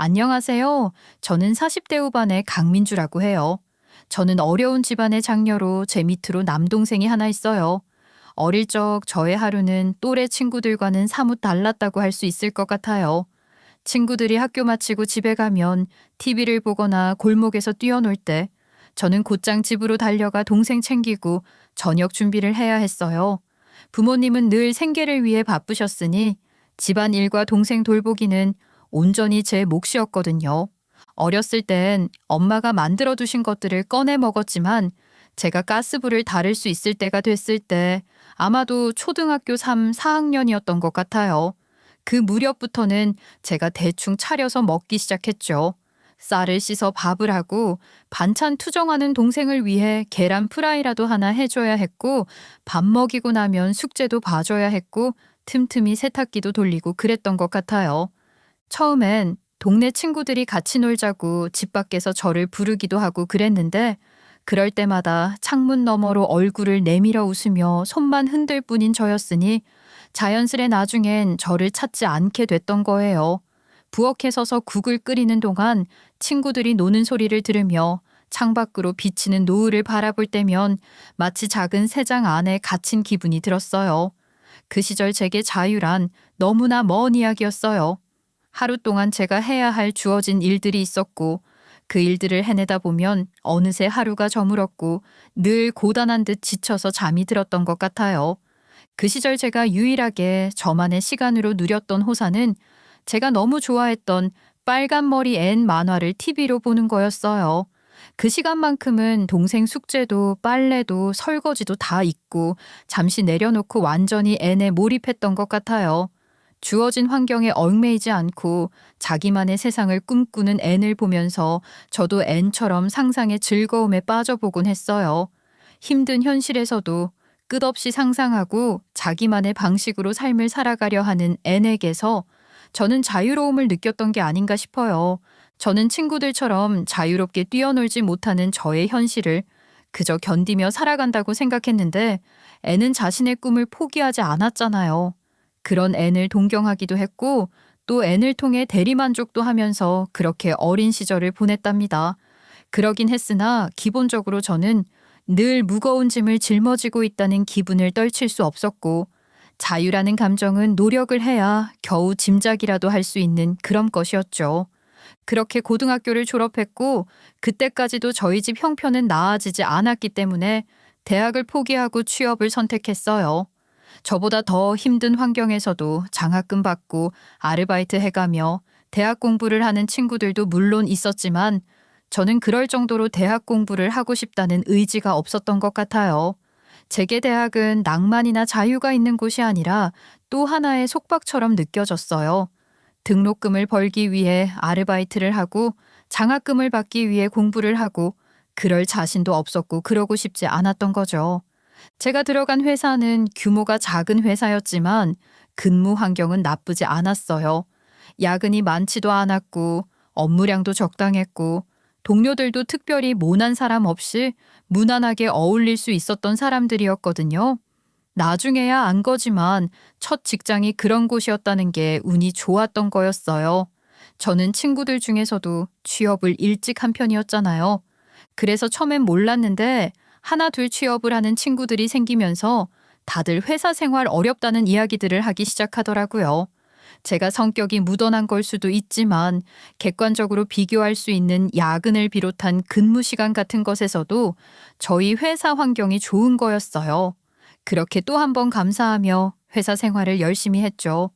안녕하세요. 저는 40대 후반의 강민주라고 해요. 저는 어려운 집안의 장녀로 제 밑으로 남동생이 하나 있어요. 어릴 적 저의 하루는 또래 친구들과는 사뭇 달랐다고 할 수 있을 것 같아요. 친구들이 학교 마치고 집에 가면 TV를 보거나 골목에서 뛰어놀 때 저는 곧장 집으로 달려가 동생 챙기고 저녁 준비를 해야 했어요. 부모님은 늘 생계를 위해 바쁘셨으니 집안 일과 동생 돌보기는 온전히 제 몫이었거든요. 어렸을 땐 엄마가 만들어 두신 것들을 꺼내 먹었지만 제가 가스불을 다룰 수 있을 때가 됐을 때 아마도 초등학교 3, 4학년이었던 것 같아요. 그 무렵부터는 제가 대충 차려서 먹기 시작했죠. 쌀을 씻어 밥을 하고 반찬 투정하는 동생을 위해 계란 프라이라도 하나 해줘야 했고 밥 먹이고 나면 숙제도 봐줘야 했고 틈틈이 세탁기도 돌리고 그랬던 것 같아요. 처음엔 동네 친구들이 같이 놀자고 집 밖에서 저를 부르기도 하고 그랬는데 그럴 때마다 창문 너머로 얼굴을 내밀어 웃으며 손만 흔들 뿐인 저였으니 자연스레 나중엔 저를 찾지 않게 됐던 거예요. 부엌에 서서 국을 끓이는 동안 친구들이 노는 소리를 들으며 창밖으로 비치는 노을을 바라볼 때면 마치 작은 새장 안에 갇힌 기분이 들었어요. 그 시절 제게 자유란 너무나 먼 이야기였어요. 하루 동안 제가 해야 할 주어진 일들이 있었고 그 일들을 해내다 보면 어느새 하루가 저물었고 늘 고단한 듯 지쳐서 잠이 들었던 것 같아요. 그 시절 제가 유일하게 저만의 시간으로 누렸던 호사는 제가 너무 좋아했던 빨간 머리 앤 만화를 TV로 보는 거였어요. 그 시간만큼은 동생 숙제도 빨래도 설거지도 다 잊고 잠시 내려놓고 완전히 앤에 몰입했던 것 같아요. 주어진 환경에 얽매이지 않고 자기만의 세상을 꿈꾸는 앤을 보면서 저도 앤처럼 상상의 즐거움에 빠져보곤 했어요. 힘든 현실에서도 끝없이 상상하고 자기만의 방식으로 삶을 살아가려 하는 앤에게서 저는 자유로움을 느꼈던 게 아닌가 싶어요. 저는 친구들처럼 자유롭게 뛰어놀지 못하는 저의 현실을 그저 견디며 살아간다고 생각했는데 앤은 자신의 꿈을 포기하지 않았잖아요. 그런 앤을 동경하기도 했고 또 앤을 통해 대리만족도 하면서 그렇게 어린 시절을 보냈답니다. 그러긴 했으나 기본적으로 저는 늘 무거운 짐을 짊어지고 있다는 기분을 떨칠 수 없었고 자유라는 감정은 노력을 해야 겨우 짐작이라도 할 수 있는 그런 것이었죠. 그렇게 고등학교를 졸업했고 그때까지도 저희 집 형편은 나아지지 않았기 때문에 대학을 포기하고 취업을 선택했어요. 저보다 더 힘든 환경에서도 장학금 받고 아르바이트 해가며 대학 공부를 하는 친구들도 물론 있었지만 저는 그럴 정도로 대학 공부를 하고 싶다는 의지가 없었던 것 같아요. 제게 대학은 낭만이나 자유가 있는 곳이 아니라 또 하나의 속박처럼 느껴졌어요. 등록금을 벌기 위해 아르바이트를 하고 장학금을 받기 위해 공부를 하고 그럴 자신도 없었고 그러고 싶지 않았던 거죠. 제가 들어간 회사는 규모가 작은 회사였지만 근무 환경은 나쁘지 않았어요. 야근이 많지도 않았고 업무량도 적당했고 동료들도 특별히 모난 사람 없이 무난하게 어울릴 수 있었던 사람들이었거든요. 나중에야 안 거지만 첫 직장이 그런 곳이었다는 게 운이 좋았던 거였어요. 저는 친구들 중에서도 취업을 일찍 한 편이었잖아요. 그래서 처음엔 몰랐는데 하나 둘 취업을 하는 친구들이 생기면서 다들 회사 생활 어렵다는 이야기들을 하기 시작하더라고요. 제가 성격이 묻어난 걸 수도 있지만 객관적으로 비교할 수 있는 야근을 비롯한 근무 시간 같은 것에서도 저희 회사 환경이 좋은 거였어요. 그렇게 또 한 번 감사하며 회사 생활을 열심히 했죠.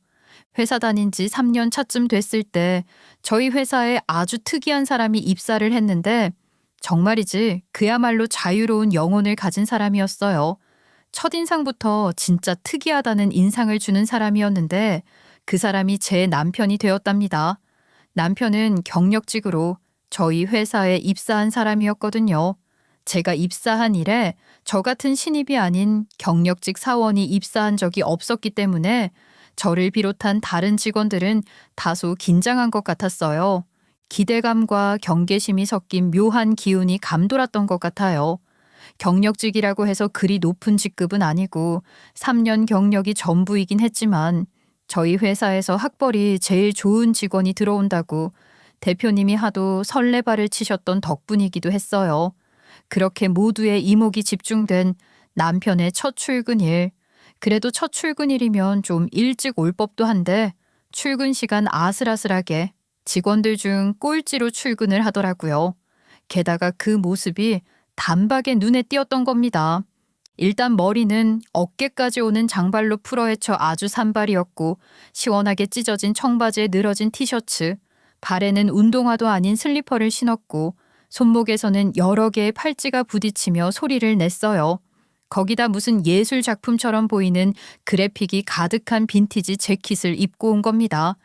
회사 다닌 지 3년 차쯤 됐을 때 저희 회사에 아주 특이한 사람이 입사를 했는데 정말이지 그야말로 자유로운 영혼을 가진 사람이었어요. 첫인상부터 진짜 특이하다는 인상을 주는 사람이었는데 그 사람이 제 남편이 되었답니다. 남편은 경력직으로 저희 회사에 입사한 사람이었거든요. 제가 입사한 이래 저 같은 신입이 아닌 경력직 사원이 입사한 적이 없었기 때문에 저를 비롯한 다른 직원들은 다소 긴장한 것 같았어요. 기대감과 경계심이 섞인 묘한 기운이 감돌았던 것 같아요. 경력직이라고 해서 그리 높은 직급은 아니고 3년 경력이 전부이긴 했지만 저희 회사에서 학벌이 제일 좋은 직원이 들어온다고 대표님이 하도 설레발을 치셨던 덕분이기도 했어요. 그렇게 모두의 이목이 집중된 남편의 첫 출근일. 그래도 첫 출근일이면 좀 일찍 올 법도 한데 출근 시간 아슬아슬하게 직원들 중 꼴찌로 출근을 하더라고요. 게다가 그 모습이 단박에 눈에 띄었던 겁니다. 일단 머리는 어깨까지 오는 장발로 풀어헤쳐 아주 산발이었고 시원하게 찢어진 청바지에 늘어진 티셔츠, 발에는 운동화도 아닌 슬리퍼를 신었고 손목에서는 여러 개의 팔찌가 부딪히며 소리를 냈어요. 거기다 무슨 예술 작품처럼 보이는 그래픽이 가득한 빈티지 재킷을 입고 온 겁니다.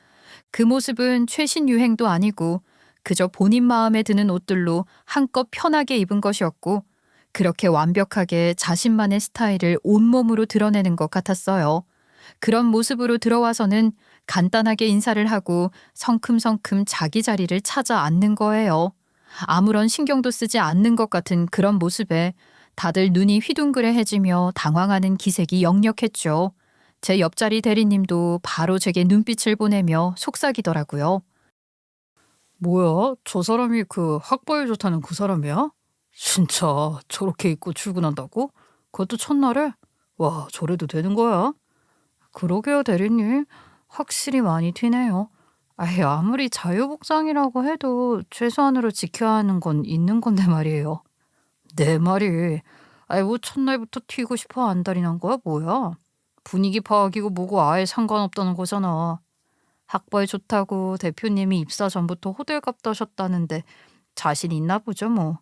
그 모습은 최신 유행도 아니고 그저 본인 마음에 드는 옷들로 한껏 편하게 입은 것이었고 그렇게 완벽하게 자신만의 스타일을 온몸으로 드러내는 것 같았어요. 그런 모습으로 들어와서는 간단하게 인사를 하고 성큼성큼 자기 자리를 찾아 앉는 거예요. 아무런 신경도 쓰지 않는 것 같은 그런 모습에 다들 눈이 휘둥그레해지며 당황하는 기색이 역력했죠. 제 옆자리 대리님도 바로 제게 눈빛을 보내며 속삭이더라고요. 뭐야? 저 사람이 그 학벌 좋다는 그 사람이야? 진짜 저렇게 입고 출근한다고? 그것도 첫날에? 와, 저래도 되는 거야? 그러게요, 대리님. 확실히 많이 튀네요. 아이, 아무리 자유복장이라고 해도 최소한으로 지켜야 하는 건 있는 건데 말이에요. 내 말이. 아이, 뭐 첫날부터 튀고 싶어 안달이 난 거야, 뭐야? 분위기 파악이고 뭐고 아예 상관없다는 거잖아. 학벌 좋다고 대표님이 입사 전부터 호들갑 떠셨다는데 자신 있나 보죠, 뭐.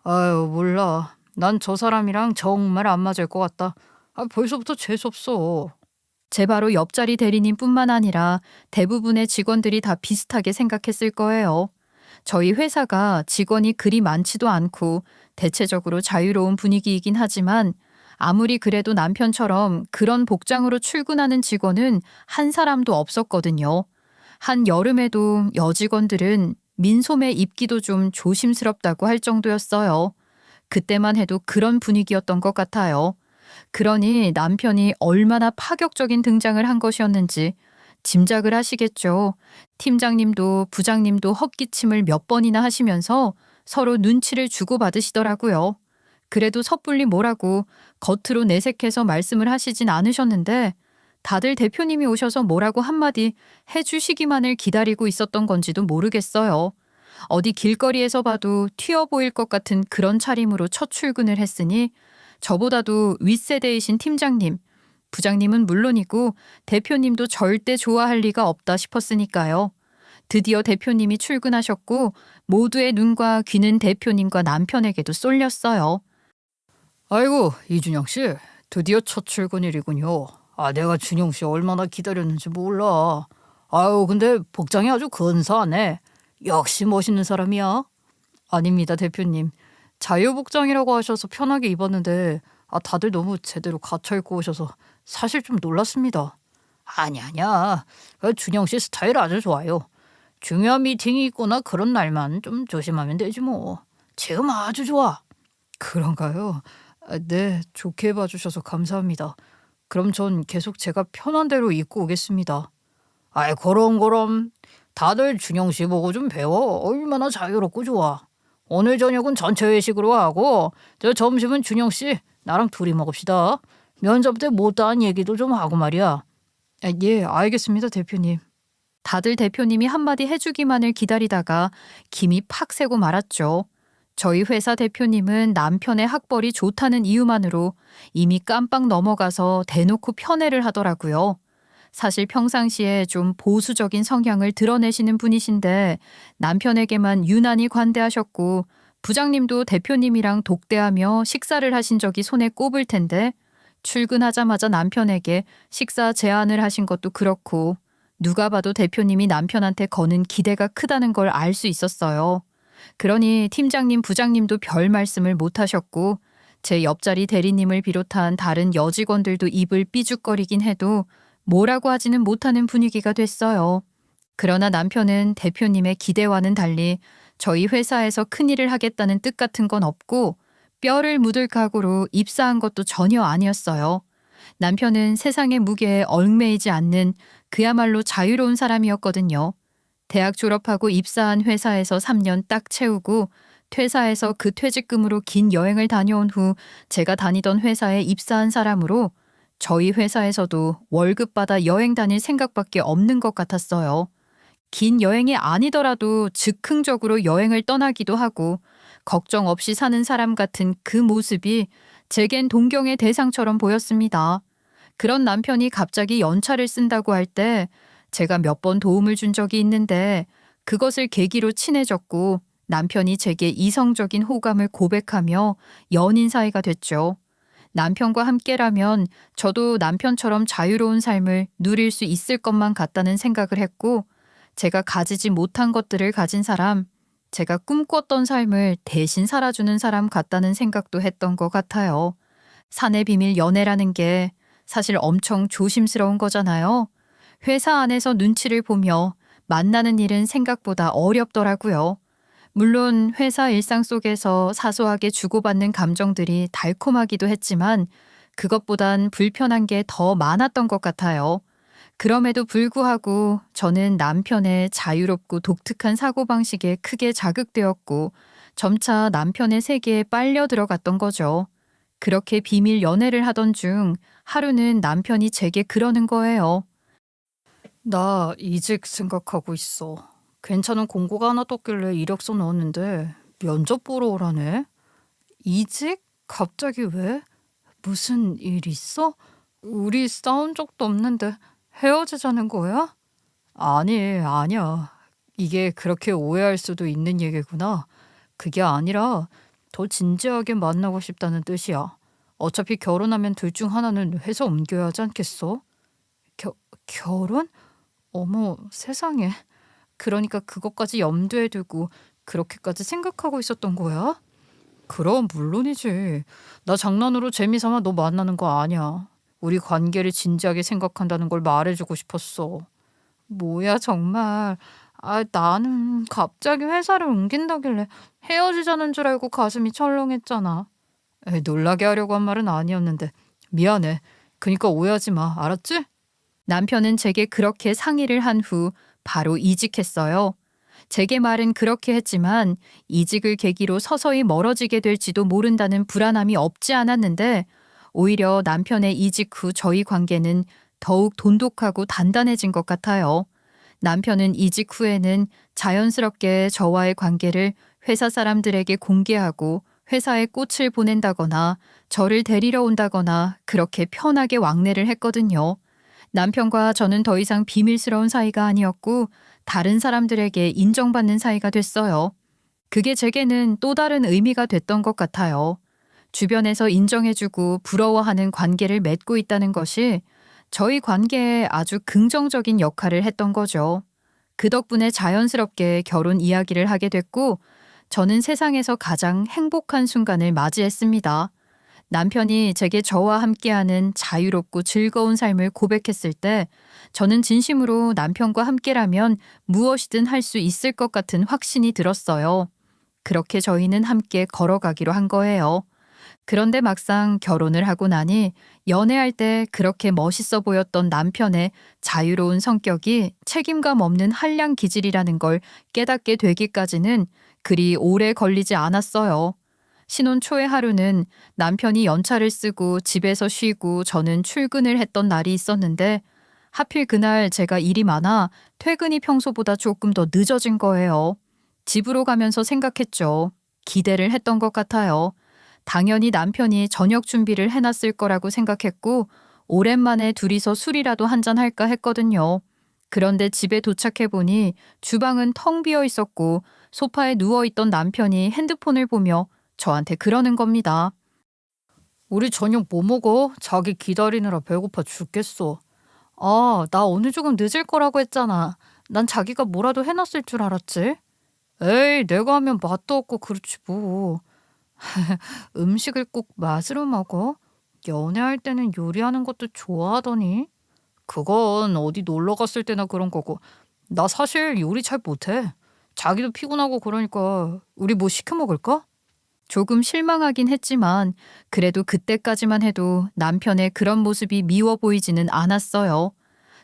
아유, 몰라. 난 저 사람이랑 정말 안 맞을 것 같다. 아, 벌써부터 재수없어. 제 바로 옆자리 대리님뿐만 아니라 대부분의 직원들이 다 비슷하게 생각했을 거예요. 저희 회사가 직원이 그리 많지도 않고 대체적으로 자유로운 분위기이긴 하지만 아무리 그래도 남편처럼 그런 복장으로 출근하는 직원은 한 사람도 없었거든요. 한 여름에도 여직원들은 민소매 입기도 좀 조심스럽다고 할 정도였어요. 그때만 해도 그런 분위기였던 것 같아요. 그러니 남편이 얼마나 파격적인 등장을 한 것이었는지 짐작을 하시겠죠. 팀장님도 부장님도 헛기침을 몇 번이나 하시면서 서로 눈치를 주고받으시더라고요. 그래도 섣불리 뭐라고 겉으로 내색해서 말씀을 하시진 않으셨는데 다들 대표님이 오셔서 뭐라고 한마디 해주시기만을 기다리고 있었던 건지도 모르겠어요. 어디 길거리에서 봐도 튀어 보일 것 같은 그런 차림으로 첫 출근을 했으니 저보다도 윗세대이신 팀장님, 부장님은 물론이고 대표님도 절대 좋아할 리가 없다 싶었으니까요. 드디어 대표님이 출근하셨고 모두의 눈과 귀는 대표님과 남편에게도 쏠렸어요. 아이고, 이준영 씨, 드디어 첫 출근일이군요. 아, 내가 준영 씨 얼마나 기다렸는지 몰라. 아유, 근데 복장이 아주 근사하네. 역시 멋있는 사람이야. 아닙니다, 대표님. 자유복장이라고 하셔서 편하게 입었는데 다들 너무 제대로 갖춰 입고 오셔서 사실 좀 놀랐습니다. 아니야. 준영 씨 스타일 아주 좋아요. 중요한 미팅이 있거나 그런 날만 좀 조심하면 되지 뭐. 지금 아주 좋아. 그런가요? 네, 좋게 봐주셔서 감사합니다. 그럼 전 계속 제가 편한 대로 입고 오겠습니다. 아이, 그럼. 다들 준영 씨 보고 좀 배워. 얼마나 자유롭고 좋아. 오늘 저녁은 전체 회식으로 하고 저 점심은 준영 씨 나랑 둘이 먹읍시다. 면접 때 못다한 얘기도 좀 하고 말이야. 예, 알겠습니다, 대표님. 다들 대표님이 한마디 해주기만을 기다리다가 김이 팍 새고 말았죠. 저희 회사 대표님은 남편의 학벌이 좋다는 이유만으로 이미 깜빡 넘어가서 대놓고 편애를 하더라고요. 사실 평상시에 좀 보수적인 성향을 드러내시는 분이신데 남편에게만 유난히 관대하셨고 부장님도 대표님이랑 독대하며 식사를 하신 적이 손에 꼽을 텐데 출근하자마자 남편에게 식사 제안을 하신 것도 그렇고 누가 봐도 대표님이 남편한테 거는 기대가 크다는 걸 알 수 있었어요. 그러니 팀장님, 부장님도 별 말씀을 못 하셨고 제 옆자리 대리님을 비롯한 다른 여직원들도 입을 삐죽거리긴 해도 뭐라고 하지는 못하는 분위기가 됐어요. 그러나 남편은 대표님의 기대와는 달리 저희 회사에서 큰일을 하겠다는 뜻 같은 건 없고 뼈를 묻을 각오로 입사한 것도 전혀 아니었어요. 남편은 세상의 무게에 얽매이지 않는 그야말로 자유로운 사람이었거든요. 대학 졸업하고 입사한 회사에서 3년 딱 채우고 퇴사해서 그 퇴직금으로 긴 여행을 다녀온 후 제가 다니던 회사에 입사한 사람으로 저희 회사에서도 월급 받아 여행 다닐 생각밖에 없는 것 같았어요. 긴 여행이 아니더라도 즉흥적으로 여행을 떠나기도 하고 걱정 없이 사는 사람 같은 그 모습이 제겐 동경의 대상처럼 보였습니다. 그런 남편이 갑자기 연차를 쓴다고 할 때 제가 몇 번 도움을 준 적이 있는데 그것을 계기로 친해졌고 남편이 제게 이성적인 호감을 고백하며 연인 사이가 됐죠. 남편과 함께라면 저도 남편처럼 자유로운 삶을 누릴 수 있을 것만 같다는 생각을 했고 제가 가지지 못한 것들을 가진 사람, 제가 꿈꿨던 삶을 대신 살아주는 사람 같다는 생각도 했던 것 같아요. 사내 비밀 연애라는 게 사실 엄청 조심스러운 거잖아요. 회사 안에서 눈치를 보며 만나는 일은 생각보다 어렵더라고요. 물론 회사 일상 속에서 사소하게 주고받는 감정들이 달콤하기도 했지만 그것보단 불편한 게 더 많았던 것 같아요. 그럼에도 불구하고 저는 남편의 자유롭고 독특한 사고방식에 크게 자극되었고 점차 남편의 세계에 빨려 들어갔던 거죠. 그렇게 비밀 연애를 하던 중 하루는 남편이 제게 그러는 거예요. 나 이직 생각하고 있어. 괜찮은 공고가 하나 떴길래 이력서 넣었는데 면접 보러 오라네. 이직? 갑자기 왜? 무슨 일 있어? 우리 싸운 적도 없는데 헤어지자는 거야? 아니, 아니야. 이게 그렇게 오해할 수도 있는 얘기구나. 그게 아니라 더 진지하게 만나고 싶다는 뜻이야. 어차피 결혼하면 둘 중 하나는 회사 옮겨야 하지 않겠어? 결혼? 어머, 세상에. 그러니까 그것까지 염두에 두고 그렇게까지 생각하고 있었던 거야? 그럼 물론이지. 나 장난으로 재미삼아 너 만나는 거 아니야. 우리 관계를 진지하게 생각한다는 걸 말해주고 싶었어. 뭐야 정말. 나는 갑자기 회사를 옮긴다길래 헤어지자는 줄 알고 가슴이 철렁했잖아. 놀라게 하려고 한 말은 아니었는데 미안해. 그니까 오해하지 마. 알았지? 남편은 제게 그렇게 상의를 한 후 바로 이직했어요. 제게 말은 그렇게 했지만 이직을 계기로 서서히 멀어지게 될지도 모른다는 불안함이 없지 않았는데 오히려 남편의 이직 후 저희 관계는 더욱 돈독하고 단단해진 것 같아요. 남편은 이직 후에는 자연스럽게 저와의 관계를 회사 사람들에게 공개하고 회사에 꽃을 보낸다거나 저를 데리러 온다거나 그렇게 편하게 왕래를 했거든요. 남편과 저는 더 이상 비밀스러운 사이가 아니었고 다른 사람들에게 인정받는 사이가 됐어요. 그게 제게는 또 다른 의미가 됐던 것 같아요. 주변에서 인정해주고 부러워하는 관계를 맺고 있다는 것이 저희 관계에 아주 긍정적인 역할을 했던 거죠. 그 덕분에 자연스럽게 결혼 이야기를 하게 됐고 저는 세상에서 가장 행복한 순간을 맞이했습니다. 남편이 제게 저와 함께하는 자유롭고 즐거운 삶을 고백했을 때 저는 진심으로 남편과 함께라면 무엇이든 할 수 있을 것 같은 확신이 들었어요. 그렇게 저희는 함께 걸어가기로 한 거예요. 그런데 막상 결혼을 하고 나니 연애할 때 그렇게 멋있어 보였던 남편의 자유로운 성격이 책임감 없는 한량 기질이라는 걸 깨닫게 되기까지는 그리 오래 걸리지 않았어요. 신혼 초의 하루는 남편이 연차를 쓰고 집에서 쉬고 저는 출근을 했던 날이 있었는데 하필 그날 제가 일이 많아 퇴근이 평소보다 조금 더 늦어진 거예요. 집으로 가면서 생각했죠. 기대를 했던 것 같아요. 당연히 남편이 저녁 준비를 해놨을 거라고 생각했고 오랜만에 둘이서 술이라도 한잔 할까 했거든요. 그런데 집에 도착해보니 주방은 텅 비어 있었고 소파에 누워있던 남편이 핸드폰을 보며 저한테 그러는 겁니다. 우리 저녁 뭐 먹어? 자기 기다리느라 배고파 죽겠어. 나 오늘 조금 늦을 거라고 했잖아. 난 자기가 뭐라도 해놨을 줄 알았지? 에이, 내가 하면 맛도 없고 그렇지 뭐. 음식을 꼭 맛으로 먹어? 연애할 때는 요리하는 것도 좋아하더니. 그건 어디 놀러 갔을 때나 그런 거고. 나 사실 요리 잘 못해. 자기도 피곤하고 그러니까 우리 뭐 시켜 먹을까? 조금 실망하긴 했지만 그래도 그때까지만 해도 남편의 그런 모습이 미워 보이지는 않았어요.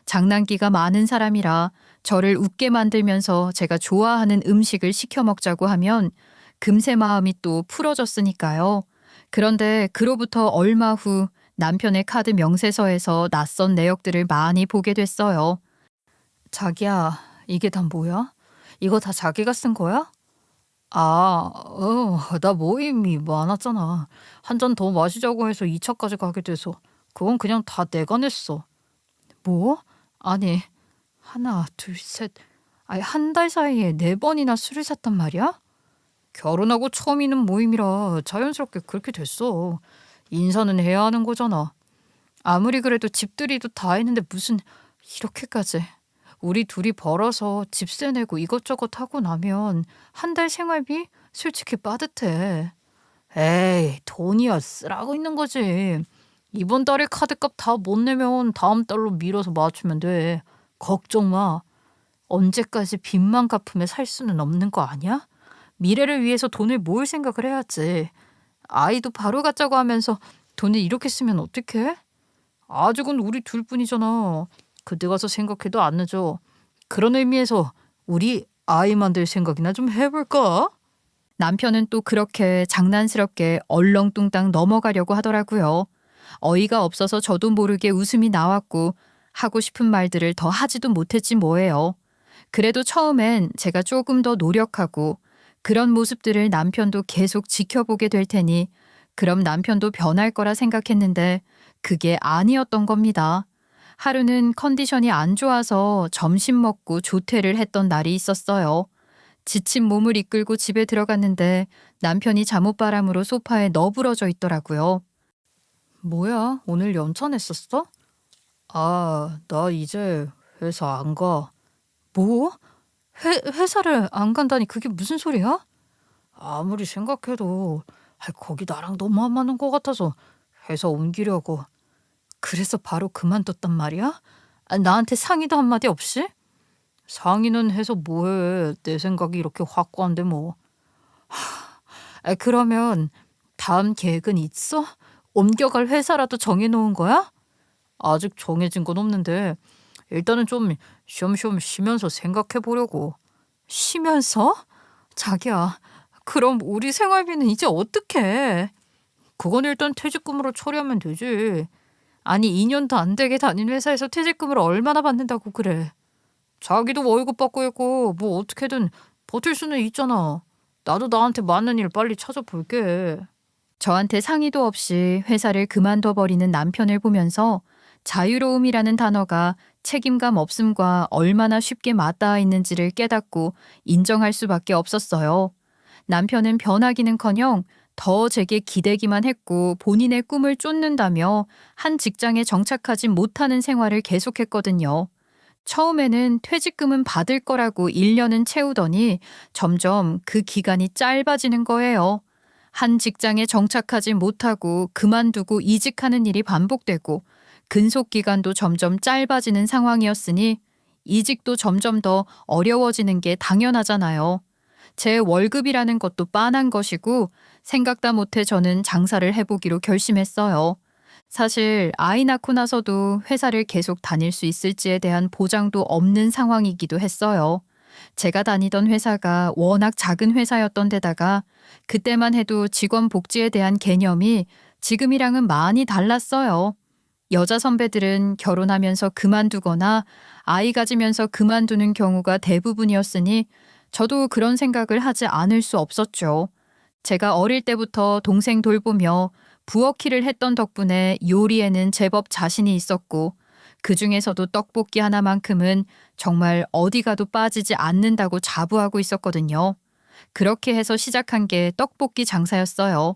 장난기가 많은 사람이라 저를 웃게 만들면서 제가 좋아하는 음식을 시켜 먹자고 하면 금세 마음이 또 풀어졌으니까요. 그런데 그로부터 얼마 후 남편의 카드 명세서에서 낯선 내역들을 많이 보게 됐어요. 자기야, 이게 다 뭐야? 이거 다 자기가 쓴 거야? 나 모임이 많았잖아. 한 잔 더 마시자고 해서 2차까지 가게 돼서 그건 그냥 다 내가 냈어. 뭐? 아니, 하나, 둘, 셋. 아니, 한 달 사이에 4번이나 술을 샀단 말이야? 결혼하고 처음 있는 모임이라 자연스럽게 그렇게 됐어. 인사는 해야 하는 거잖아. 아무리 그래도 집들이도 다 했는데 무슨 이렇게까지. 우리 둘이 벌어서 집세 내고 이것저것 하고 나면 한 달 생활비 솔직히 빠듯해. 에이, 돈이야 쓰라고 있는 거지. 이번 달에 카드값 다 못 내면 다음 달로 미뤄서 맞추면 돼. 걱정 마. 언제까지 빚만 갚으며 살 수는 없는 거 아니야? 미래를 위해서 돈을 모을 생각을 해야지. 아이도 바로 갖자고 하면서 돈을 이렇게 쓰면 어떡해? 아직은 우리 둘뿐이잖아. 그때 가서 생각해도 안 늦어. 그런 의미에서 우리 아이 만들 생각이나 좀 해볼까? 남편은 또 그렇게 장난스럽게 얼렁뚱땅 넘어가려고 하더라고요. 어이가 없어서 저도 모르게 웃음이 나왔고 하고 싶은 말들을 더 하지도 못했지 뭐예요. 그래도 처음엔 제가 조금 더 노력하고 그런 모습들을 남편도 계속 지켜보게 될 테니 그럼 남편도 변할 거라 생각했는데 그게 아니었던 겁니다. 하루는 컨디션이 안 좋아서 점심 먹고 조퇴를 했던 날이 있었어요. 지친 몸을 이끌고 집에 들어갔는데 남편이 잠옷바람으로 소파에 너부러져 있더라고요. 뭐야, 오늘 연차 냈었어? 나 이제 회사 안 가. 뭐? 회사를 안 간다니 그게 무슨 소리야? 아무리 생각해도 거기 나랑 너무 안 맞는 것 같아서 회사 옮기려고. 그래서 바로 그만뒀단 말이야? 나한테 상의도 한마디 없이? 상의는 해서 뭐해. 내 생각이 이렇게 확고한데 뭐. 그러면 다음 계획은 있어? 옮겨갈 회사라도 정해놓은 거야? 아직 정해진 건 없는데 일단은 좀 쉬엄쉬엄 쉬면서 생각해 보려고. 쉬면서? 자기야, 그럼 우리 생활비는 이제 어떡해? 그건 일단 퇴직금으로 처리하면 되지. 아니 2년도 안 되게 다닌 회사에서 퇴직금을 얼마나 받는다고 그래. 자기도 월급 받고 있고 뭐 어떻게든 버틸 수는 있잖아. 나도 나한테 맞는 일 빨리 찾아볼게. 저한테 상의도 없이 회사를 그만둬 버리는 남편을 보면서 자유로움이라는 단어가 책임감 없음과 얼마나 쉽게 맞닿아 있는지를 깨닫고 인정할 수밖에 없었어요. 남편은 변하기는커녕 더 제게 기대기만 했고 본인의 꿈을 쫓는다며 한 직장에 정착하지 못하는 생활을 계속했거든요. 처음에는 퇴직금은 받을 거라고 1년은 채우더니 점점 그 기간이 짧아지는 거예요. 한 직장에 정착하지 못하고 그만두고 이직하는 일이 반복되고 근속 기간도 점점 짧아지는 상황이었으니 이직도 점점 더 어려워지는 게 당연하잖아요. 제 월급이라는 것도 빤한 것이고 생각다 못해 저는 장사를 해보기로 결심했어요. 사실 아이 낳고 나서도 회사를 계속 다닐 수 있을지에 대한 보장도 없는 상황이기도 했어요. 제가 다니던 회사가 워낙 작은 회사였던 데다가 그때만 해도 직원 복지에 대한 개념이 지금이랑은 많이 달랐어요. 여자 선배들은 결혼하면서 그만두거나 아이 가지면서 그만두는 경우가 대부분이었으니 저도 그런 생각을 하지 않을 수 없었죠. 제가 어릴 때부터 동생 돌보며 부엌 일을 했던 덕분에 요리에는 제법 자신이 있었고 그 중에서도 떡볶이 하나만큼은 정말 어디 가도 빠지지 않는다고 자부하고 있었거든요. 그렇게 해서 시작한 게 떡볶이 장사였어요.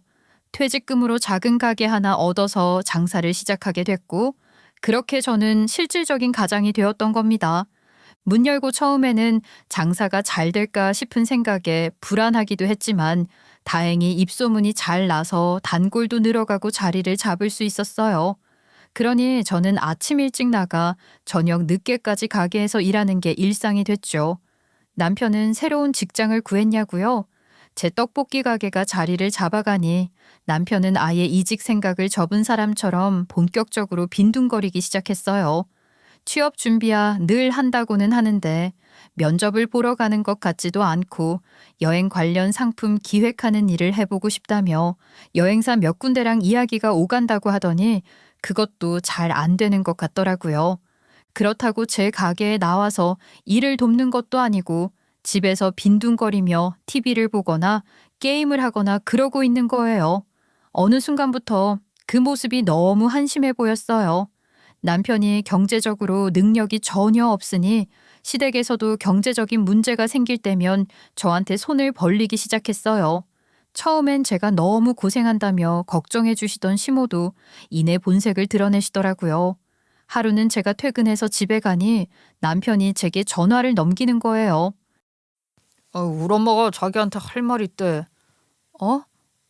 퇴직금으로 작은 가게 하나 얻어서 장사를 시작하게 됐고 그렇게 저는 실질적인 가장이 되었던 겁니다. 문 열고 처음에는 장사가 잘 될까 싶은 생각에 불안하기도 했지만 다행히 입소문이 잘 나서 단골도 늘어가고 자리를 잡을 수 있었어요. 그러니 저는 아침 일찍 나가 저녁 늦게까지 가게에서 일하는 게 일상이 됐죠. 남편은 새로운 직장을 구했냐고요? 제 떡볶이 가게가 자리를 잡아가니 남편은 아예 이직 생각을 접은 사람처럼 본격적으로 빈둥거리기 시작했어요. 취업 준비야 늘 한다고는 하는데 면접을 보러 가는 것 같지도 않고 여행 관련 상품 기획하는 일을 해보고 싶다며 여행사 몇 군데랑 이야기가 오간다고 하더니 그것도 잘 안 되는 것 같더라고요. 그렇다고 제 가게에 나와서 일을 돕는 것도 아니고 집에서 빈둥거리며 TV를 보거나 게임을 하거나 그러고 있는 거예요. 어느 순간부터 그 모습이 너무 한심해 보였어요. 남편이 경제적으로 능력이 전혀 없으니 시댁에서도 경제적인 문제가 생길 때면 저한테 손을 벌리기 시작했어요. 처음엔 제가 너무 고생한다며 걱정해 주시던 시모도 이내 본색을 드러내시더라고요. 하루는 제가 퇴근해서 집에 가니 남편이 제게 전화를 넘기는 거예요. 우리 엄마가 자기한테 할 말 있대. 어?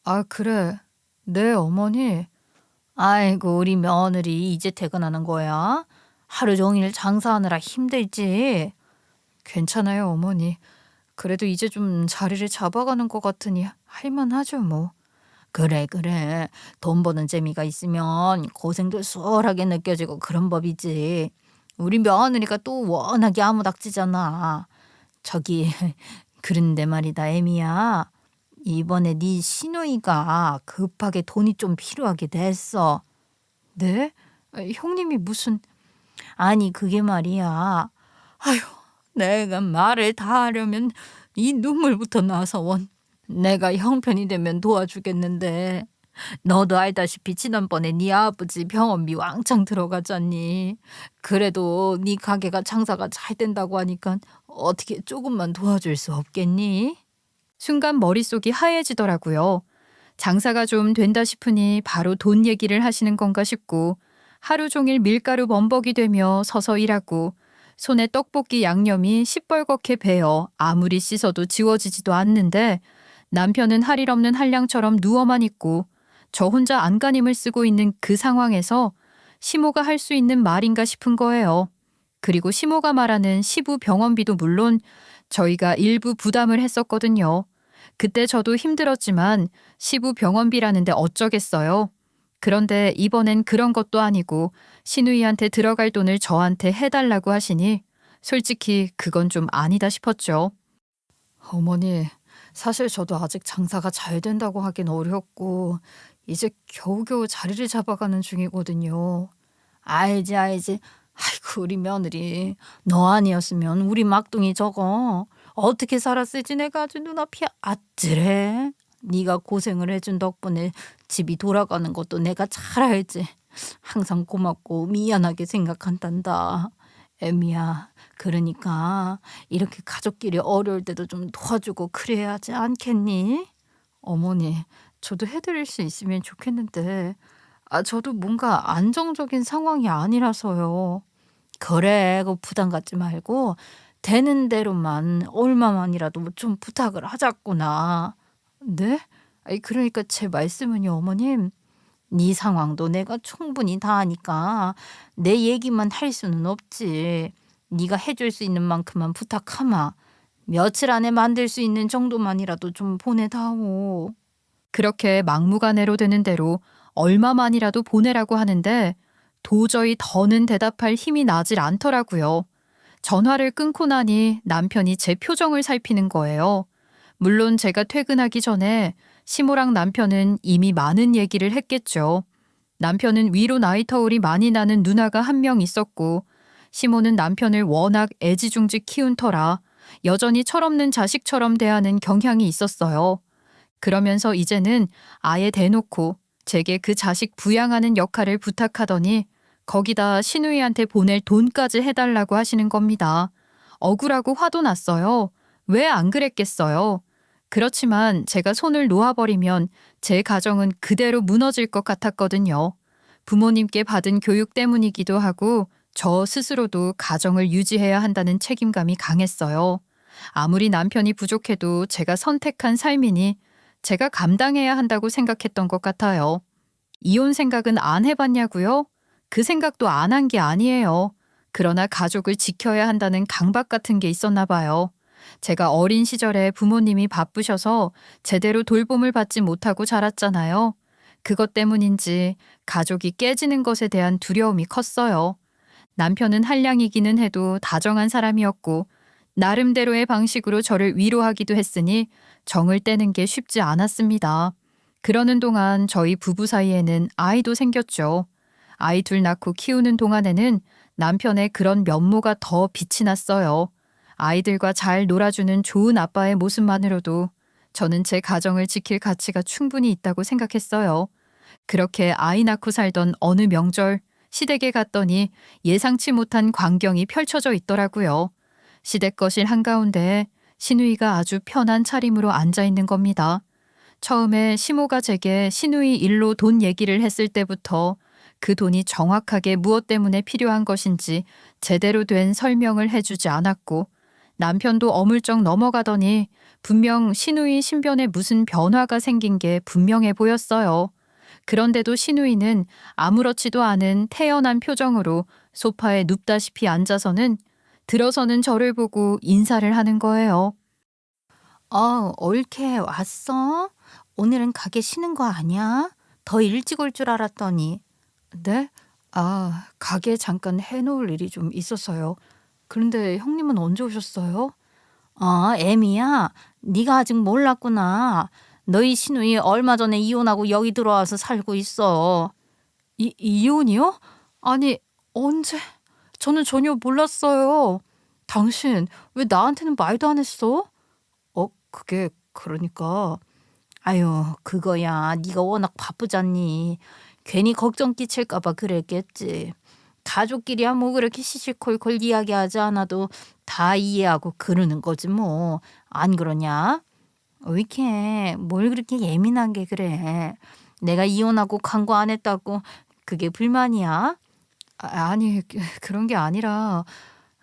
아, 그래. 네, 어머니. 아이고, 우리 며느리 이제 퇴근하는 거야? 하루 종일 장사하느라 힘들지? 괜찮아요, 어머니. 그래도 이제 좀 자리를 잡아가는 것 같으니 할만하죠, 뭐. 그래, 그래. 돈 버는 재미가 있으면 고생도 수월하게 느껴지고 그런 법이지. 우리 며느리가 또 워낙에 아무닥지잖아. 저기, 그런데 말이다, 애미야. 이번에 네 시누이가 급하게 돈이 좀 필요하게 됐어. 네? 형님이 무슨... 아니, 그게 말이야. 아휴, 내가 말을 다 하려면 이 눈물부터 나서 원. 내가 형편이 되면 도와주겠는데 너도 알다시피 지난번에 네 아버지 병원비 왕창 들어가잖니. 그래도 네 가게가 장사가 잘 된다고 하니까 어떻게 조금만 도와줄 수 없겠니? 순간 머릿속이 하얘지더라고요. 장사가 좀 된다 싶으니 바로 돈 얘기를 하시는 건가 싶고 하루 종일 밀가루 범벅이 되며 서서 일하고 손에 떡볶이 양념이 시뻘겋게 배어 아무리 씻어도 지워지지도 않는데 남편은 할 일 없는 한량처럼 누워만 있고 저 혼자 안간힘을 쓰고 있는 그 상황에서 시모가 할 수 있는 말인가 싶은 거예요. 그리고 시모가 말하는 시부 병원비도 물론 저희가 일부 부담을 했었거든요. 그때 저도 힘들었지만 시부 병원비라는데 어쩌겠어요. 그런데 이번엔 그런 것도 아니고 시누이한테 들어갈 돈을 저한테 해달라고 하시니 솔직히 그건 좀 아니다 싶었죠. 어머니, 사실 저도 아직 장사가 잘 된다고 하긴 어렵고 이제 겨우겨우 자리를 잡아가는 중이거든요. 알지, 알지. 아이고, 우리 며느리. 너 아니었으면 우리 막둥이 저거 어떻게 살았을지 내가 아주 눈앞이 아찔해. 네가 고생을 해준 덕분에 집이 돌아가는 것도 내가 잘 알지. 항상 고맙고 미안하게 생각한단다. 애미야, 그러니까 이렇게 가족끼리 어려울 때도 좀 도와주고 그래야 하지 않겠니? 어머니, 저도 해드릴 수 있으면 좋겠는데 저도 뭔가 안정적인 상황이 아니라서요. 그래, 그 부담 갖지 말고 되는 대로만 얼마만이라도 좀 부탁을 하자꾸나. 네? 그러니까 제 말씀은요, 어머님. 네 상황도 내가 충분히 다 아니까 내 얘기만 할 수는 없지. 네가 해줄 수 있는 만큼만 부탁하마. 며칠 안에 만들 수 있는 정도만이라도 좀 보내다오. 그렇게 막무가내로 되는 대로 얼마만이라도 보내라고 하는데 도저히 더는 대답할 힘이 나질 않더라고요. 전화를 끊고 나니 남편이 제 표정을 살피는 거예요. 물론 제가 퇴근하기 전에 시모랑 남편은 이미 많은 얘기를 했겠죠. 남편은 위로 나이터울이 많이 나는 누나가 한 명 있었고 시모는 남편을 워낙 애지중지 키운 터라 여전히 철없는 자식처럼 대하는 경향이 있었어요. 그러면서 이제는 아예 대놓고 제게 그 자식 부양하는 역할을 부탁하더니 거기다 시누이한테 보낼 돈까지 해달라고 하시는 겁니다. 억울하고 화도 났어요. 왜 안 그랬겠어요? 그렇지만 제가 손을 놓아버리면 제 가정은 그대로 무너질 것 같았거든요. 부모님께 받은 교육 때문이기도 하고 저 스스로도 가정을 유지해야 한다는 책임감이 강했어요. 아무리 남편이 부족해도 제가 선택한 삶이니 제가 감당해야 한다고 생각했던 것 같아요. 이혼 생각은 안 해봤냐고요? 그 생각도 안 한 게 아니에요. 그러나 가족을 지켜야 한다는 강박 같은 게 있었나 봐요. 제가 어린 시절에 부모님이 바쁘셔서 제대로 돌봄을 받지 못하고 자랐잖아요. 그것 때문인지 가족이 깨지는 것에 대한 두려움이 컸어요. 남편은 한량이기는 해도 다정한 사람이었고 나름대로의 방식으로 저를 위로하기도 했으니 정을 떼는 게 쉽지 않았습니다. 그러는 동안 저희 부부 사이에는 아이도 생겼죠. 아이 둘 낳고 키우는 동안에는 남편의 그런 면모가 더 빛이 났어요. 아이들과 잘 놀아주는 좋은 아빠의 모습만으로도 저는 제 가정을 지킬 가치가 충분히 있다고 생각했어요. 그렇게 아이 낳고 살던 어느 명절 시댁에 갔더니 예상치 못한 광경이 펼쳐져 있더라고요. 시댁 거실 한가운데에 시누이가 아주 편한 차림으로 앉아 있는 겁니다. 처음에 시모가 제게 시누이 일로 돈 얘기를 했을 때부터 그 돈이 정확하게 무엇 때문에 필요한 것인지 제대로 된 설명을 해주지 않았고 남편도 어물쩍 넘어가더니 분명 시누이 신변에 무슨 변화가 생긴 게 분명해 보였어요. 그런데도 시누이는 아무렇지도 않은 태연한 표정으로 소파에 눕다시피 앉아서는 들어서는 저를 보고 인사를 하는 거예요. 옳게 왔어? 오늘은 가게 쉬는 거 아니야? 더 일찍 올 줄 알았더니. 네? 가게 잠깐 해놓을 일이 좀 있었어요. 그런데 형님은 언제 오셨어요? 애미야. 네가 아직 몰랐구나. 너희 시누이 얼마 전에 이혼하고 여기 들어와서 살고 있어. 이혼이요? 아니, 언제? 저는 전혀 몰랐어요. 당신, 왜 나한테는 말도 안 했어? 그게, 그러니까. 아유, 그거야. 네가 워낙 바쁘잖니. 괜히 걱정 끼칠까 봐 그랬겠지. 가족끼리야 뭐 그렇게 시시콜콜 이야기하지 않아도 다 이해하고 그러는 거지 뭐. 안 그러냐? 왜 이렇게 뭘 그렇게 예민한 게 그래? 내가 이혼하고 광고 안 했다고 그게 불만이야? 아니, 그런 게 아니라,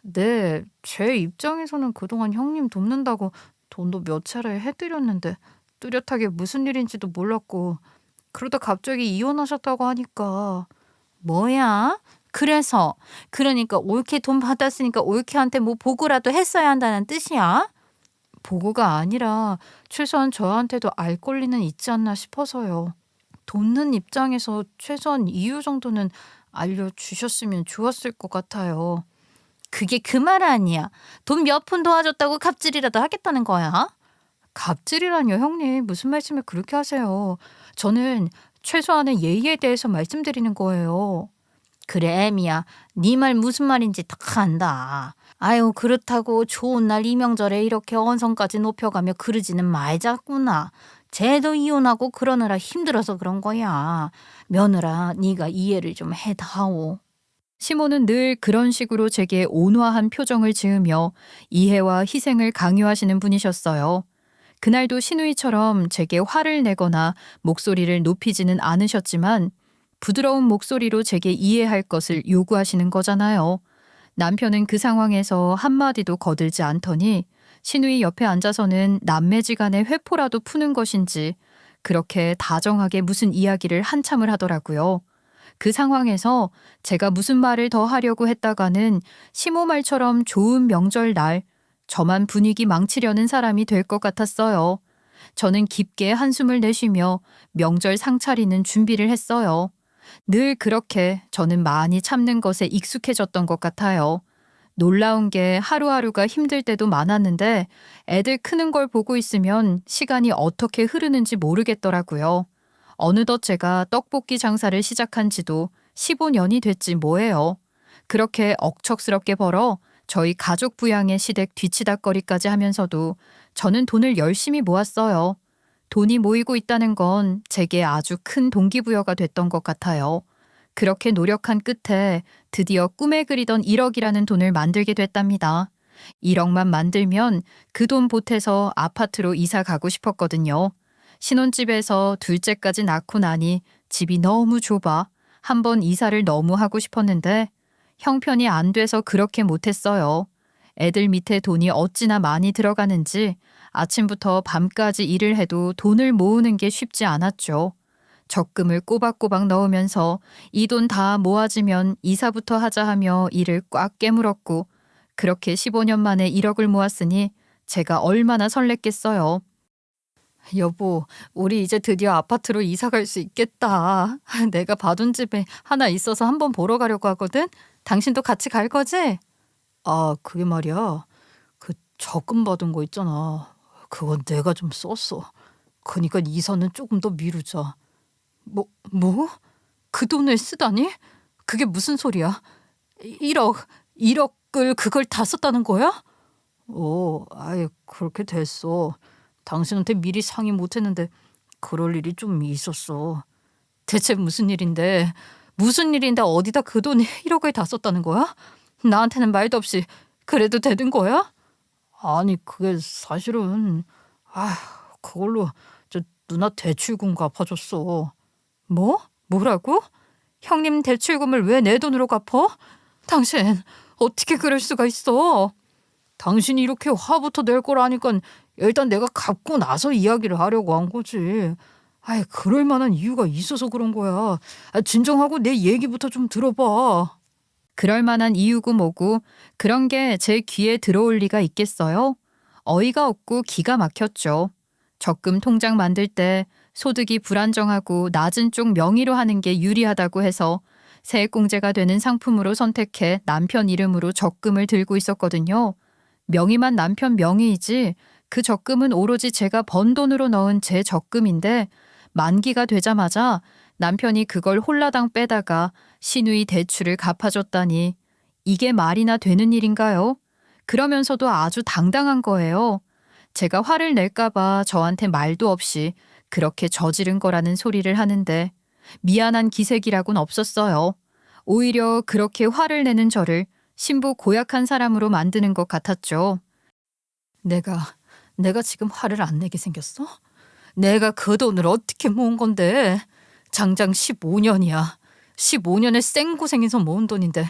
네, 제 입장에서는 그동안 형님 돕는다고 돈도 몇 차례 해드렸는데, 뚜렷하게 무슨 일인지도 몰랐고, 그러다 갑자기 이혼하셨다고 하니까, 뭐야? 그러니까 옳게 돈 받았으니까 옳게한테 뭐 보고라도 했어야 한다는 뜻이야? 보고가 아니라 최소한 저한테도 알 권리는 있지 않나 싶어서요. 돕는 입장에서 최소한 이유 정도는 알려주셨으면 좋았을 것 같아요. 그게 그 말 아니야. 돈 몇 푼 도와줬다고 갑질이라도 하겠다는 거야? 갑질이라뇨, 형님. 무슨 말씀을 그렇게 하세요. 저는 최소한의 예의에 대해서 말씀드리는 거예요. 그래, 애미야. 네 말 무슨 말인지 다 안다. 아유, 그렇다고 좋은 날 이명절에 이렇게 언성까지 높여가며 그러지는 말자꾸나. 쟤도 이혼하고 그러느라 힘들어서 그런 거야. 며느라, 네가 이해를 좀 해다오. 시모는 늘 그런 식으로 제게 온화한 표정을 지으며 이해와 희생을 강요하시는 분이셨어요. 그날도 시누이처럼 제게 화를 내거나 목소리를 높이지는 않으셨지만 부드러운 목소리로 제게 이해할 것을 요구하시는 거잖아요. 남편은 그 상황에서 한마디도 거들지 않더니 시누이 옆에 앉아서는 남매지간의 회포라도 푸는 것인지 그렇게 다정하게 무슨 이야기를 한참을 하더라고요. 그 상황에서 제가 무슨 말을 더 하려고 했다가는 시모 말처럼 좋은 명절 날 저만 분위기 망치려는 사람이 될 것 같았어요. 저는 깊게 한숨을 내쉬며 명절 상차리는 준비를 했어요. 늘 그렇게 저는 많이 참는 것에 익숙해졌던 것 같아요. 놀라운 게 하루하루가 힘들 때도 많았는데 애들 크는 걸 보고 있으면 시간이 어떻게 흐르는지 모르겠더라고요. 어느덧 제가 떡볶이 장사를 시작한 지도 15년이 됐지 뭐예요. 그렇게 억척스럽게 벌어 저희 가족 부양의 시댁 뒤치다꺼리까지 하면서도 저는 돈을 열심히 모았어요. 돈이 모이고 있다는 건 제게 아주 큰 동기부여가 됐던 것 같아요. 그렇게 노력한 끝에 드디어 꿈에 그리던 1억이라는 돈을 만들게 됐답니다. 1억만 만들면 그 돈 보태서 아파트로 이사 가고 싶었거든요. 신혼집에서 둘째까지 낳고 나니 집이 너무 좁아 한번 이사를 너무 하고 싶었는데 형편이 안 돼서 그렇게 못했어요. 애들 밑에 돈이 어찌나 많이 들어가는지 아침부터 밤까지 일을 해도 돈을 모으는 게 쉽지 않았죠. 적금을 꼬박꼬박 넣으면서 이 돈 다 모아지면 이사부터 하자 하며 일을 꽉 깨물었고 그렇게 15년 만에 1억을 모았으니 제가 얼마나 설렜겠어요. 여보, 우리 이제 드디어 아파트로 이사 갈 수 있겠다. 내가 봐둔 집에 하나 있어서 한번 보러 가려고 하거든. 당신도 같이 갈 거지? 아, 그게 말이야. 그 적금 받은 거 있잖아. 그건 내가 좀 썼어. 그러니까 이사는 조금 더 미루자. 뭐? 그 돈을 쓰다니? 그게 무슨 소리야? 1억을 그걸 다 썼다는 거야? 아예 그렇게 됐어. 당신한테 미리 상의 못했는데 그럴 일이 좀 있었어. 대체 무슨 일인데? 무슨 일인데 어디다 그 돈 1억을 다 썼다는 거야? 나한테는 말도 없이 그래도 되는 거야? 아니 그게 사실은 그걸로 저 누나 대출금 갚아줬어. 뭐? 뭐라고? 형님 대출금을 왜 내 돈으로 갚어? 당신 어떻게 그럴 수가 있어? 당신이 이렇게 화부터 낼 거라니까 일단 내가 갚고 나서 이야기를 하려고 한 거지. 그럴 만한 이유가 있어서 그런 거야. 진정하고 내 얘기부터 좀 들어봐. 그럴 만한 이유고 뭐고 그런 게 제 귀에 들어올 리가 있겠어요? 어이가 없고 기가 막혔죠. 적금 통장 만들 때 소득이 불안정하고 낮은 쪽 명의로 하는 게 유리하다고 해서 세액공제가 되는 상품으로 선택해 남편 이름으로 적금을 들고 있었거든요. 명의만 남편 명의이지 그 적금은 오로지 제가 번 돈으로 넣은 제 적금인데 만기가 되자마자 남편이 그걸 홀라당 빼다가 시누이 대출을 갚아줬다니 이게 말이나 되는 일인가요? 그러면서도 아주 당당한 거예요. 제가 화를 낼까봐 저한테 말도 없이 그렇게 저지른 거라는 소리를 하는데 미안한 기색이라곤 없었어요. 오히려 그렇게 화를 내는 저를 신부 고약한 사람으로 만드는 것 같았죠. 내가 지금 화를 안 내게 생겼어? 내가 그 돈을 어떻게 모은 건데? 장장 15년이야. 15년을 생고생해서 모은 돈인데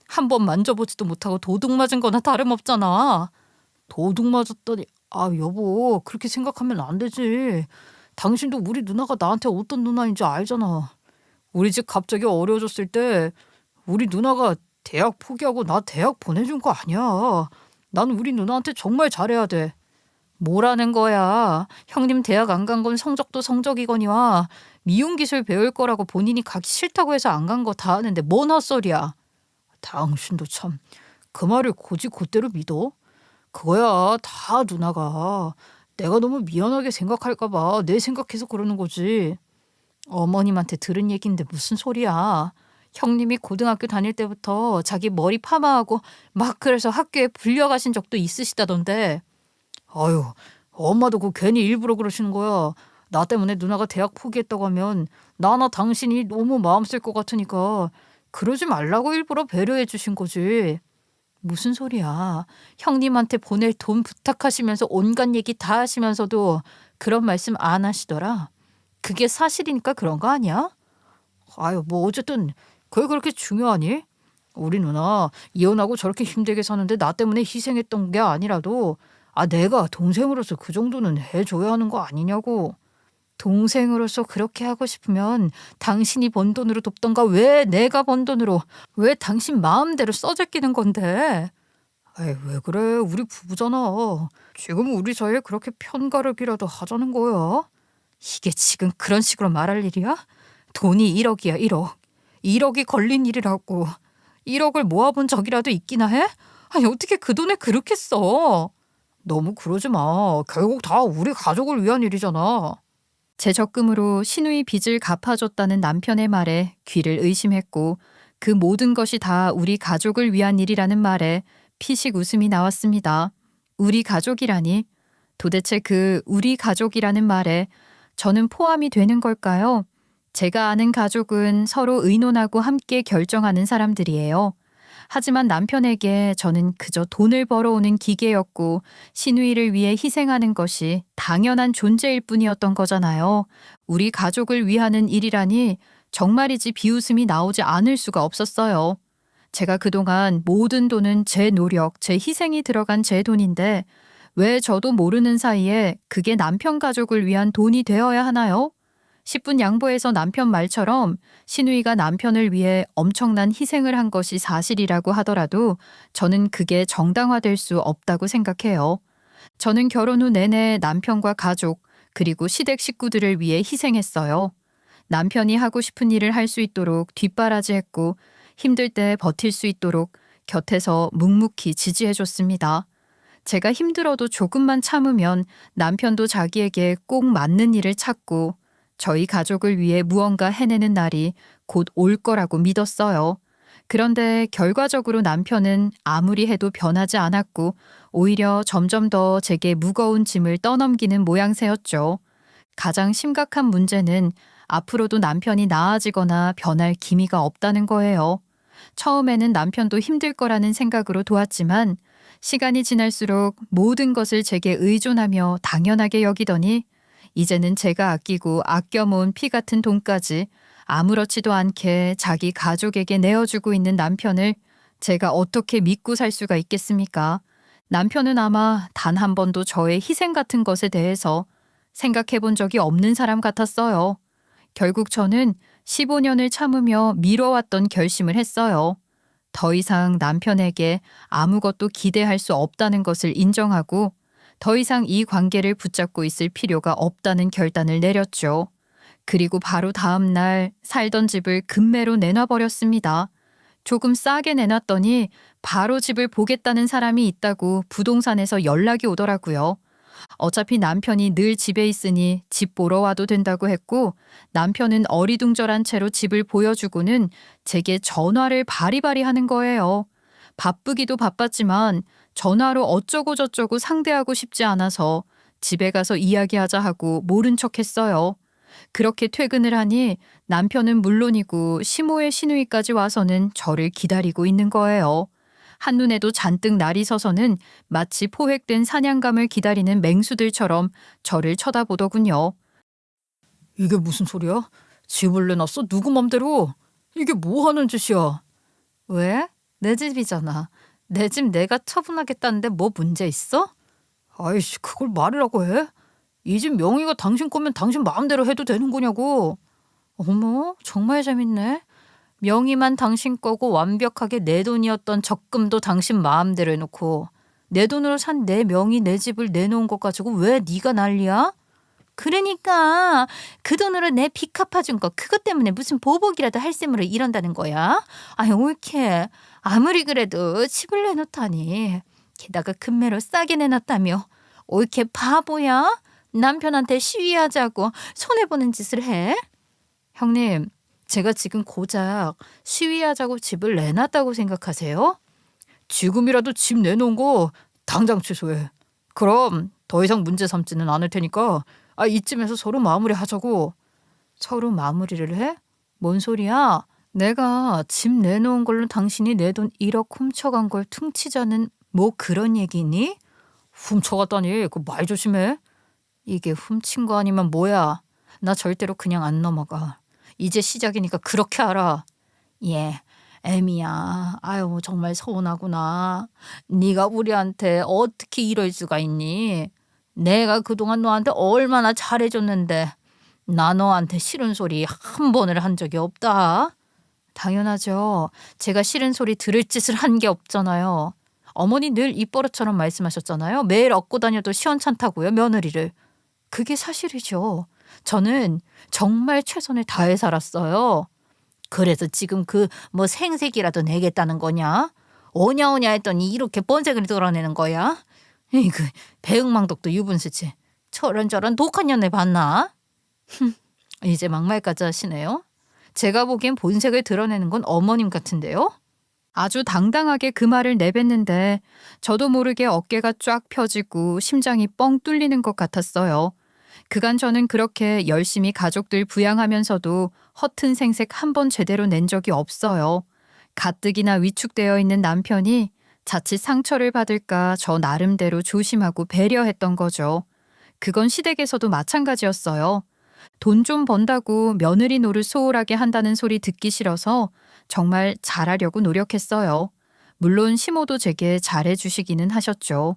한 번 만져보지도 못하고 도둑 맞은 거나 다름없잖아. 도둑 맞았더니 여보 그렇게 생각하면 안 되지. 당신도 우리 누나가 나한테 어떤 누나인지 알잖아. 우리 집 갑자기 어려워졌을 때 우리 누나가 대학 포기하고 나 대학 보내준 거 아니야. 난 우리 누나한테 정말 잘해야 돼. 뭐라는 거야. 형님 대학 안 간 건 성적도 성적이거니와 미용기술 배울 거라고 본인이 가기 싫다고 해서 안 간 거 다 아는데 뭔 헛소리야. 당신도 참 그 말을 곧대로 믿어? 그거야 다 누나가 내가 너무 미안하게 생각할까 봐 내 생각해서 그러는 거지. 어머님한테 들은 얘긴데 무슨 소리야. 형님이 고등학교 다닐 때부터 자기 머리 파마하고 막 그래서 학교에 불려가신 적도 있으시다던데. 엄마도 그 괜히 일부러 그러시는 거야. 나 때문에 누나가 대학 포기했다고 하면 나나 당신이 너무 마음 쓸 것 같으니까 그러지 말라고 일부러 배려해 주신 거지. 무슨 소리야. 형님한테 보낼 돈 부탁하시면서 온갖 얘기 다 하시면서도 그런 말씀 안 하시더라. 그게 사실이니까 그런 거 아니야? 뭐 어쨌든 그게 그렇게 중요하니? 우리 누나 이혼하고 저렇게 힘들게 사는데 나 때문에 희생했던 게 아니라도 내가 동생으로서 그 정도는 해줘야 하는 거 아니냐고. 동생으로서 그렇게 하고 싶으면 당신이 번 돈으로 돕던가 왜 내가 번 돈으로 왜 당신 마음대로 써제끼는 건데. 왜 그래 우리 부부잖아. 지금 우리 사이에 그렇게 편가르기라도 하자는 거야. 이게 지금 그런 식으로 말할 일이야? 돈이 1억이야 1억. 1억이 걸린 일이라고. 1억을 모아본 적이라도 있기나 해? 어떻게 그 돈을 그렇게 써? 너무 그러지 마. 결국 다 우리 가족을 위한 일이잖아. 제 적금으로 시누이 빚을 갚아줬다는 남편의 말에 귀를 의심했고 그 모든 것이 다 우리 가족을 위한 일이라는 말에 피식 웃음이 나왔습니다. 우리 가족이라니? 도대체 그 우리 가족이라는 말에 저는 포함이 되는 걸까요? 제가 아는 가족은 서로 의논하고 함께 결정하는 사람들이에요. 하지만 남편에게 저는 그저 돈을 벌어오는 기계였고 시누이를 위해 희생하는 것이 당연한 존재일 뿐이었던 거잖아요. 우리 가족을 위하는 일이라니 정말이지 비웃음이 나오지 않을 수가 없었어요. 제가 그동안 모든 돈은 제 노력, 제 희생이 들어간 제 돈인데 왜 저도 모르는 사이에 그게 남편 가족을 위한 돈이 되어야 하나요? 10분 양보해서 남편 말처럼 시누이가 남편을 위해 엄청난 희생을 한 것이 사실이라고 하더라도 저는 그게 정당화될 수 없다고 생각해요. 저는 결혼 후 내내 남편과 가족 그리고 시댁 식구들을 위해 희생했어요. 남편이 하고 싶은 일을 할 수 있도록 뒷바라지했고 힘들 때 버틸 수 있도록 곁에서 묵묵히 지지해줬습니다. 제가 힘들어도 조금만 참으면 남편도 자기에게 꼭 맞는 일을 찾고 저희 가족을 위해 무언가 해내는 날이 곧 올 거라고 믿었어요. 그런데 결과적으로 남편은 아무리 해도 변하지 않았고 오히려 점점 더 제게 무거운 짐을 떠넘기는 모양새였죠. 가장 심각한 문제는 앞으로도 남편이 나아지거나 변할 기미가 없다는 거예요. 처음에는 남편도 힘들 거라는 생각으로 도왔지만 시간이 지날수록 모든 것을 제게 의존하며 당연하게 여기더니 이제는 제가 아끼고 아껴 모은 피 같은 돈까지 아무렇지도 않게 자기 가족에게 내어주고 있는 남편을 제가 어떻게 믿고 살 수가 있겠습니까? 남편은 아마 단 한 번도 저의 희생 같은 것에 대해서 생각해 본 적이 없는 사람 같았어요. 결국 저는 15년을 참으며 미뤄왔던 결심을 했어요. 더 이상 남편에게 아무것도 기대할 수 없다는 것을 인정하고 더 이상 이 관계를 붙잡고 있을 필요가 없다는 결단을 내렸죠. 그리고 바로 다음 날 살던 집을 급매로 내놔버렸습니다. 조금 싸게 내놨더니 바로 집을 보겠다는 사람이 있다고 부동산에서 연락이 오더라고요. 어차피 남편이 늘 집에 있으니 집 보러 와도 된다고 했고 남편은 어리둥절한 채로 집을 보여주고는 제게 전화를 바리바리 하는 거예요. 바쁘기도 바빴지만 전화로 어쩌고 저쩌고 상대하고 싶지 않아서 집에 가서 이야기하자 하고 모른 척했어요. 그렇게 퇴근을 하니 남편은 물론이고 시모의 시누이까지 와서는 저를 기다리고 있는 거예요. 한눈에도 잔뜩 날이 서서는 마치 포획된 사냥감을 기다리는 맹수들처럼 저를 쳐다보더군요. 이게 무슨 소리야? 집을 내놨어? 누구 맘대로? 이게 뭐 하는 짓이야? 왜? 내 집이잖아. 내 집 내가 처분하겠다는데 뭐 문제 있어? 아이씨, 그걸 말이라고 해? 이 집 명의가 당신 거면 당신 마음대로 해도 되는 거냐고. 어머, 정말 재밌네. 명의만 당신 거고 완벽하게 내 돈이었던 적금도 당신 마음대로 해놓고 내 돈으로 산 내 명의 내 집을 내놓은 것 가지고 왜 네가 난리야? 그러니까 그 돈으로 내 빚 갚아준 거 그것 때문에 무슨 보복이라도 할 셈으로 이런다는 거야? 아유 옳게 아무리 그래도 집을 내놓다니 게다가 금매로 싸게 내놨다며 옳게 바보야? 남편한테 시위하자고 손해보는 짓을 해? 형님 제가 지금 고작 시위하자고 집을 내놨다고 생각하세요? 지금이라도 집 내놓은 거 당장 취소해. 그럼 더 이상 문제 삼지는 않을 테니까 이쯤에서 서로 마무리하자고. 서로 마무리를 해? 뭔 소리야? 내가 집 내놓은 걸로 당신이 내 돈 1억 훔쳐간 걸 퉁치자는 뭐 그런 얘기니? 훔쳐갔다니 그 말 조심해. 이게 훔친 거 아니면 뭐야. 나 절대로 그냥 안 넘어가. 이제 시작이니까 그렇게 알아. 예, 애미야. 아유 정말 서운하구나. 네가 우리한테 어떻게 이럴 수가 있니? 내가 그동안 너한테 얼마나 잘해줬는데 나 너한테 싫은 소리 한 번을 한 적이 없다. 당연하죠. 제가 싫은 소리 들을 짓을 한 게 없잖아요. 어머니 늘 입버릇처럼 말씀하셨잖아요. 매일 얻고 다녀도 시원찮다고요, 며느리를. 그게 사실이죠. 저는 정말 최선을 다해 살았어요. 그래서 지금 그 뭐 생색이라도 내겠다는 거냐? 오냐오냐 했더니 이렇게 번색을 드러내는 거야? 이그 배응망덕도 유분수지. 저런저런 독한 년을 봤나? 이제 막말까지 하시네요. 제가 보기엔 본색을 드러내는 건 어머님 같은데요. 아주 당당하게 그 말을 내뱉는데 저도 모르게 어깨가 쫙 펴지고 심장이 뻥 뚫리는 것 같았어요. 그간 저는 그렇게 열심히 가족들 부양하면서도 허튼 생색 한 번 제대로 낸 적이 없어요. 가뜩이나 위축되어 있는 남편이 자칫 상처를 받을까 저 나름대로 조심하고 배려했던 거죠. 그건 시댁에서도 마찬가지였어요. 돈 좀 번다고 며느리 노릇 소홀하게 한다는 소리 듣기 싫어서 정말 잘하려고 노력했어요. 물론 시모도 제게 잘해주시기는 하셨죠.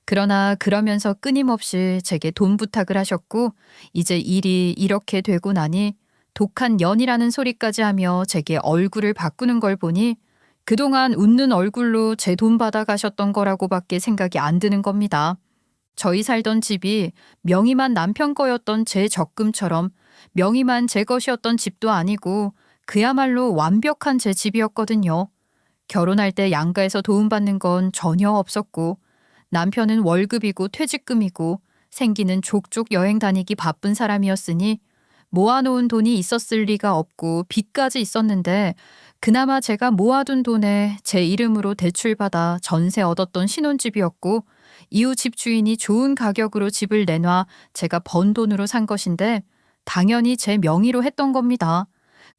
그러나 그러면서 끊임없이 제게 돈 부탁을 하셨고 이제 일이 이렇게 되고 나니 독한 년이라는 소리까지 하며 제게 얼굴을 바꾸는 걸 보니 그동안 웃는 얼굴로 제 돈 받아 가셨던 거라고밖에 생각이 안 드는 겁니다. 저희 살던 집이 명의만 남편 거였던 제 적금처럼 명의만 제 것이었던 집도 아니고 그야말로 완벽한 제 집이었거든요. 결혼할 때 양가에서 도움받는 건 전혀 없었고 남편은 월급이고 퇴직금이고 생기는 족족 여행 다니기 바쁜 사람이었으니 모아놓은 돈이 있었을 리가 없고 빚까지 있었는데 그나마 제가 모아둔 돈에 제 이름으로 대출받아 전세 얻었던 신혼집이었고 이후 집주인이 좋은 가격으로 집을 내놔 제가 번 돈으로 산 것인데 당연히 제 명의로 했던 겁니다.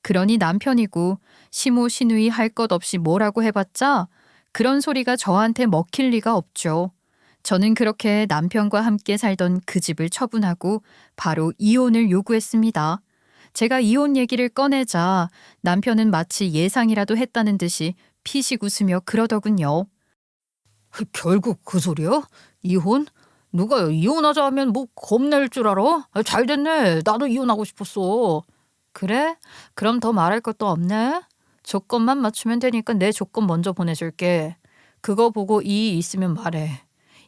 그러니 남편이고 시모시누이 할 것 없이 뭐라고 해봤자 그런 소리가 저한테 먹힐 리가 없죠. 저는 그렇게 남편과 함께 살던 그 집을 처분하고 바로 이혼을 요구했습니다. 제가 이혼 얘기를 꺼내자 남편은 마치 예상이라도 했다는 듯이 피식 웃으며 그러더군요. 결국 그 소리야? 이혼? 누가 이혼하자 하면 뭐 겁낼 줄 알아? 잘 됐네. 나도 이혼하고 싶었어. 그래? 그럼 더 말할 것도 없네. 조건만 맞추면 되니까 내 조건 먼저 보내줄게. 그거 보고 이의 있으면 말해.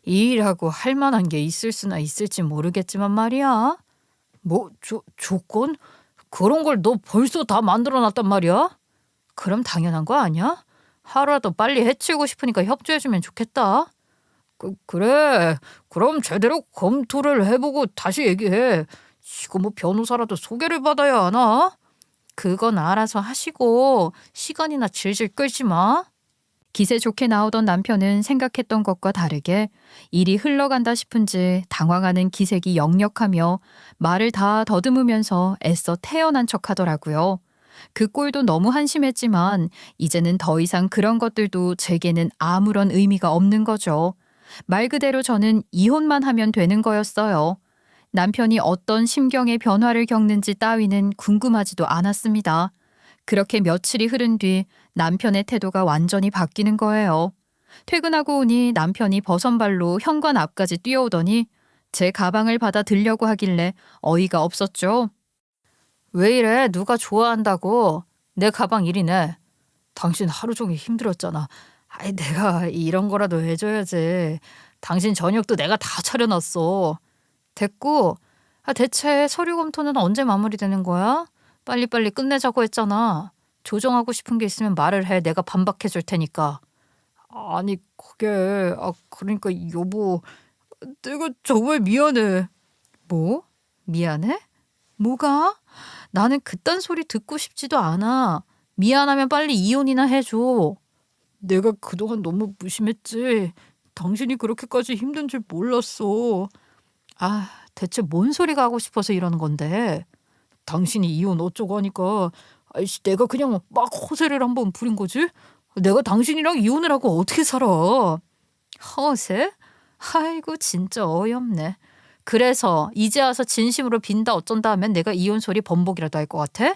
이의라고 할 만한 게 있을 수나 있을지 모르겠지만 말이야. 뭐 조건? 그런 걸 너 벌써 다 만들어놨단 말이야? 그럼 당연한 거 아니야? 하루라도 빨리 해치우고 싶으니까 협조해주면 좋겠다. 그래. 그럼 제대로 검토를 해보고 다시 얘기해. 이거 뭐 변호사라도 소개를 받아야 하나? 그건 알아서 하시고 시간이나 질질 끌지 마. 기세 좋게 나오던 남편은 생각했던 것과 다르게 일이 흘러간다 싶은지 당황하는 기색이 역력하며 말을 다 더듬으면서 애써 태연한 척하더라고요. 그 꼴도 너무 한심했지만 이제는 더 이상 그런 것들도 제게는 아무런 의미가 없는 거죠. 말 그대로 저는 이혼만 하면 되는 거였어요. 남편이 어떤 심경의 변화를 겪는지 따위는 궁금하지도 않았습니다. 그렇게 며칠이 흐른 뒤 남편의 태도가 완전히 바뀌는 거예요. 퇴근하고 오니 남편이 버선발로 현관 앞까지 뛰어오더니 제 가방을 받아 들려고 하길래 어이가 없었죠. 왜 이래? 누가 좋아한다고? 내 가방 일이네. 당신 하루 종일 힘들었잖아. 아이, 내가 이런 거라도 해줘야지. 당신 저녁도 내가 다 차려놨어. 됐고, 대체 서류 검토는 언제 마무리되는 거야? 빨리빨리 끝내자고 했잖아. 조정하고 싶은 게 있으면 말을 해. 내가 반박해 줄 테니까. 아니, 그게 그러니까 여보, 내가 정말 미안해. 뭐? 미안해? 뭐가? 나는 그딴 소리 듣고 싶지도 않아. 미안하면 빨리 이혼이나 해줘. 내가 그동안 너무 무심했지. 당신이 그렇게까지 힘든 줄 몰랐어. 대체 뭔 소리가 하고 싶어서 이러는 건데. 당신이 이혼 어쩌고 하니까 아이씨, 내가 그냥 막 허세를 한번 부린 거지. 내가 당신이랑 이혼을 하고 어떻게 살아. 허세? 아이고 진짜 어이없네. 그래서 이제 와서 진심으로 빈다 어쩐다 하면 내가 이혼 소리 번복이라도 할 것 같아?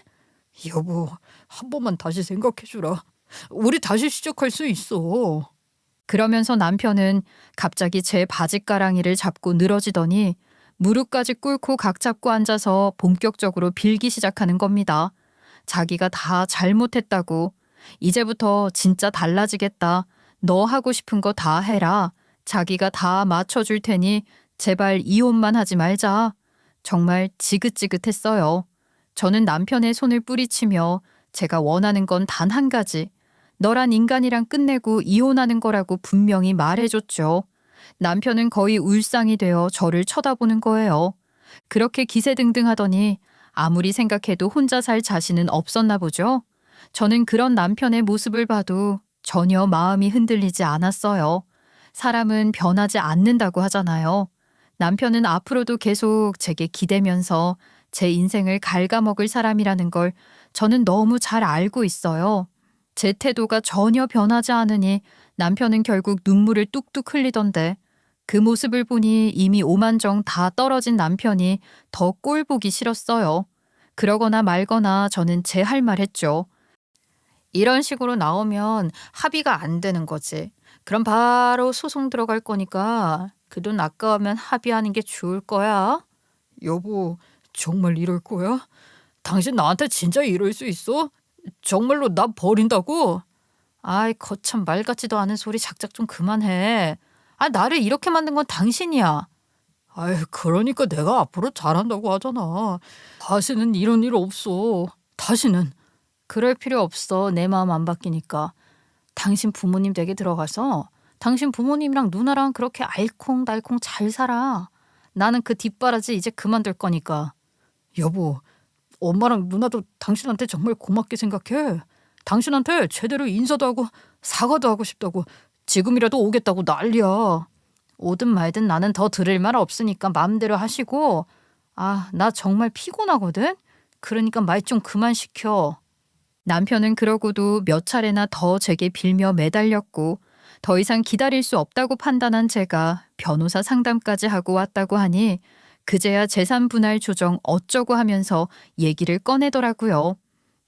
여보, 한 번만 다시 생각해주라. 우리 다시 시작할 수 있어. 그러면서 남편은 갑자기 제 바짓가랑이를 잡고 늘어지더니 무릎까지 꿇고 각 잡고 앉아서 본격적으로 빌기 시작하는 겁니다. 자기가 다 잘못했다고. 이제부터 진짜 달라지겠다. 너 하고 싶은 거 다 해라. 자기가 다 맞춰줄 테니 제발 이혼만 하지 말자. 정말 지긋지긋했어요. 저는 남편의 손을 뿌리치며 제가 원하는 건 단 한 가지. 너란 인간이랑 끝내고 이혼하는 거라고 분명히 말해줬죠. 남편은 거의 울상이 되어 저를 쳐다보는 거예요. 그렇게 기세등등하더니 아무리 생각해도 혼자 살 자신은 없었나 보죠. 저는 그런 남편의 모습을 봐도 전혀 마음이 흔들리지 않았어요. 사람은 변하지 않는다고 하잖아요. 남편은 앞으로도 계속 제게 기대면서 제 인생을 갉아먹을 사람이라는 걸 저는 너무 잘 알고 있어요. 제 태도가 전혀 변하지 않으니 남편은 결국 눈물을 뚝뚝 흘리던데 그 모습을 보니 이미 오만정 다 떨어진 남편이 더 꼴 보기 싫었어요. 그러거나 말거나 저는 제 할 말 했죠. 이런 식으로 나오면 합의가 안 되는 거지. 그럼 바로 소송 들어갈 거니까 그 돈 아까우면 합의하는 게 좋을 거야. 여보, 정말 이럴 거야? 당신 나한테 진짜 이럴 수 있어? 정말로 나 버린다고? 아이, 거참 말 같지도 않은 소리 작작 좀 그만해. 나를 이렇게 만든 건 당신이야. 아이, 그러니까 내가 앞으로 잘한다고 하잖아. 다시는 이런 일 없어. 다시는. 그럴 필요 없어. 내 마음 안 바뀌니까. 당신 부모님 댁에 들어가서 당신 부모님이랑 누나랑 그렇게 알콩달콩 잘 살아. 나는 그 뒷바라지 이제 그만둘 거니까. 여보, 엄마랑 누나도 당신한테 정말 고맙게 생각해. 당신한테 제대로 인사도 하고 사과도 하고 싶다고, 지금이라도 오겠다고 난리야. 오든 말든 나는 더 들을 말 없으니까 마음대로 하시고. 아, 나 정말 피곤하거든? 그러니까 말 좀 그만 시켜. 남편은 그러고도 몇 차례나 더 제게 빌며 매달렸고, 더 이상 기다릴 수 없다고 판단한 제가 변호사 상담까지 하고 왔다고 하니 그제야 재산 분할 조정 어쩌고 하면서 얘기를 꺼내더라고요.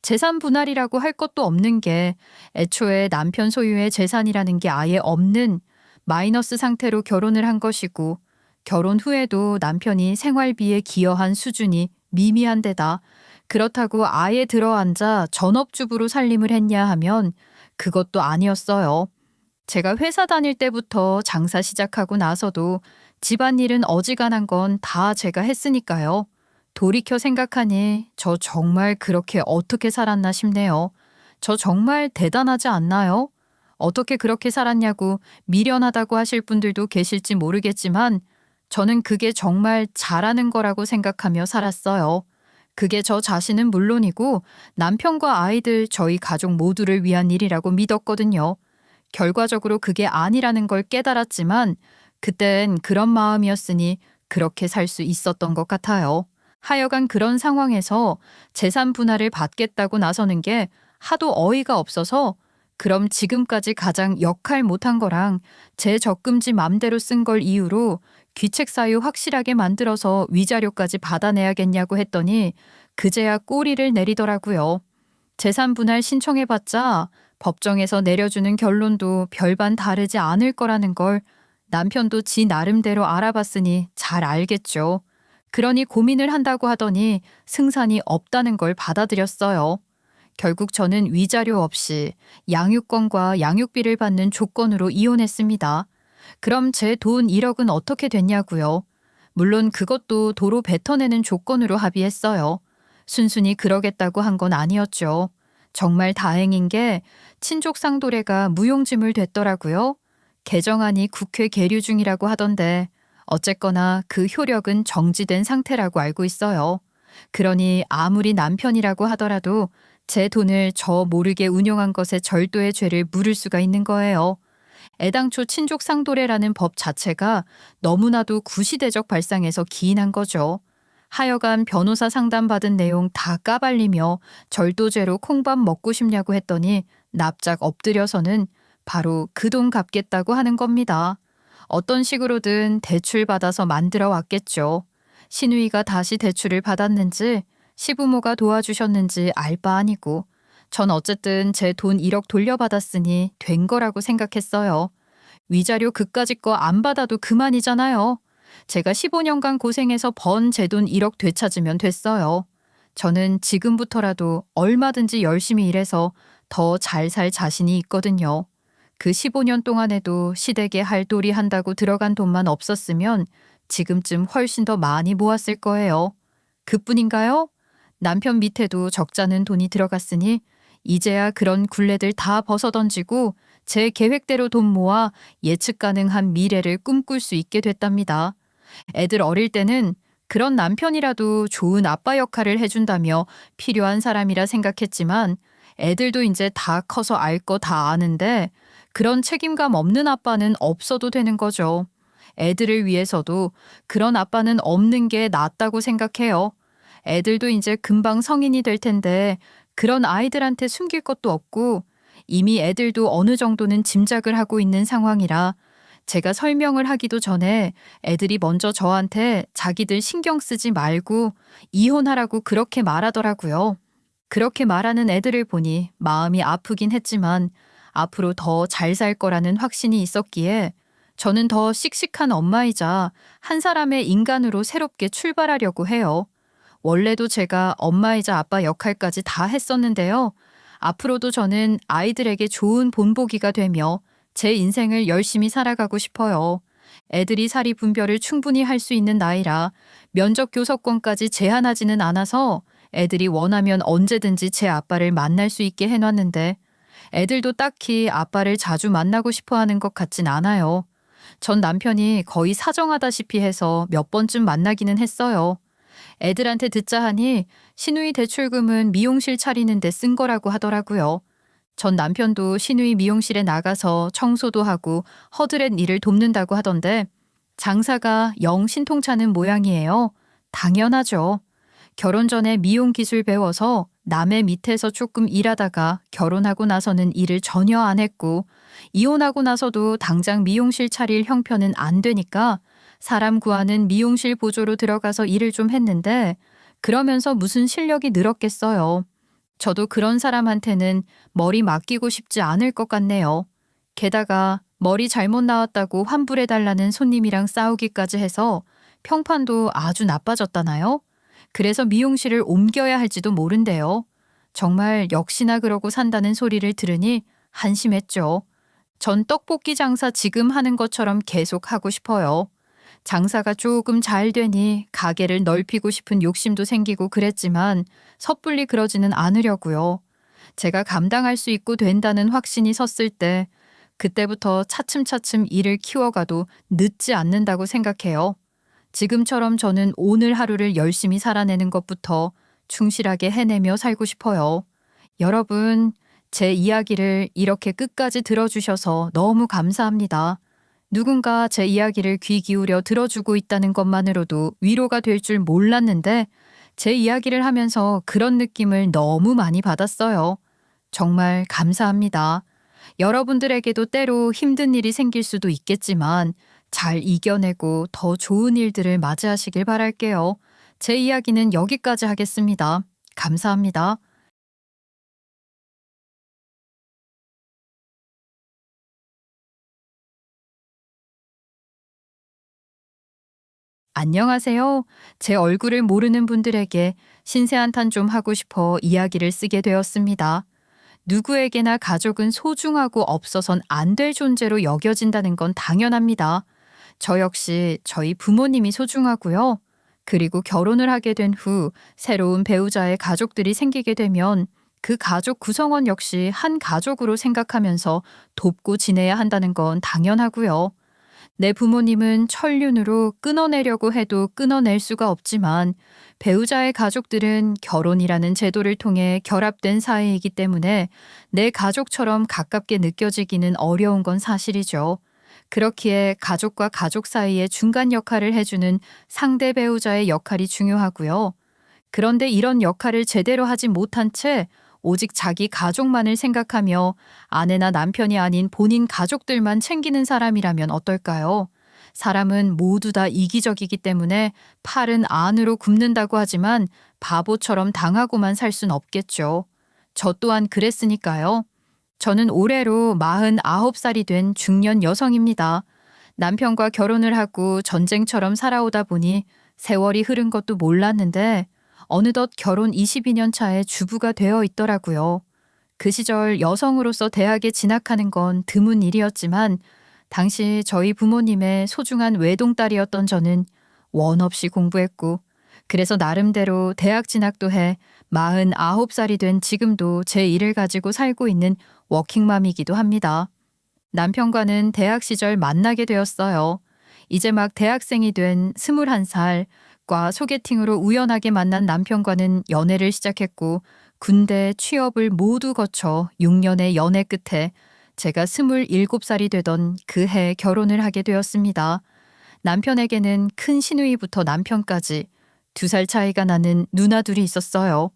재산 분할이라고 할 것도 없는 게 애초에 남편 소유의 재산이라는 게 아예 없는 마이너스 상태로 결혼을 한 것이고, 결혼 후에도 남편이 생활비에 기여한 수준이 미미한 데다 그렇다고 아예 들어앉아 전업주부로 살림을 했냐 하면 그것도 아니었어요. 제가 회사 다닐 때부터 장사 시작하고 나서도 집안일은 어지간한 건 다 제가 했으니까요. 돌이켜 생각하니 저 정말 그렇게 어떻게 살았나 싶네요. 저 정말 대단하지 않나요? 어떻게 그렇게 살았냐고 미련하다고 하실 분들도 계실지 모르겠지만 저는 그게 정말 잘하는 거라고 생각하며 살았어요. 그게 저 자신은 물론이고 남편과 아이들, 저희 가족 모두를 위한 일이라고 믿었거든요. 결과적으로 그게 아니라는 걸 깨달았지만 그땐 그런 마음이었으니 그렇게 살 수 있었던 것 같아요. 하여간 그런 상황에서 재산 분할을 받겠다고 나서는 게 하도 어이가 없어서, 그럼 지금까지 가장 역할 못한 거랑 제 적금지 맘대로 쓴 걸 이유로 귀책 사유 확실하게 만들어서 위자료까지 받아내야겠냐고 했더니 그제야 꼬리를 내리더라고요. 재산 분할 신청해봤자 법정에서 내려주는 결론도 별반 다르지 않을 거라는 걸 남편도 지 나름대로 알아봤으니 잘 알겠죠. 그러니 고민을 한다고 하더니 승산이 없다는 걸 받아들였어요. 결국 저는 위자료 없이 양육권과 양육비를 받는 조건으로 이혼했습니다. 그럼 제 돈 1억은 어떻게 됐냐고요? 물론 그것도 도로 뱉어내는 조건으로 합의했어요. 순순히 그러겠다고 한 건 아니었죠. 정말 다행인 게 친족 상도례가 무용지물 됐더라고요. 개정안이 국회 계류 중이라고 하던데 어쨌거나 그 효력은 정지된 상태라고 알고 있어요. 그러니 아무리 남편이라고 하더라도 제 돈을 저 모르게 운용한 것에 절도의 죄를 물을 수가 있는 거예요. 애당초 친족 상도례라는 법 자체가 너무나도 구시대적 발상에서 기인한 거죠. 하여간 변호사 상담받은 내용 다 까발리며 절도죄로 콩밥 먹고 싶냐고 했더니 납작 엎드려서는 바로 그 돈 갚겠다고 하는 겁니다. 어떤 식으로든 대출 받아서 만들어 왔겠죠. 시누이가 다시 대출을 받았는지 시부모가 도와주셨는지 알 바 아니고 전 어쨌든 제 돈 1억 돌려받았으니 된 거라고 생각했어요. 위자료 그까짓 거 안 받아도 그만이잖아요. 제가 15년간 고생해서 번 제 돈 1억 되찾으면 됐어요. 저는 지금부터라도 얼마든지 열심히 일해서 더 잘 살 자신이 있거든요. 그 15년 동안에도 시댁에 할도리 한다고 들어간 돈만 없었으면 지금쯤 훨씬 더 많이 모았을 거예요. 그뿐인가요? 남편 밑에도 적잖은 돈이 들어갔으니 이제야 그런 굴레들 다 벗어던지고 제 계획대로 돈 모아 예측 가능한 미래를 꿈꿀 수 있게 됐답니다. 애들 어릴 때는 그런 남편이라도 좋은 아빠 역할을 해준다며 필요한 사람이라 생각했지만 애들도 이제 다 커서 알 거 다 아는데 그런 책임감 없는 아빠는 없어도 되는 거죠. 애들을 위해서도 그런 아빠는 없는 게 낫다고 생각해요. 애들도 이제 금방 성인이 될 텐데 그런 아이들한테 숨길 것도 없고 이미 애들도 어느 정도는 짐작을 하고 있는 상황이라 제가 설명을 하기도 전에 애들이 먼저 저한테 자기들 신경 쓰지 말고 이혼하라고 그렇게 말하더라고요. 그렇게 말하는 애들을 보니 마음이 아프긴 했지만 앞으로 더 잘 살 거라는 확신이 있었기에 저는 더 씩씩한 엄마이자 한 사람의 인간으로 새롭게 출발하려고 해요. 원래도 제가 엄마이자 아빠 역할까지 다 했었는데요. 앞으로도 저는 아이들에게 좋은 본보기가 되며 제 인생을 열심히 살아가고 싶어요. 애들이 사리 분별을 충분히 할 수 있는 나이라 면접 교섭권까지 제한하지는 않아서 애들이 원하면 언제든지 제 아빠를 만날 수 있게 해놨는데 애들도 딱히 아빠를 자주 만나고 싶어 하는 것 같진 않아요. 전 남편이 거의 사정하다시피 해서 몇 번쯤 만나기는 했어요. 애들한테 듣자 하니 시누이 대출금은 미용실 차리는 데 쓴 거라고 하더라고요. 전 남편도 시누이 미용실에 나가서 청소도 하고 허드렛 일을 돕는다고 하던데 장사가 영 신통찮은 모양이에요. 당연하죠. 결혼 전에 미용 기술 배워서 남의 밑에서 조금 일하다가 결혼하고 나서는 일을 전혀 안 했고 이혼하고 나서도 당장 미용실 차릴 형편은 안 되니까 사람 구하는 미용실 보조로 들어가서 일을 좀 했는데 그러면서 무슨 실력이 늘었겠어요. 저도 그런 사람한테는 머리 맡기고 싶지 않을 것 같네요. 게다가 머리 잘못 나왔다고 환불해달라는 손님이랑 싸우기까지 해서 평판도 아주 나빠졌다나요? 그래서 미용실을 옮겨야 할지도 모른대요. 정말 역시나 그러고 산다는 소리를 들으니 한심했죠. 전 떡볶이 장사 지금 하는 것처럼 계속 하고 싶어요. 장사가 조금 잘 되니 가게를 넓히고 싶은 욕심도 생기고 그랬지만 섣불리 그러지는 않으려고요. 제가 감당할 수 있고 된다는 확신이 섰을 때 그때부터 차츰차츰 일을 키워가도 늦지 않는다고 생각해요. 지금처럼 저는 오늘 하루를 열심히 살아내는 것부터 충실하게 해내며 살고 싶어요. 여러분, 제 이야기를 이렇게 끝까지 들어주셔서 너무 감사합니다. 누군가 제 이야기를 귀 기울여 들어주고 있다는 것만으로도 위로가 될 줄 몰랐는데 제 이야기를 하면서 그런 느낌을 너무 많이 받았어요. 정말 감사합니다. 여러분들에게도 때로 힘든 일이 생길 수도 있겠지만 잘 이겨내고 더 좋은 일들을 맞이하시길 바랄게요. 제 이야기는 여기까지 하겠습니다. 감사합니다. 안녕하세요. 제 얼굴을 모르는 분들에게 신세한탄 좀 하고 싶어 이야기를 쓰게 되었습니다. 누구에게나 가족은 소중하고 없어선 안 될 존재로 여겨진다는 건 당연합니다. 저 역시 저희 부모님이 소중하고요. 그리고 결혼을 하게 된 후 새로운 배우자의 가족들이 생기게 되면 그 가족 구성원 역시 한 가족으로 생각하면서 돕고 지내야 한다는 건 당연하고요. 내 부모님은 천륜으로 끊어내려고 해도 끊어낼 수가 없지만 배우자의 가족들은 결혼이라는 제도를 통해 결합된 사이이기 때문에 내 가족처럼 가깝게 느껴지기는 어려운 건 사실이죠. 그렇기에 가족과 가족 사이의 중간 역할을 해주는 상대 배우자의 역할이 중요하고요. 그런데 이런 역할을 제대로 하지 못한 채 오직 자기 가족만을 생각하며 아내나 남편이 아닌 본인 가족들만 챙기는 사람이라면 어떨까요? 사람은 모두 다 이기적이기 때문에 팔은 안으로 굽는다고 하지만 바보처럼 당하고만 살 순 없겠죠. 저 또한 그랬으니까요. 저는 올해로 49살이 된 중년 여성입니다. 남편과 결혼을 하고 전쟁처럼 살아오다 보니 세월이 흐른 것도 몰랐는데 어느덧 결혼 22년 차에 주부가 되어 있더라고요. 그 시절 여성으로서 대학에 진학하는 건 드문 일이었지만 당시 저희 부모님의 소중한 외동딸이었던 저는 원 없이 공부했고 그래서 나름대로 대학 진학도 해 49살이 된 지금도 제 일을 가지고 살고 있는 워킹맘이기도 합니다. 남편과는 대학 시절 만나게 되었어요. 이제 막 대학생이 된 21살과 소개팅으로 우연하게 만난 남편과는 연애를 시작했고 군대 취업을 모두 거쳐 6년의 연애 끝에 제가 27살이 되던 그 해 결혼을 하게 되었습니다. 남편에게는 큰 시누이부터 남편까지 2살 차이가 나는 누나 둘이 있었어요.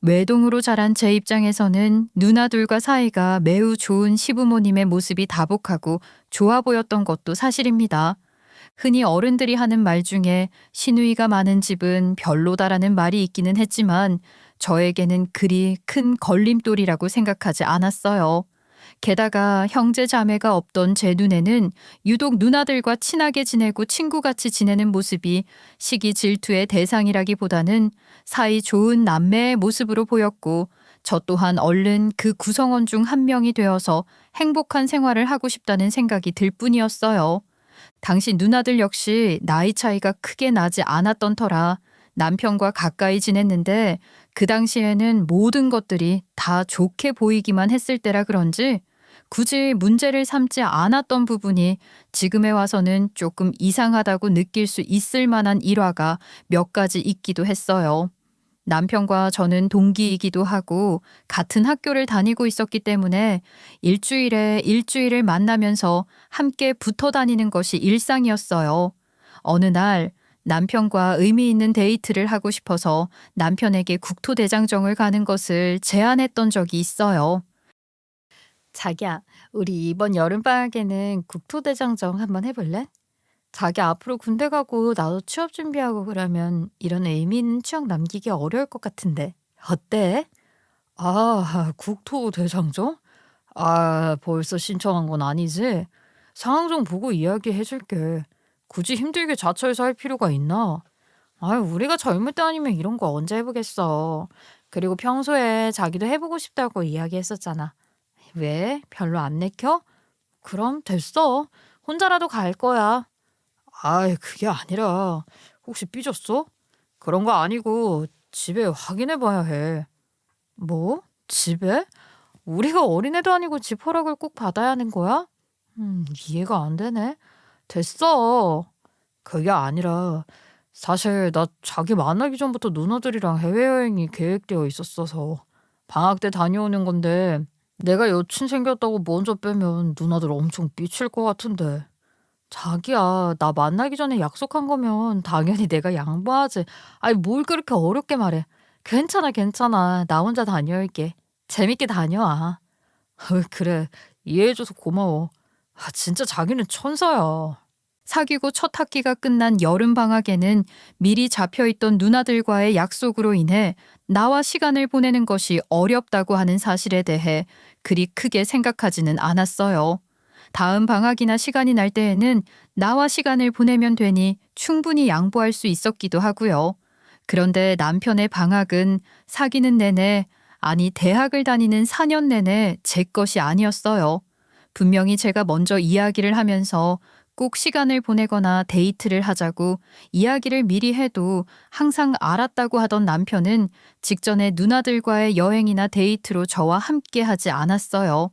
외동으로 자란 제 입장에서는 누나 둘과 사이가 매우 좋은 시부모님의 모습이 다복하고 좋아 보였던 것도 사실입니다. 흔히 어른들이 하는 말 중에 시누이가 많은 집은 별로다라는 말이 있기는 했지만 저에게는 그리 큰 걸림돌이라고 생각하지 않았어요. 게다가 형제 자매가 없던 제 눈에는 유독 누나들과 친하게 지내고 친구같이 지내는 모습이 시기 질투의 대상이라기보다는 사이 좋은 남매의 모습으로 보였고 저 또한 얼른 그 구성원 중 한 명이 되어서 행복한 생활을 하고 싶다는 생각이 들 뿐이었어요. 당시 누나들 역시 나이 차이가 크게 나지 않았던 터라 남편과 가까이 지냈는데 그 당시에는 모든 것들이 다 좋게 보이기만 했을 때라 그런지 굳이 문제를 삼지 않았던 부분이 지금에 와서는 조금 이상하다고 느낄 수 있을 만한 일화가 몇 가지 있기도 했어요. 남편과 저는 동기이기도 하고 같은 학교를 다니고 있었기 때문에 일주일에 일주일을 만나면서 함께 붙어 다니는 것이 일상이었어요. 어느 날 남편과 의미 있는 데이트를 하고 싶어서 남편에게 국토대장정을 가는 것을 제안했던 적이 있어요. 자기야, 우리 이번 여름방학에는 국토대장정 한번 해볼래? 자기 앞으로 군대 가고 나도 취업 준비하고 그러면 이런 의미 있는 추억 남기기 어려울 것 같은데. 어때? 아, 국토대장정? 아, 벌써 신청한 건 아니지? 상황 좀 보고 이야기해 줄게. 굳이 힘들게 자처해서 할 필요가 있나? 아유, 우리가 젊을 때 아니면 이런 거 언제 해보겠어. 그리고 평소에 자기도 해보고 싶다고 이야기했었잖아. 왜? 별로 안 내켜? 그럼 됐어. 혼자라도 갈 거야. 아이, 그게 아니라 혹시 삐졌어? 그런 거 아니고 집에 확인해 봐야 해. 뭐? 집에? 우리가 어린애도 아니고 집 허락을 꼭 받아야 하는 거야? 이해가 안 되네. 됐어. 그게 아니라 사실 나 자기 만나기 전부터 누나들이랑 해외여행이 계획되어 있었어서 방학 때 다녀오는 건데 내가 여친 생겼다고 먼저 빼면 누나들 엄청 삐칠 것 같은데. 자기야, 나 만나기 전에 약속한 거면 당연히 내가 양보하지. 아니, 뭘 그렇게 어렵게 말해. 괜찮아, 괜찮아. 나 혼자 다녀올게. 재밌게 다녀와. 그래, 이해해줘서 고마워. 아, 진짜 자기는 천사야. 사귀고 첫 학기가 끝난 여름 방학에는 미리 잡혀있던 누나들과의 약속으로 인해 나와 시간을 보내는 것이 어렵다고 하는 사실에 대해 그리 크게 생각하지는 않았어요. 다음 방학이나 시간이 날 때에는 나와 시간을 보내면 되니 충분히 양보할 수 있었기도 하고요. 그런데 남편의 방학은 사귀는 내내, 아니 대학을 다니는 4년 내내 제 것이 아니었어요. 분명히 제가 먼저 이야기를 하면서 꼭 시간을 보내거나 데이트를 하자고 이야기를 미리 해도 항상 알았다고 하던 남편은 직전에 누나들과의 여행이나 데이트로 저와 함께 하지 않았어요.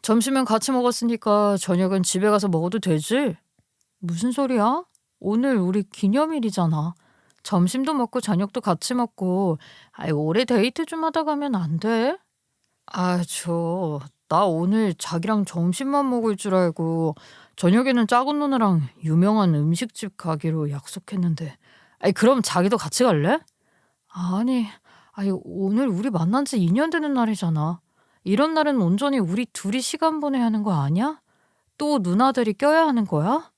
점심은 같이 먹었으니까 저녁은 집에 가서 먹어도 되지? 무슨 소리야? 오늘 우리 기념일이잖아. 점심도 먹고 저녁도 같이 먹고, 아이, 오래 데이트 좀 하다 가면 안 돼? 아, 나 오늘 자기랑 점심만 먹을 줄 알고, 저녁에는 작은 누나랑 유명한 음식집 가기로 약속했는데. 아이, 그럼 자기도 같이 갈래? 아니, 오늘 우리 만난 지 2년 되는 날이잖아. 이런 날은 온전히 우리 둘이 시간 보내야 하는 거 아니야? 또 누나들이 껴야 하는 거야?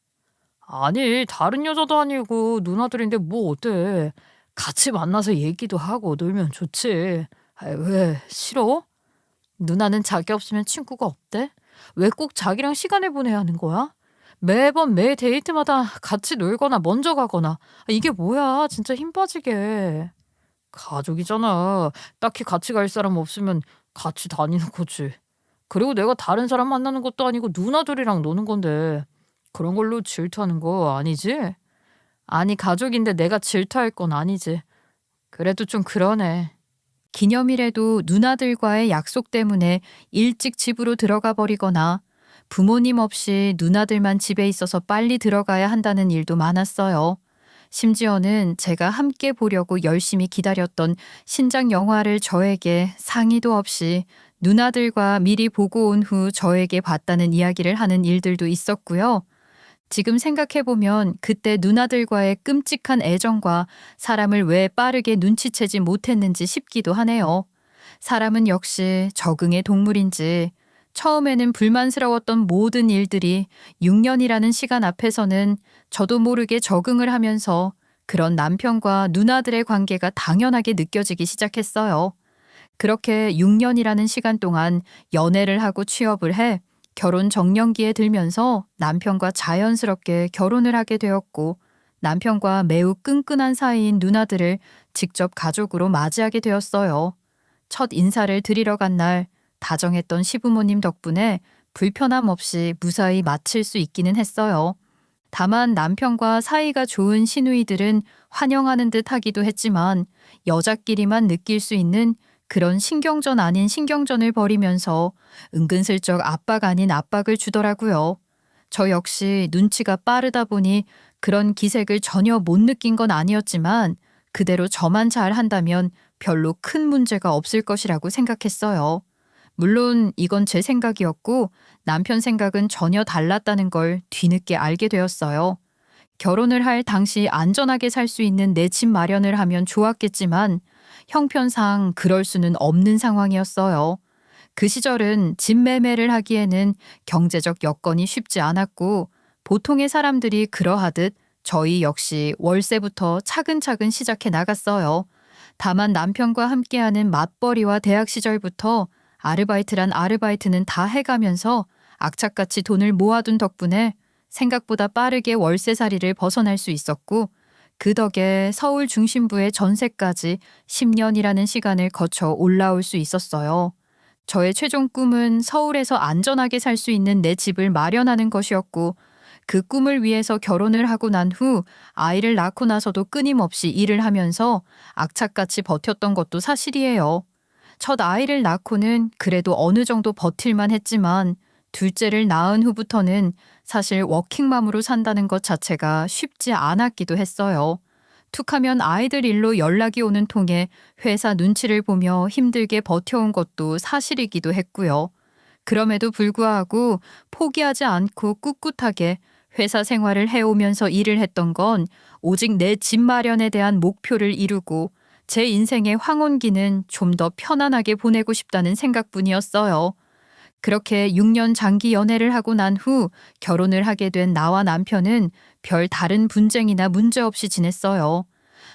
아니, 다른 여자도 아니고 누나들인데 뭐 어때? 같이 만나서 얘기도 하고 놀면 좋지. 아이, 왜 싫어? 누나는 자기 없으면 친구가 없대? 왜 꼭 자기랑 시간을 보내야 하는 거야? 매번 매 데이트마다 같이 놀거나 먼저 가거나. 이게 뭐야, 진짜 힘 빠지게. 가족이잖아. 딱히 같이 갈 사람 없으면 같이 다니는 거지. 그리고 내가 다른 사람 만나는 것도 아니고 누나들이랑 노는 건데 그런 걸로 질투하는 거 아니지? 아니, 가족인데 내가 질투할 건 아니지. 그래도 좀 그러네. 기념일에도 누나들과의 약속 때문에 일찍 집으로 들어가 버리거나 부모님 없이 누나들만 집에 있어서 빨리 들어가야 한다는 일도 많았어요. 심지어는 제가 함께 보려고 열심히 기다렸던 신작 영화를 저에게 상의도 없이 누나들과 미리 보고 온 후 저에게 봤다는 이야기를 하는 일들도 있었고요. 지금 생각해보면 그때 누나들과의 끔찍한 애정과 사람을 왜 빠르게 눈치채지 못했는지 싶기도 하네요. 사람은 역시 적응의 동물인지 처음에는 불만스러웠던 모든 일들이 6년이라는 시간 앞에서는 저도 모르게 적응을 하면서 그런 남편과 누나들의 관계가 당연하게 느껴지기 시작했어요. 그렇게 6년이라는 시간 동안 연애를 하고 취업을 해 결혼 정년기에 들면서 남편과 자연스럽게 결혼을 하게 되었고 남편과 매우 끈끈한 사이인 누나들을 직접 가족으로 맞이하게 되었어요. 첫 인사를 드리러 간 날 다정했던 시부모님 덕분에 불편함 없이 무사히 마칠 수 있기는 했어요. 다만 남편과 사이가 좋은 시누이들은 환영하는 듯 하기도 했지만 여자끼리만 느낄 수 있는 그런 신경전 아닌 신경전을 벌이면서 은근슬쩍 압박 아닌 압박을 주더라고요. 저 역시 눈치가 빠르다 보니 그런 기색을 전혀 못 느낀 건 아니었지만 그대로 저만 잘 한다면 별로 큰 문제가 없을 것이라고 생각했어요. 물론 이건 제 생각이었고 남편 생각은 전혀 달랐다는 걸 뒤늦게 알게 되었어요. 결혼을 할 당시 안전하게 살 수 있는 내 집 마련을 하면 좋았겠지만 형편상 그럴 수는 없는 상황이었어요. 그 시절은 집 매매를 하기에는 경제적 여건이 쉽지 않았고 보통의 사람들이 그러하듯 저희 역시 월세부터 차근차근 시작해 나갔어요. 다만 남편과 함께하는 맞벌이와 대학 시절부터 아르바이트란 아르바이트는 다 해가면서 악착같이 돈을 모아둔 덕분에 생각보다 빠르게 월세살이를 벗어날 수 있었고 그 덕에 서울 중심부의 전세까지 10년이라는 시간을 거쳐 올라올 수 있었어요. 저의 최종 꿈은 서울에서 안전하게 살 수 있는 내 집을 마련하는 것이었고 그 꿈을 위해서 결혼을 하고 난 후 아이를 낳고 나서도 끊임없이 일을 하면서 악착같이 버텼던 것도 사실이에요. 첫 아이를 낳고는 그래도 어느 정도 버틸만 했지만 둘째를 낳은 후부터는 사실 워킹맘으로 산다는 것 자체가 쉽지 않았기도 했어요. 툭하면 아이들 일로 연락이 오는 통에 회사 눈치를 보며 힘들게 버텨온 것도 사실이기도 했고요. 그럼에도 불구하고 포기하지 않고 꿋꿋하게 회사 생활을 해오면서 일을 했던 건 오직 내 집 마련에 대한 목표를 이루고 제 인생의 황혼기는 좀 더 편안하게 보내고 싶다는 생각뿐이었어요. 그렇게 6년 장기 연애를 하고 난 후 결혼을 하게 된 나와 남편은 별 다른 분쟁이나 문제 없이 지냈어요.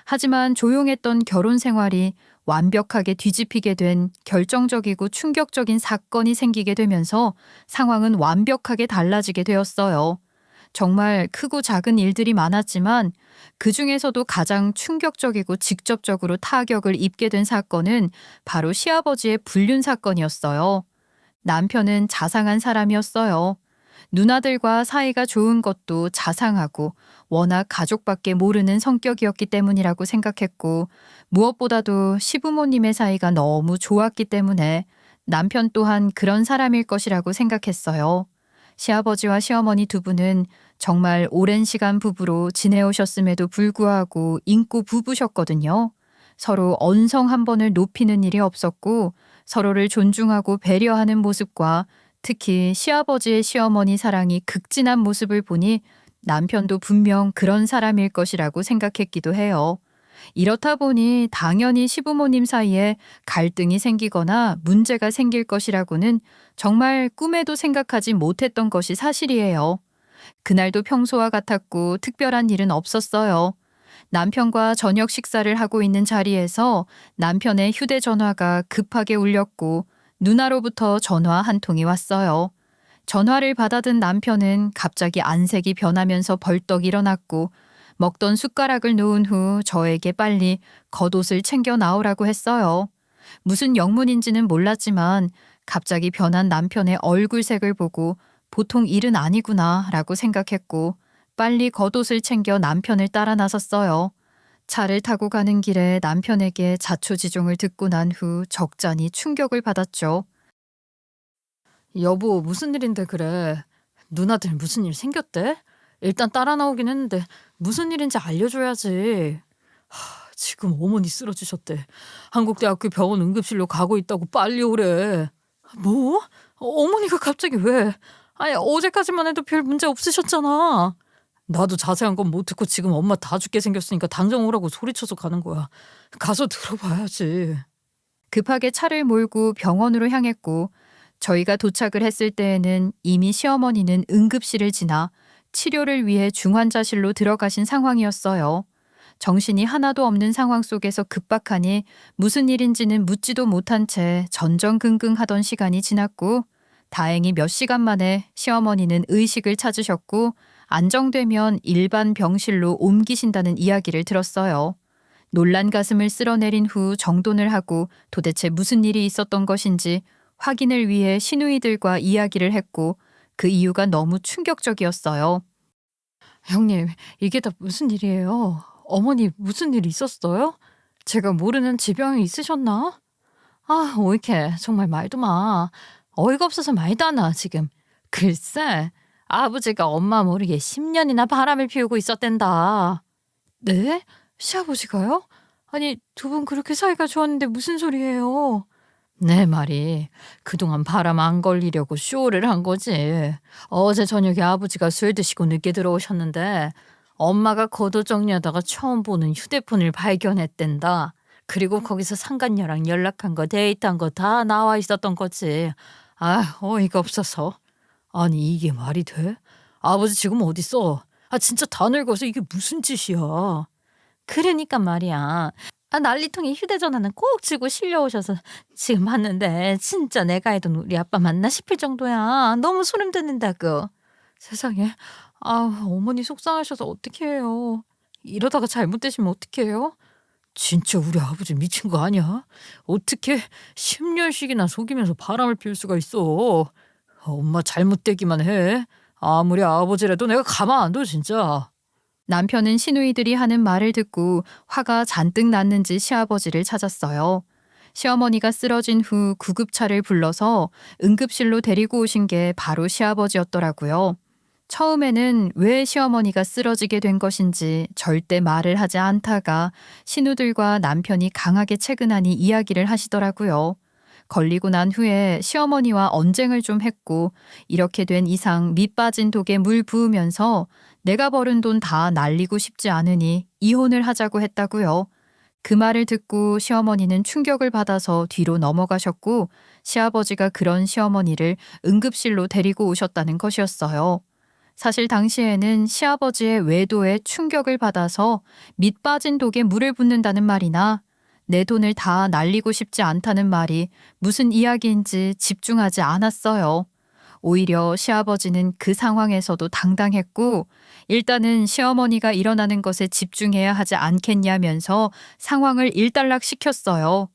하지만 조용했던 결혼 생활이 완벽하게 뒤집히게 된 결정적이고 충격적인 사건이 생기게 되면서 상황은 완벽하게 달라지게 되었어요. 정말 크고 작은 일들이 많았지만 그 중에서도 가장 충격적이고 직접적으로 타격을 입게 된 사건은 바로 시아버지의 불륜 사건이었어요. 남편은 자상한 사람이었어요. 누나들과 사이가 좋은 것도 자상하고 워낙 가족밖에 모르는 성격이었기 때문이라고 생각했고 무엇보다도 시부모님의 사이가 너무 좋았기 때문에 남편 또한 그런 사람일 것이라고 생각했어요. 시아버지와 시어머니 두 분은 정말 오랜 시간 부부로 지내오셨음에도 불구하고 인고 부부셨거든요. 서로 언성 한 번을 높이는 일이 없었고 서로를 존중하고 배려하는 모습과 특히 시아버지의 시어머니 사랑이 극진한 모습을 보니 남편도 분명 그런 사람일 것이라고 생각했기도 해요. 이렇다 보니 당연히 시부모님 사이에 갈등이 생기거나 문제가 생길 것이라고는 정말 꿈에도 생각하지 못했던 것이 사실이에요. 그날도 평소와 같았고 특별한 일은 없었어요. 남편과 저녁 식사를 하고 있는 자리에서 남편의 휴대전화가 급하게 울렸고 누나로부터 전화 한 통이 왔어요. 전화를 받아든 남편은 갑자기 안색이 변하면서 벌떡 일어났고 먹던 숟가락을 놓은 후 저에게 빨리 겉옷을 챙겨 나오라고 했어요. 무슨 영문인지는 몰랐지만 갑자기 변한 남편의 얼굴색을 보고 보통 일은 아니구나 라고 생각했고 빨리 겉옷을 챙겨 남편을 따라 나섰어요. 차를 타고 가는 길에 남편에게 자초지종을 듣고 난 후 적잖이 충격을 받았죠. 여보, 무슨 일인데 그래? 누나들 무슨 일 생겼대? 일단 따라 나오긴 했는데 무슨 일인지 알려줘야지. 지금 어머니 쓰러지셨대. 한국대학교 병원 응급실로 가고 있다고 빨리 오래. 뭐? 어머니가 갑자기 왜? 아니, 어제까지만 해도 별 문제 없으셨잖아. 나도 자세한 건 못 듣고 지금 엄마 다 죽게 생겼으니까 당장 오라고 소리쳐서 가는 거야. 가서 들어봐야지. 급하게 차를 몰고 병원으로 향했고 저희가 도착을 했을 때에는 이미 시어머니는 응급실을 지나 치료를 위해 중환자실로 들어가신 상황이었어요. 정신이 하나도 없는 상황 속에서 급박하니 무슨 일인지는 묻지도 못한 채 전전긍긍하던 시간이 지났고 다행히 몇 시간 만에 시어머니는 의식을 찾으셨고 안정되면 일반 병실로 옮기신다는 이야기를 들었어요. 놀란 가슴을 쓸어내린 후 정돈을 하고 도대체 무슨 일이 있었던 것인지 확인을 위해 시누이들과 이야기를 했고 그 이유가 너무 충격적이었어요. 형님, 이게 다 무슨 일이에요? 어머니 무슨 일 있었어요? 제가 모르는 지병이 있으셨나? 아, 오이케, 정말 말도 마. 어이가 없어서 말도 안 나, 지금. 글쎄, 아버지가 엄마 모르게 10년이나 바람을 피우고 있었댄다. 네? 시아버지가요? 아니, 두 분 그렇게 사이가 좋았는데 무슨 소리예요? 내 말이 그동안 바람 안 걸리려고 쇼를 한 거지. 어제 저녁에 아버지가 술 드시고 늦게 들어오셨는데 엄마가 겉옷 정리하다가 처음 보는 휴대폰을 발견했댄다. 그리고 거기서 상간녀랑 연락한 거, 데이트한 거 다 나와 있었던 거지. 아, 어이가 없어서. 아니, 이게 말이 돼? 아버지 지금 어딨어? 아, 진짜 다 늙어서 이게 무슨 짓이야? 그러니까 말이야. 아, 난리통에 휴대전화는 꼭 쥐고 실려오셔서 지금 봤는데 진짜 내가 알던 우리 아빠 맞나 싶을 정도야. 너무 소름 돋는다고. 세상에. 아, 어머니 속상하셔서 어떡해요. 이러다가 잘못되시면 어떡해요? 진짜 우리 아버지 미친 거 아니야? 어떻게 10년씩이나 속이면서 바람을 피울 수가 있어? 엄마 잘못되기만 해. 아무리 아버지라도 내가 가만 안 둬 진짜. 남편은 시누이들이 하는 말을 듣고 화가 잔뜩 났는지 시아버지를 찾았어요. 시어머니가 쓰러진 후 구급차를 불러서 응급실로 데리고 오신 게 바로 시아버지였더라고요. 처음에는 왜 시어머니가 쓰러지게 된 것인지 절대 말을 하지 않다가 신우들과 남편이 강하게 채근하니 이야기를 하시더라고요. 걸리고 난 후에 시어머니와 언쟁을 좀 했고 이렇게 된 이상 밑 빠진 독에 물 부으면서 내가 벌은 돈 다 날리고 싶지 않으니 이혼을 하자고 했다고요. 그 말을 듣고 시어머니는 충격을 받아서 뒤로 넘어가셨고 시아버지가 그런 시어머니를 응급실로 데리고 오셨다는 것이었어요. 사실 당시에는 시아버지의 외도에 충격을 받아서 밑 빠진 독에 물을 붓는다는 말이나 내 돈을 다 날리고 싶지 않다는 말이 무슨 이야기인지 집중하지 않았어요. 오히려 시아버지는 그 상황에서도 당당했고 일단은 시어머니가 일어나는 것에 집중해야 하지 않겠냐면서 상황을 일단락시켰어요.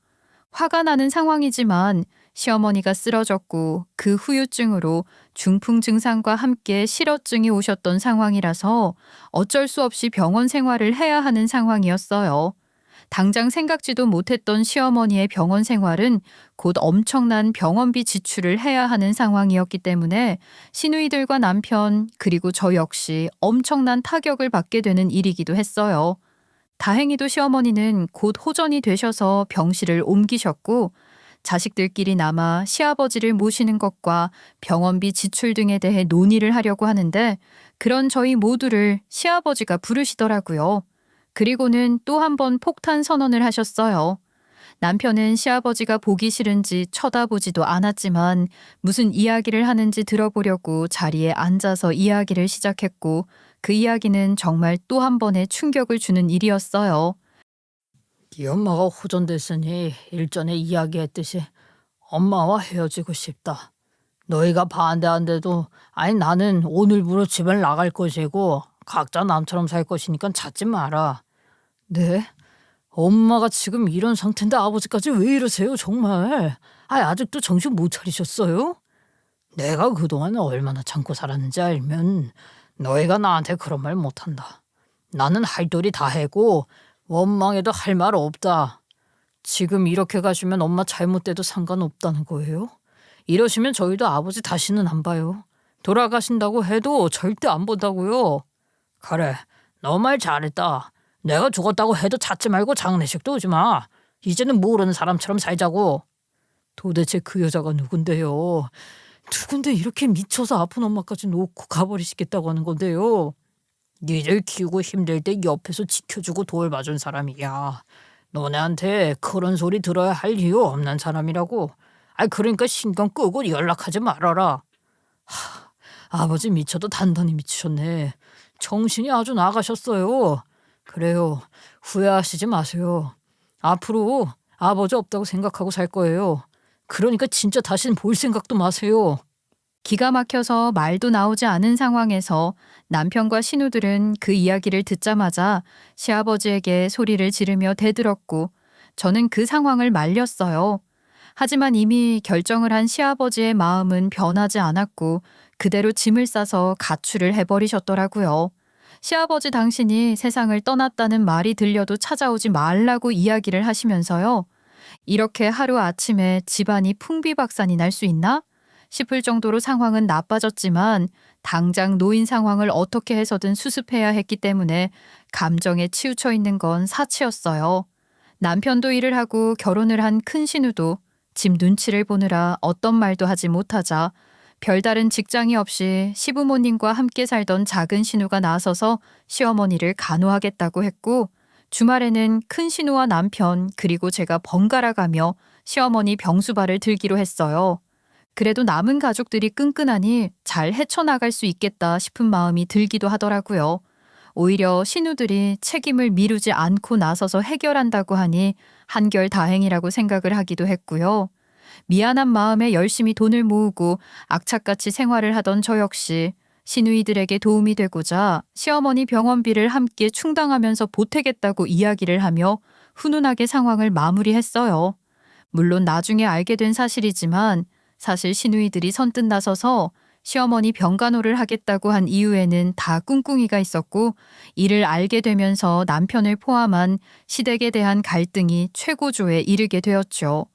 화가 나는 상황이지만 시어머니가 쓰러졌고 그 후유증으로 중풍 증상과 함께 실어증이 오셨던 상황이라서 어쩔 수 없이 병원 생활을 해야 하는 상황이었어요. 당장 생각지도 못했던 시어머니의 병원 생활은 곧 엄청난 병원비 지출을 해야 하는 상황이었기 때문에 시누이들과 남편 그리고 저 역시 엄청난 타격을 받게 되는 일이기도 했어요. 다행히도 시어머니는 곧 호전이 되셔서 병실을 옮기셨고 자식들끼리 남아 시아버지를 모시는 것과 병원비 지출 등에 대해 논의를 하려고 하는데 그런 저희 모두를 시아버지가 부르시더라고요. 그리고는 또 한 번 폭탄 선언을 하셨어요. 남편은 시아버지가 보기 싫은지 쳐다보지도 않았지만 무슨 이야기를 하는지 들어보려고 자리에 앉아서 이야기를 시작했고 그 이야기는 정말 또 한 번의 충격을 주는 일이었어요. 네 엄마가 호전됐으니 일전에 이야기했듯이 엄마와 헤어지고 싶다. 너희가 반대한데도 아니 나는 오늘부로 집을 나갈 것이고 각자 남처럼 살 것이니까 찾지 마라. 네? 엄마가 지금 이런 상태인데 아버지까지 왜 이러세요 정말. 아직도 정신 못 차리셨어요? 내가 그동안 얼마나 참고 살았는지 알면 너희가 나한테 그런 말 못한다. 나는 할 도리 다 해고 원망해도 할 말 없다. 지금 이렇게 가시면 엄마 잘못돼도 상관없다는 거예요? 이러시면 저희도 아버지 다시는 안 봐요. 돌아가신다고 해도 절대 안 본다고요. 그래, 너 말 잘했다. 내가 죽었다고 해도 찾지 말고 장례식도 오지 마. 이제는 모르는 사람처럼 살자고. 도대체 그 여자가 누군데요? 누군데 이렇게 미쳐서 아픈 엄마까지 놓고 가버리시겠다고 하는 건데요? 니들 키우고 힘들 때 옆에서 지켜주고 돌봐준 사람이야. 너네한테 그런 소리 들어야 할 이유 없는 사람이라고. 그러니까 신경 끄고 연락하지 말아라. 아버지 미쳐도 단단히 미치셨네. 정신이 아주 나가셨어요. 그래요. 후회하시지 마세요. 앞으로 아버지 없다고 생각하고 살 거예요. 그러니까 진짜 다시는 볼 생각도 마세요. 기가 막혀서 말도 나오지 않은 상황에서 남편과 신우들은 그 이야기를 듣자마자 시아버지에게 소리를 지르며 대들었고 저는 그 상황을 말렸어요. 하지만 이미 결정을 한 시아버지의 마음은 변하지 않았고 그대로 짐을 싸서 가출을 해버리셨더라고요. 시아버지 당신이 세상을 떠났다는 말이 들려도 찾아오지 말라고 이야기를 하시면서요. 이렇게 하루아침에 집안이 풍비박산이 날 수 있나? 싶을 정도로 상황은 나빠졌지만 당장 노인 상황을 어떻게 해서든 수습해야 했기 때문에 감정에 치우쳐 있는 건 사치였어요. 남편도 일을 하고 결혼을 한 큰 신우도 집 눈치를 보느라 어떤 말도 하지 못하자 별다른 직장이 없이 시부모님과 함께 살던 작은 신우가 나서서 시어머니를 간호하겠다고 했고 주말에는 큰 신우와 남편 그리고 제가 번갈아 가며 시어머니 병수발을 들기로 했어요. 그래도 남은 가족들이 끈끈하니 잘 헤쳐나갈 수 있겠다 싶은 마음이 들기도 하더라고요. 오히려 신우들이 책임을 미루지 않고 나서서 해결한다고 하니 한결 다행이라고 생각을 하기도 했고요. 미안한 마음에 열심히 돈을 모으고 악착같이 생활을 하던 저 역시 시누이들에게 도움이 되고자 시어머니 병원비를 함께 충당하면서 보태겠다고 이야기를 하며 훈훈하게 상황을 마무리했어요. 물론 나중에 알게 된 사실이지만 사실 시누이들이 선뜻 나서서 시어머니 병간호를 하겠다고 한 이유에는 다 꿍꿍이가 있었고 이를 알게 되면서 남편을 포함한 시댁에 대한 갈등이 최고조에 이르게 되었죠.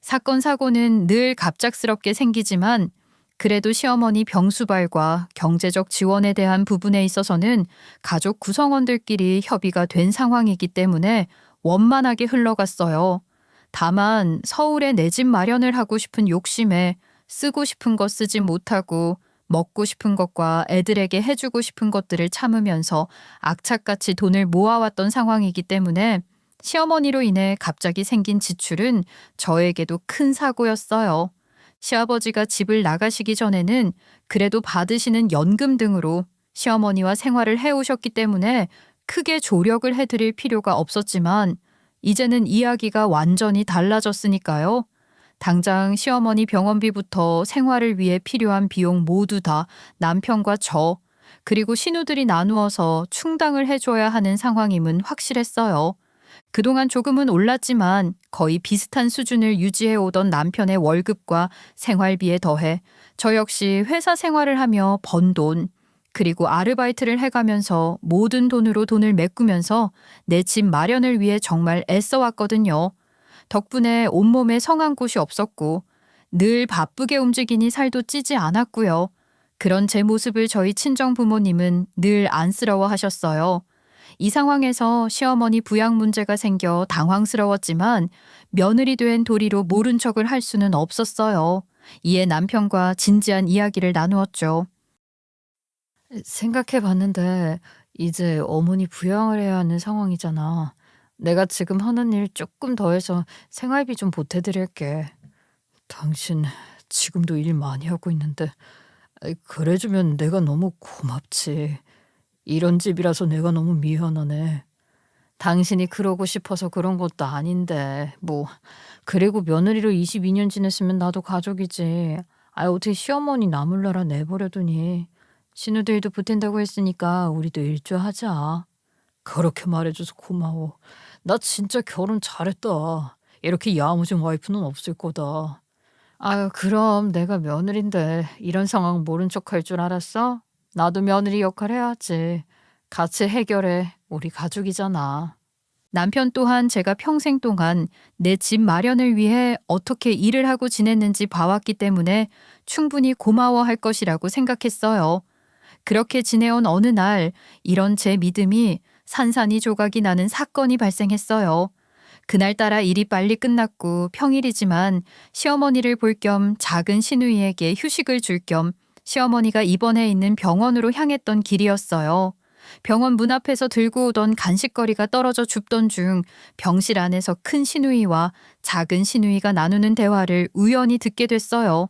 사건 사고는 늘 갑작스럽게 생기지만 그래도 시어머니 병수발과 경제적 지원에 대한 부분에 있어서는 가족 구성원들끼리 협의가 된 상황이기 때문에 원만하게 흘러갔어요. 다만 서울에 내 집 마련을 하고 싶은 욕심에 쓰고 싶은 것 쓰지 못하고 먹고 싶은 것과 애들에게 해주고 싶은 것들을 참으면서 악착같이 돈을 모아왔던 상황이기 때문에 시어머니로 인해 갑자기 생긴 지출은 저에게도 큰 사고였어요. 시아버지가 집을 나가시기 전에는 그래도 받으시는 연금 등으로 시어머니와 생활을 해오셨기 때문에 크게 조력을 해드릴 필요가 없었지만 이제는 이야기가 완전히 달라졌으니까요. 당장 시어머니 병원비부터 생활을 위해 필요한 비용 모두 다 남편과 저 그리고 신우들이 나누어서 충당을 해줘야 하는 상황임은 확실했어요. 그동안 조금은 올랐지만 거의 비슷한 수준을 유지해 오던 남편의 월급과 생활비에 더해 저 역시 회사 생활을 하며 번 돈, 그리고 아르바이트를 해가면서 모든 돈으로 돈을 메꾸면서 내 집 마련을 위해 정말 애써왔거든요. 덕분에 온몸에 성한 곳이 없었고 늘 바쁘게 움직이니 살도 찌지 않았고요. 그런 제 모습을 저희 친정 부모님은 늘 안쓰러워하셨어요. 이 상황에서 시어머니 부양 문제가 생겨 당황스러웠지만 며느리 된 도리로 모른 척을 할 수는 없었어요. 이에 남편과 진지한 이야기를 나누었죠. 생각해 봤는데 이제 어머니 부양을 해야 하는 상황이잖아. 내가 지금 하는 일 조금 더 해서 생활비 좀 보태드릴게. 당신 지금도 일 많이 하고 있는데 그래주면 내가 너무 고맙지. 이런 집이라서 내가 너무 미안하네. 당신이 그러고 싶어서 그런 것도 아닌데 그리고 며느리로 22년 지냈으면 나도 가족이지. 어떻게 시어머니 나몰라라 내버려두니. 신우들도 보탠다고 했으니까 우리도 일조하자. 그렇게 말해줘서 고마워. 나 진짜 결혼 잘했다. 이렇게 야무진 와이프는 없을 거다. 그럼 내가 며느린데 이런 상황 모른 척 할 줄 알았어? 나도 며느리 역할 해야지. 같이 해결해. 우리 가족이잖아. 남편 또한 제가 평생 동안 내 집 마련을 위해 어떻게 일을 하고 지냈는지 봐왔기 때문에 충분히 고마워할 것이라고 생각했어요. 그렇게 지내온 어느 날 이런 제 믿음이 산산이 조각이 나는 사건이 발생했어요. 그날따라 일이 빨리 끝났고 평일이지만 시어머니를 볼 겸 작은 시누이에게 휴식을 줄 겸 시어머니가 입원해 있는 병원으로 향했던 길이었어요. 병원 문 앞에서 들고 오던 간식거리가 떨어져 줍던 중 병실 안에서 큰 시누이와 작은 시누이가 나누는 대화를 우연히 듣게 됐어요.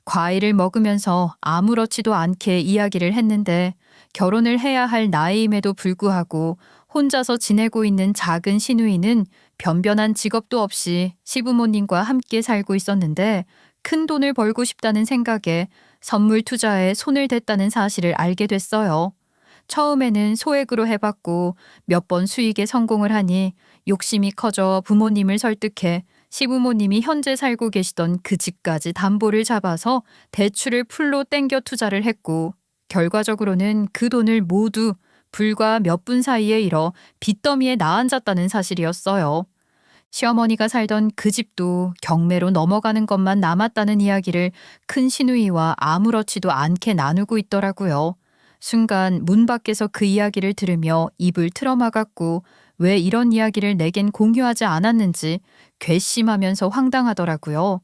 과일을 먹으면서 아무렇지도 않게 이야기를 했는데 결혼을 해야 할 나이임에도 불구하고 혼자서 지내고 있는 작은 시누이는 변변한 직업도 없이 시부모님과 함께 살고 있었는데 큰 돈을 벌고 싶다는 생각에 선물 투자에 손을 댔다는 사실을 알게 됐어요. 처음에는 소액으로 해봤고 몇 번 수익에 성공을 하니 욕심이 커져 부모님을 설득해 시부모님이 현재 살고 계시던 그 집까지 담보를 잡아서 대출을 풀로 땡겨 투자를 했고 결과적으로는 그 돈을 모두 불과 몇 분 사이에 일어 빚더미에 나앉았다는 사실이었어요. 시어머니가 살던 그 집도 경매로 넘어가는 것만 남았다는 이야기를 큰 시누이와 아무렇지도 않게 나누고 있더라고요. 순간 문 밖에서 그 이야기를 들으며 입을 틀어막았고 왜 이런 이야기를 내겐 공유하지 않았는지 괘씸하면서 황당하더라고요.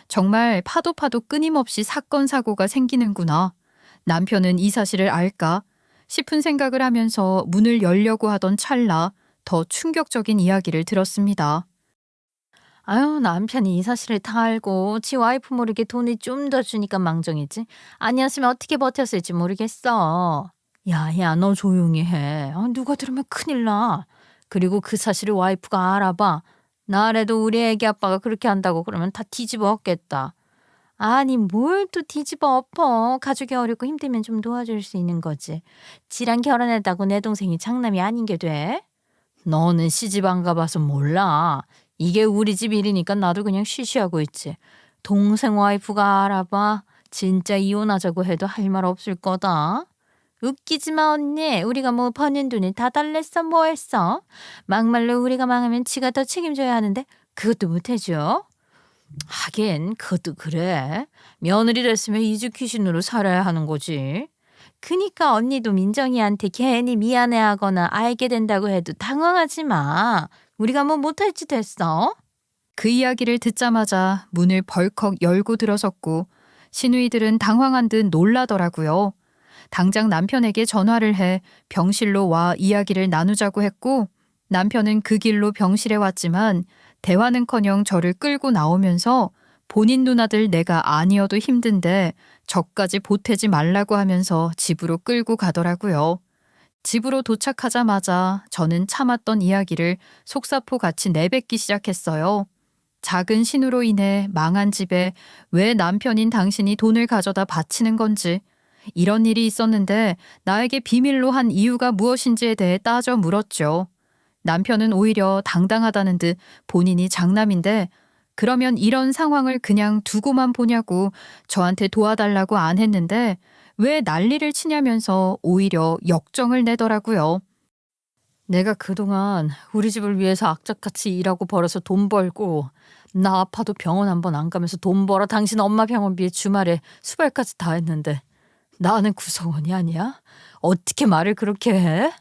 정말 파도 끊임없이 사건 사고가 생기는구나. 남편은 이 사실을 알까 싶은 생각을 하면서 문을 열려고 하던 찰나 더 충격적인 이야기를 들었습니다. 아유, 남편이 이 사실을 다 알고 지 와이프 모르게 돈을 좀 더 주니까 망정이지. 아니었으면 어떻게 버텼을지 모르겠어. 야, 너 조용히 해. 누가 들으면 큰일 나. 그리고 그 사실을 와이프가 알아봐. 나래도 우리 애기 아빠가 그렇게 한다고 그러면 다 뒤집어 엎겠다. 아니, 뭘 또 뒤집어 엎어. 가족이 어렵고 힘들면 좀 도와줄 수 있는 거지. 지랑 결혼했다고 내 동생이 장남이 아닌 게 돼? 너는 시집 안 가봐서 몰라. 이게 우리 집 일이니까 나도 그냥 쉬쉬하고 있지. 동생 와이프가 알아봐. 진짜 이혼하자고 해도 할 말 없을 거다. 웃기지 마 언니. 우리가 뭐 버는 돈을 다 달랬어 뭐 했어. 막말로 우리가 망하면 지가 더 책임져야 하는데 그것도 못 해줘. 하긴 그것도 그래. 며느리 됐으면 이주 귀신으로 살아야 하는 거지. 그니까 언니도 민정이한테 괜히 미안해하거나 알게 된다고 해도 당황하지 마. 우리가 뭐 못할 짓 했어? 그 이야기를 듣자마자 문을 벌컥 열고 들어섰고 시누이들은 당황한 듯 놀라더라고요. 당장 남편에게 전화를 해 병실로 와 이야기를 나누자고 했고 남편은 그 길로 병실에 왔지만 대화는커녕 저를 끌고 나오면서 본인 누나들 내가 아니어도 힘든데 저까지 보태지 말라고 하면서 집으로 끌고 가더라고요. 집으로 도착하자마자 저는 참았던 이야기를 속사포 같이 내뱉기 시작했어요. 작은 신우로 인해 망한 집에 왜 남편인 당신이 돈을 가져다 바치는 건지, 이런 일이 있었는데 나에게 비밀로 한 이유가 무엇인지에 대해 따져 물었죠. 남편은 오히려 당당하다는 듯 본인이 장남인데 그러면 이런 상황을 그냥 두고만 보냐고 저한테 도와달라고 안 했는데 왜 난리를 치냐면서 오히려 역정을 내더라고요. 내가 그동안 우리 집을 위해서 악착같이 일하고 벌어서 돈 벌고 나 아파도 병원 한 번 안 가면서 돈 벌어 당신 엄마 병원비에 주말에 수발까지 다 했는데 나는 구성원이 아니야? 어떻게 말을 그렇게 해?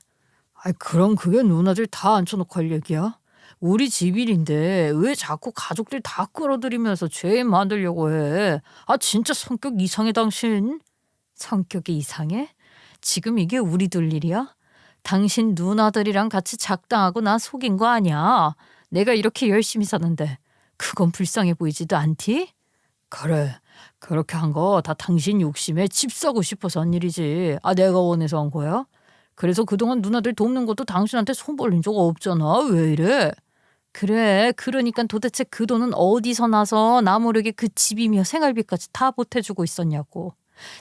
그럼 그게 누나들 다 앉혀놓고 할 얘기야? 우리 집 일인데 왜 자꾸 가족들 다 끌어들이면서 죄 만들려고 해? 진짜 성격 이상해 당신. 성격이 이상해? 지금 이게 우리들 일이야? 당신 누나들이랑 같이 작당하고 나 속인 거 아니야. 내가 이렇게 열심히 사는데 그건 불쌍해 보이지도 않디? 그래, 그렇게 한 거 다 당신 욕심에 집 사고 싶어서 한 일이지. 내가 원해서 한 거야? 그래서 그동안 누나들 돕는 것도 당신한테 손 벌린 적 없잖아. 왜 이래? 그래, 그러니까 도대체 그 돈은 어디서 나서 나 모르게 그 집이며 생활비까지 다 보태주고 있었냐고.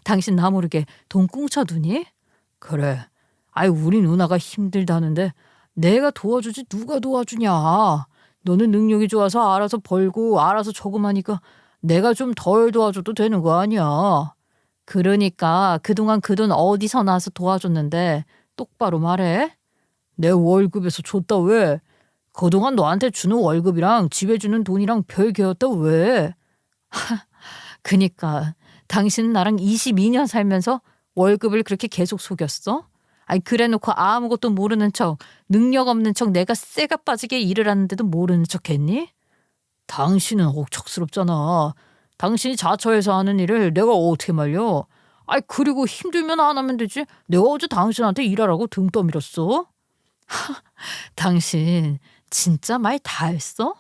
당신 나 모르게 돈 꽁쳐두니? 그래. 우리 누나가 힘들다는데 내가 도와주지 누가 도와주냐. 너는 능력이 좋아서 알아서 벌고 알아서 저금하니까 내가 좀 덜 도와줘도 되는 거 아니야. 그러니까 그동안 그 돈 어디서 나서 도와줬는데 똑바로 말해. 내 월급에서 줬다 왜? 그동안 너한테 주는 월급이랑 집에 주는 돈이랑 별개였다 왜? 그니까 당신은 나랑 22년 살면서 월급을 그렇게 계속 속였어? 그래놓고 아무것도 모르는 척, 능력 없는 척 내가 쇠가 빠지게 일을 하는데도 모르는 척 했니? 당신은 억척스럽잖아. 당신이 자처해서 하는 일을 내가 어떻게 말려? 그리고 힘들면 안 하면 되지. 내가 어제 당신한테 일하라고 등 떠밀었어? 당신 진짜 말 다 했어?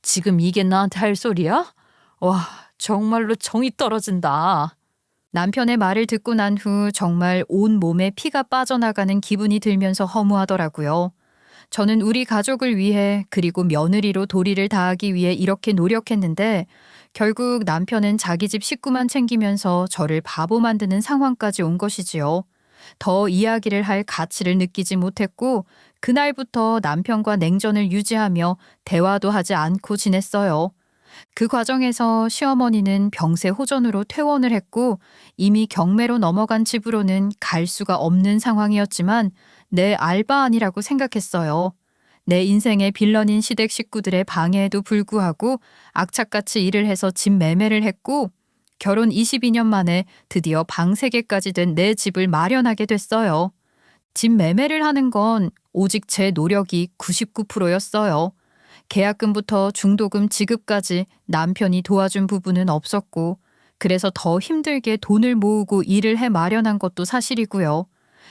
지금 이게 나한테 할 소리야? 와, 정말로 정이 떨어진다. 남편의 말을 듣고 난 후 정말 온 몸에 피가 빠져나가는 기분이 들면서 허무하더라고요. 저는 우리 가족을 위해 그리고 며느리로 도리를 다하기 위해 이렇게 노력했는데 결국 남편은 자기 집 식구만 챙기면서 저를 바보 만드는 상황까지 온 것이지요. 더 이야기를 할 가치를 느끼지 못했고 그날부터 남편과 냉전을 유지하며 대화도 하지 않고 지냈어요. 그 과정에서 시어머니는 병세호전으로 퇴원을 했고 이미 경매로 넘어간 집으로는 갈 수가 없는 상황이었지만 내 알바 아니라고 생각했어요. 내 인생의 빌런인 시댁 식구들의 방해에도 불구하고 악착같이 일을 해서 집 매매를 했고 결혼 22년 만에 드디어 방 3개까지 된 내 집을 마련하게 됐어요. 집 매매를 하는 건 오직 제 노력이 99%였어요. 계약금부터 중도금 지급까지 남편이 도와준 부분은 없었고 그래서 더 힘들게 돈을 모으고 일을 해 마련한 것도 사실이고요.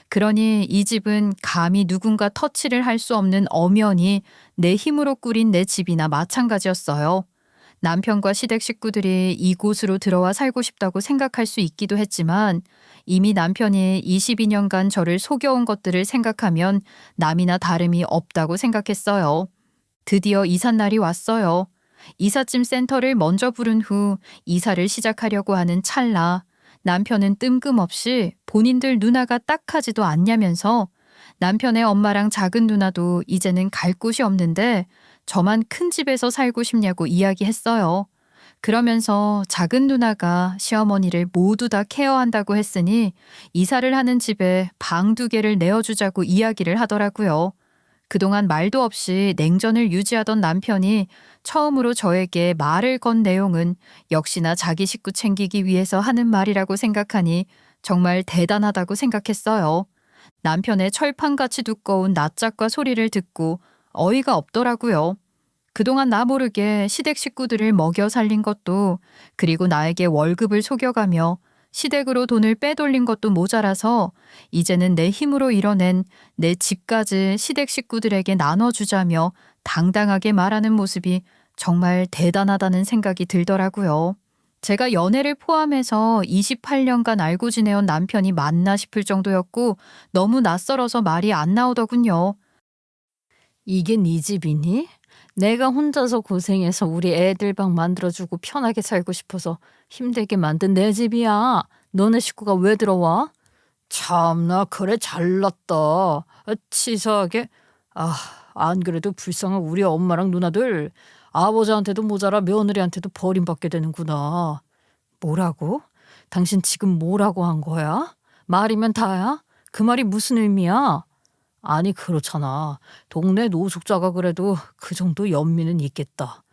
그러니 이 집은 감히 누군가 터치를 할 수 없는 엄연히 내 힘으로 꾸린 내 집이나 마찬가지였어요. 남편과 시댁 식구들이 이곳으로 들어와 살고 싶다고 생각할 수 있기도 했지만 이미 남편이 22년간 저를 속여온 것들을 생각하면 남이나 다름이 없다고 생각했어요. 드디어 이삿날이 왔어요. 이삿짐 센터를 먼저 부른 후 이사를 시작하려고 하는 찰나 남편은 뜬금없이 본인들 누나가 딱하지도 않냐면서 남편의 엄마랑 작은 누나도 이제는 갈 곳이 없는데 저만 큰 집에서 살고 싶냐고 이야기했어요. 그러면서 작은 누나가 시어머니를 모두 다 케어한다고 했으니 이사를 하는 집에 방 2개를 내어주자고 이야기를 하더라고요. 그동안 말도 없이 냉전을 유지하던 남편이 처음으로 저에게 말을 건 내용은 역시나 자기 식구 챙기기 위해서 하는 말이라고 생각하니 정말 대단하다고 생각했어요. 남편의 철판같이 두꺼운 낯짝과 소리를 듣고 어이가 없더라고요. 그동안 나 모르게 시댁 식구들을 먹여 살린 것도 그리고 나에게 월급을 속여가며 시댁으로 돈을 빼돌린 것도 모자라서 이제는 내 힘으로 이뤄낸 내 집까지 시댁 식구들에게 나눠주자며 당당하게 말하는 모습이 정말 대단하다는 생각이 들더라고요. 제가 연애를 포함해서 28년간 알고 지내온 남편이 맞나 싶을 정도였고 너무 낯설어서 말이 안 나오더군요. 이게 네 집이니? 내가 혼자서 고생해서 우리 애들 방 만들어주고 편하게 살고 싶어서 힘들게 만든 내 집이야. 너네 식구가 왜 들어와? 참나 그래 잘났다. 치사하게. 안 그래도 불쌍한 우리 엄마랑 누나들 아버지한테도 모자라 며느리한테도 버림받게 되는구나. 뭐라고? 당신 지금 뭐라고 한 거야? 말이면 다야? 그 말이 무슨 의미야? 아니 그렇잖아. 동네 노숙자가 그래도 그 정도 연민은 있겠다.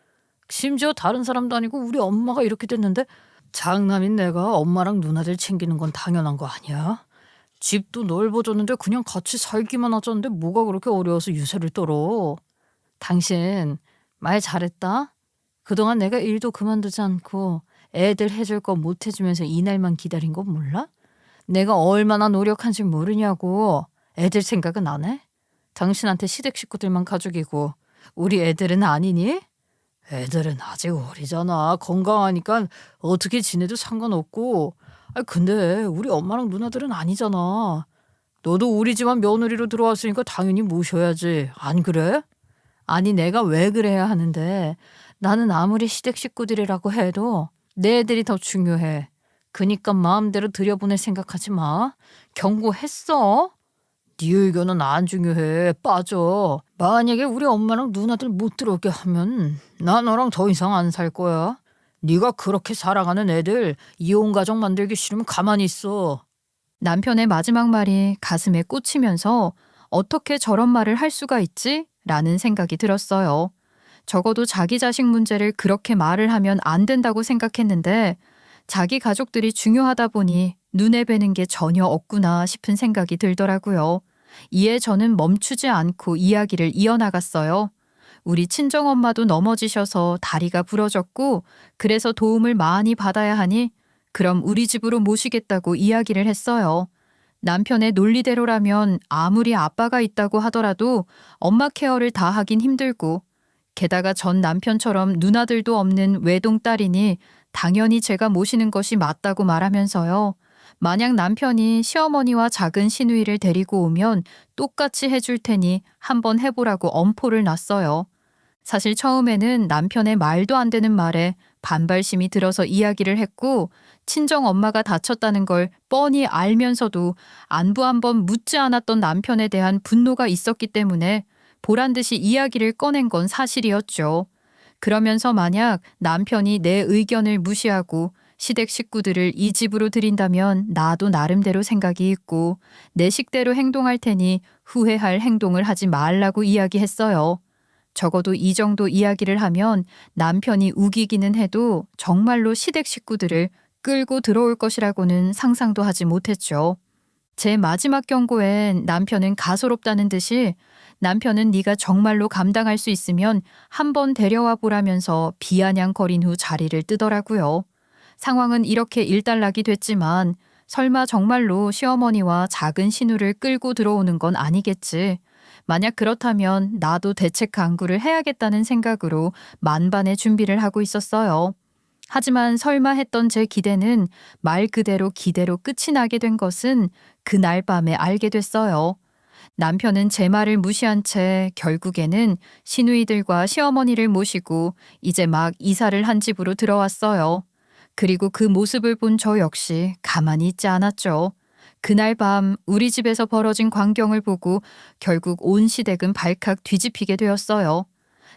심지어 다른 사람도 아니고 우리 엄마가 이렇게 됐는데 장남인 내가 엄마랑 누나들 챙기는 건 당연한 거 아니야? 집도 넓어졌는데 그냥 같이 살기만 하자는데 뭐가 그렇게 어려워서 유세를 떨어. 당신 말 잘했다. 그동안 내가 일도 그만두지 않고 애들 해줄 거 못 해주면서 이날만 기다린 거 몰라? 내가 얼마나 노력한지 모르냐고. 애들 생각은 안 해? 당신한테 시댁 식구들만 가족이고 우리 애들은 아니니? 애들은 아직 어리잖아. 건강하니까 어떻게 지내도 상관없고. 근데 우리 엄마랑 누나들은 아니잖아. 너도 우리 집안 며느리로 들어왔으니까 당연히 모셔야지. 안 그래? 아니 내가 왜 그래야 하는데 나는 아무리 시댁 식구들이라고 해도 내 애들이 더 중요해. 그니까 마음대로 들여보낼 생각하지 마. 경고했어. 네 의견은 안 중요해. 빠져. 만약에 우리 엄마랑 누나들 못 들어오게 하면 나 너랑 더 이상 안 살 거야. 네가 그렇게 사랑하는 애들 이혼 가정 만들기 싫으면 가만히 있어. 남편의 마지막 말이 가슴에 꽂히면서 어떻게 저런 말을 할 수가 있지? 라는 생각이 들었어요. 적어도 자기 자식 문제를 그렇게 말을 하면 안 된다고 생각했는데 자기 가족들이 중요하다 보니 눈에 뵈는 게 전혀 없구나 싶은 생각이 들더라고요. 이에 저는 멈추지 않고 이야기를 이어나갔어요. 우리 친정엄마도 넘어지셔서 다리가 부러졌고 그래서 도움을 많이 받아야 하니 그럼 우리 집으로 모시겠다고 이야기를 했어요. 남편의 논리대로라면 아무리 아빠가 있다고 하더라도 엄마 케어를 다 하긴 힘들고 게다가 전 남편처럼 누나들도 없는 외동딸이니 당연히 제가 모시는 것이 맞다고 말하면서요. 만약 남편이 시어머니와 작은 시누이를 데리고 오면 똑같이 해줄 테니 한번 해보라고 엄포를 놨어요. 사실 처음에는 남편의 말도 안 되는 말에 반발심이 들어서 이야기를 했고 친정 엄마가 다쳤다는 걸 뻔히 알면서도 안부 한번 묻지 않았던 남편에 대한 분노가 있었기 때문에 보란 듯이 이야기를 꺼낸 건 사실이었죠. 그러면서 만약 남편이 내 의견을 무시하고 시댁 식구들을 이 집으로 들인다면 나도 나름대로 생각이 있고 내 식대로 행동할 테니 후회할 행동을 하지 말라고 이야기했어요. 적어도 이 정도 이야기를 하면 남편이 우기기는 해도 정말로 시댁 식구들을 끌고 들어올 것이라고는 상상도 하지 못했죠. 제 마지막 경고엔 남편은 가소롭다는 듯이 남편은 네가 정말로 감당할 수 있으면 한번 데려와 보라면서 비아냥거린 후 자리를 뜨더라고요. 상황은 이렇게 일단락이 됐지만 설마 정말로 시어머니와 작은 신우를 끌고 들어오는 건 아니겠지. 만약 그렇다면 나도 대책 강구를 해야겠다는 생각으로 만반의 준비를 하고 있었어요. 하지만 설마 했던 제 기대는 말 그대로 기대로 끝이 나게 된 것은 그날 밤에 알게 됐어요. 남편은 제 말을 무시한 채 결국에는 시누이들과 시어머니를 모시고 이제 막 이사를 한 집으로 들어왔어요. 그리고 그 모습을 본 저 역시 가만히 있지 않았죠. 그날 밤 우리 집에서 벌어진 광경을 보고 결국 온 시댁은 발칵 뒤집히게 되었어요.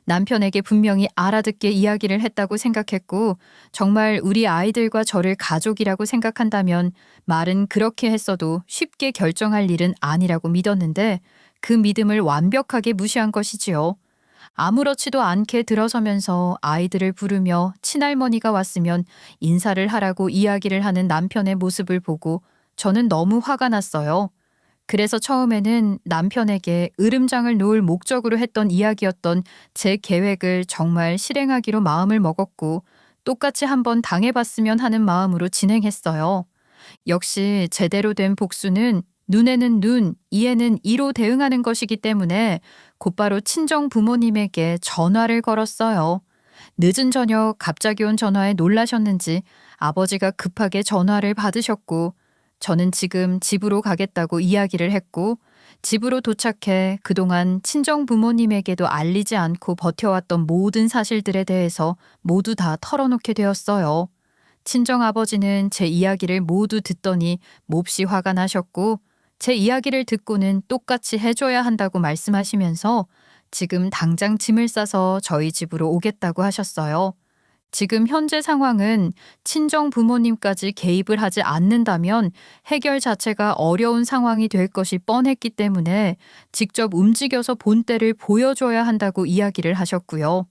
남편에게 분명히 알아듣게 이야기를 했다고 생각했고 정말 우리 아이들과 저를 가족이라고 생각한다면 말은 그렇게 했어도 쉽게 결정할 일은 아니라고 믿었는데 그 믿음을 완벽하게 무시한 것이지요. 아무렇지도 않게 들어서면서 아이들을 부르며 친할머니가 왔으면 인사를 하라고 이야기를 하는 남편의 모습을 보고 저는 너무 화가 났어요. 그래서 처음에는 남편에게 으름장을 놓을 목적으로 했던 이야기였던 제 계획을 정말 실행하기로 마음을 먹었고 똑같이 한번 당해봤으면 하는 마음으로 진행했어요. 역시 제대로 된 복수는 눈에는 눈, 이에는 이로 대응하는 것이기 때문에 곧바로 친정 부모님에게 전화를 걸었어요. 늦은 저녁 갑자기 온 전화에 놀라셨는지 아버지가 급하게 전화를 받으셨고 저는 지금 집으로 가겠다고 이야기를 했고 집으로 도착해 그동안 친정 부모님에게도 알리지 않고 버텨왔던 모든 사실들에 대해서 모두 다 털어놓게 되었어요. 친정 아버지는 제 이야기를 모두 듣더니 몹시 화가 나셨고 제 이야기를 듣고는 똑같이 해줘야 한다고 말씀하시면서 지금 당장 짐을 싸서 저희 집으로 오겠다고 하셨어요. 지금 현재 상황은 친정 부모님까지 개입을 하지 않는다면 해결 자체가 어려운 상황이 될 것이 뻔했기 때문에 직접 움직여서 본때를 보여줘야 한다고 이야기를 하셨고요.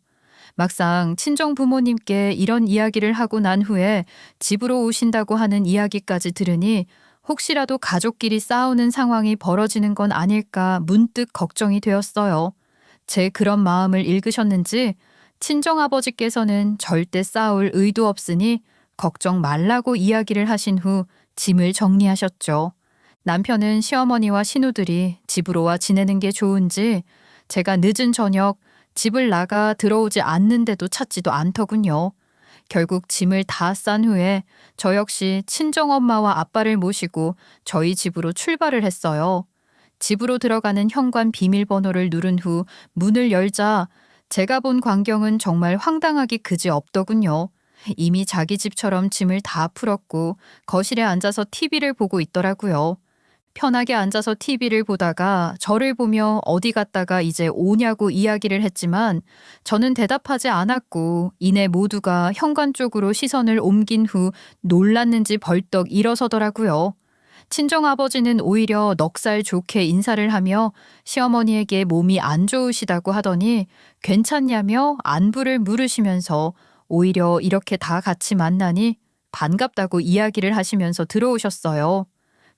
막상 친정 부모님께 이런 이야기를 하고 난 후에 집으로 오신다고 하는 이야기까지 들으니 혹시라도 가족끼리 싸우는 상황이 벌어지는 건 아닐까 문득 걱정이 되었어요. 제 그런 마음을 읽으셨는지 친정아버지께서는 절대 싸울 의도 없으니 걱정 말라고 이야기를 하신 후 짐을 정리하셨죠. 남편은 시어머니와 신우들이 집으로 와 지내는 게 좋은지 제가 늦은 저녁 집을 나가 들어오지 않는데도 찾지도 않더군요. 결국 짐을 다 싼 후에 저 역시 친정엄마와 아빠를 모시고 저희 집으로 출발을 했어요. 집으로 들어가는 현관 비밀번호를 누른 후 문을 열자 제가 본 광경은 정말 황당하기 그지 없더군요. 이미 자기 집처럼 짐을 다 풀었고 거실에 앉아서 TV를 보고 있더라고요. 편하게 앉아서 TV를 보다가 저를 보며 어디 갔다가 이제 오냐고 이야기를 했지만 저는 대답하지 않았고 이내 모두가 현관 쪽으로 시선을 옮긴 후 놀랐는지 벌떡 일어서더라고요. 친정아버지는 오히려 넉살 좋게 인사를 하며 시어머니에게 몸이 안 좋으시다고 하더니 괜찮냐며 안부를 물으시면서 오히려 이렇게 다 같이 만나니 반갑다고 이야기를 하시면서 들어오셨어요.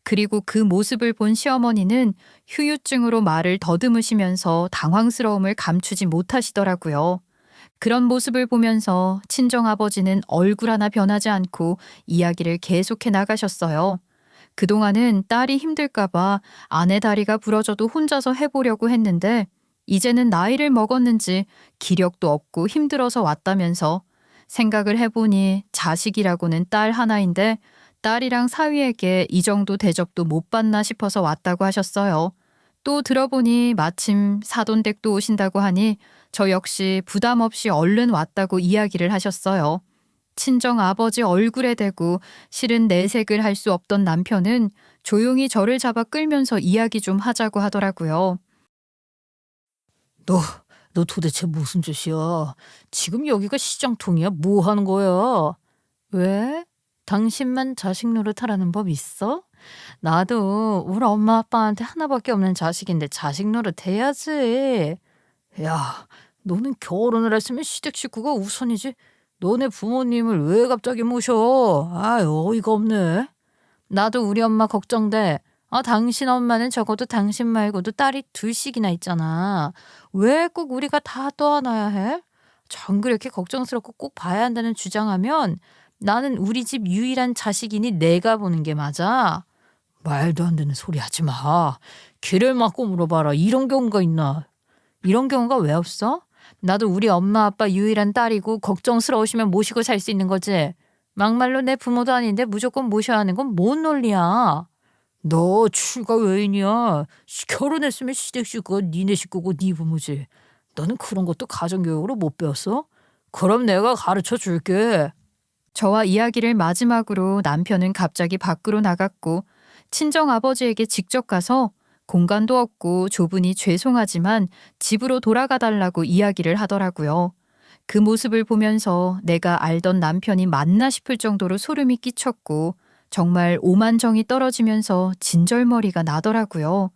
그리고 그 모습을 본 시어머니는 휴유증으로 말을 더듬으시면서 당황스러움을 감추지 못하시더라고요. 그런 모습을 보면서 친정아버지는 얼굴 하나 변하지 않고 이야기를 계속해 나가셨어요. 그동안은 딸이 힘들까봐 아내 다리가 부러져도 혼자서 해보려고 했는데 이제는 나이를 먹었는지 기력도 없고 힘들어서 왔다면서 생각을 해보니 자식이라고는 딸 하나인데 딸이랑 사위에게 이 정도 대접도 못 받나 싶어서 왔다고 하셨어요. 또 들어보니 마침 사돈댁도 오신다고 하니 저 역시 부담 없이 얼른 왔다고 이야기를 하셨어요. 친정 아버지 얼굴에 대고 실은 내색을 할 수 없던 남편은 조용히 저를 잡아 끌면서 이야기 좀 하자고 하더라고요. 너 도대체 무슨 짓이야? 지금 여기가 시장통이야? 뭐 하는 거야? 왜? 당신만 자식 노릇하라는 법 있어? 나도 우리 엄마 아빠한테 하나밖에 없는 자식인데 자식 노릇 해야지. 야, 너는 결혼을 했으면 시댁 식구가 우선이지. 너네 부모님을 왜 갑자기 모셔? 아유, 어이가 없네. 나도 우리 엄마 걱정돼. 당신 엄마는 적어도 당신 말고도 딸이 둘씩이나 있잖아. 왜 꼭 우리가 다 떠안아야 해? 전 그렇게 걱정스럽고 꼭 봐야 한다는 주장하면 나는 우리 집 유일한 자식이니 내가 보는 게 맞아. 말도 안 되는 소리 하지 마. 귀를 막고 물어봐라. 이런 경우가 있나? 이런 경우가 왜 없어? 나도 우리 엄마 아빠 유일한 딸이고 걱정스러우시면 모시고 살 수 있는 거지. 막말로 내 부모도 아닌데 무조건 모셔야 하는 건 뭔 논리야? 너 출가 외인이야. 결혼했으면 시댁 식구가 니네 식구고 네 부모지. 너는 그런 것도 가정교육으로 못 배웠어? 그럼 내가 가르쳐 줄게. 저와 이야기를 마지막으로 남편은 갑자기 밖으로 나갔고 친정아버지에게 직접 가서 공간도 없고 좁으니 죄송하지만 집으로 돌아가 달라고 이야기를 하더라고요. 그 모습을 보면서 내가 알던 남편이 맞나 싶을 정도로 소름이 끼쳤고 정말 오만정이 떨어지면서 진절머리가 나더라고요.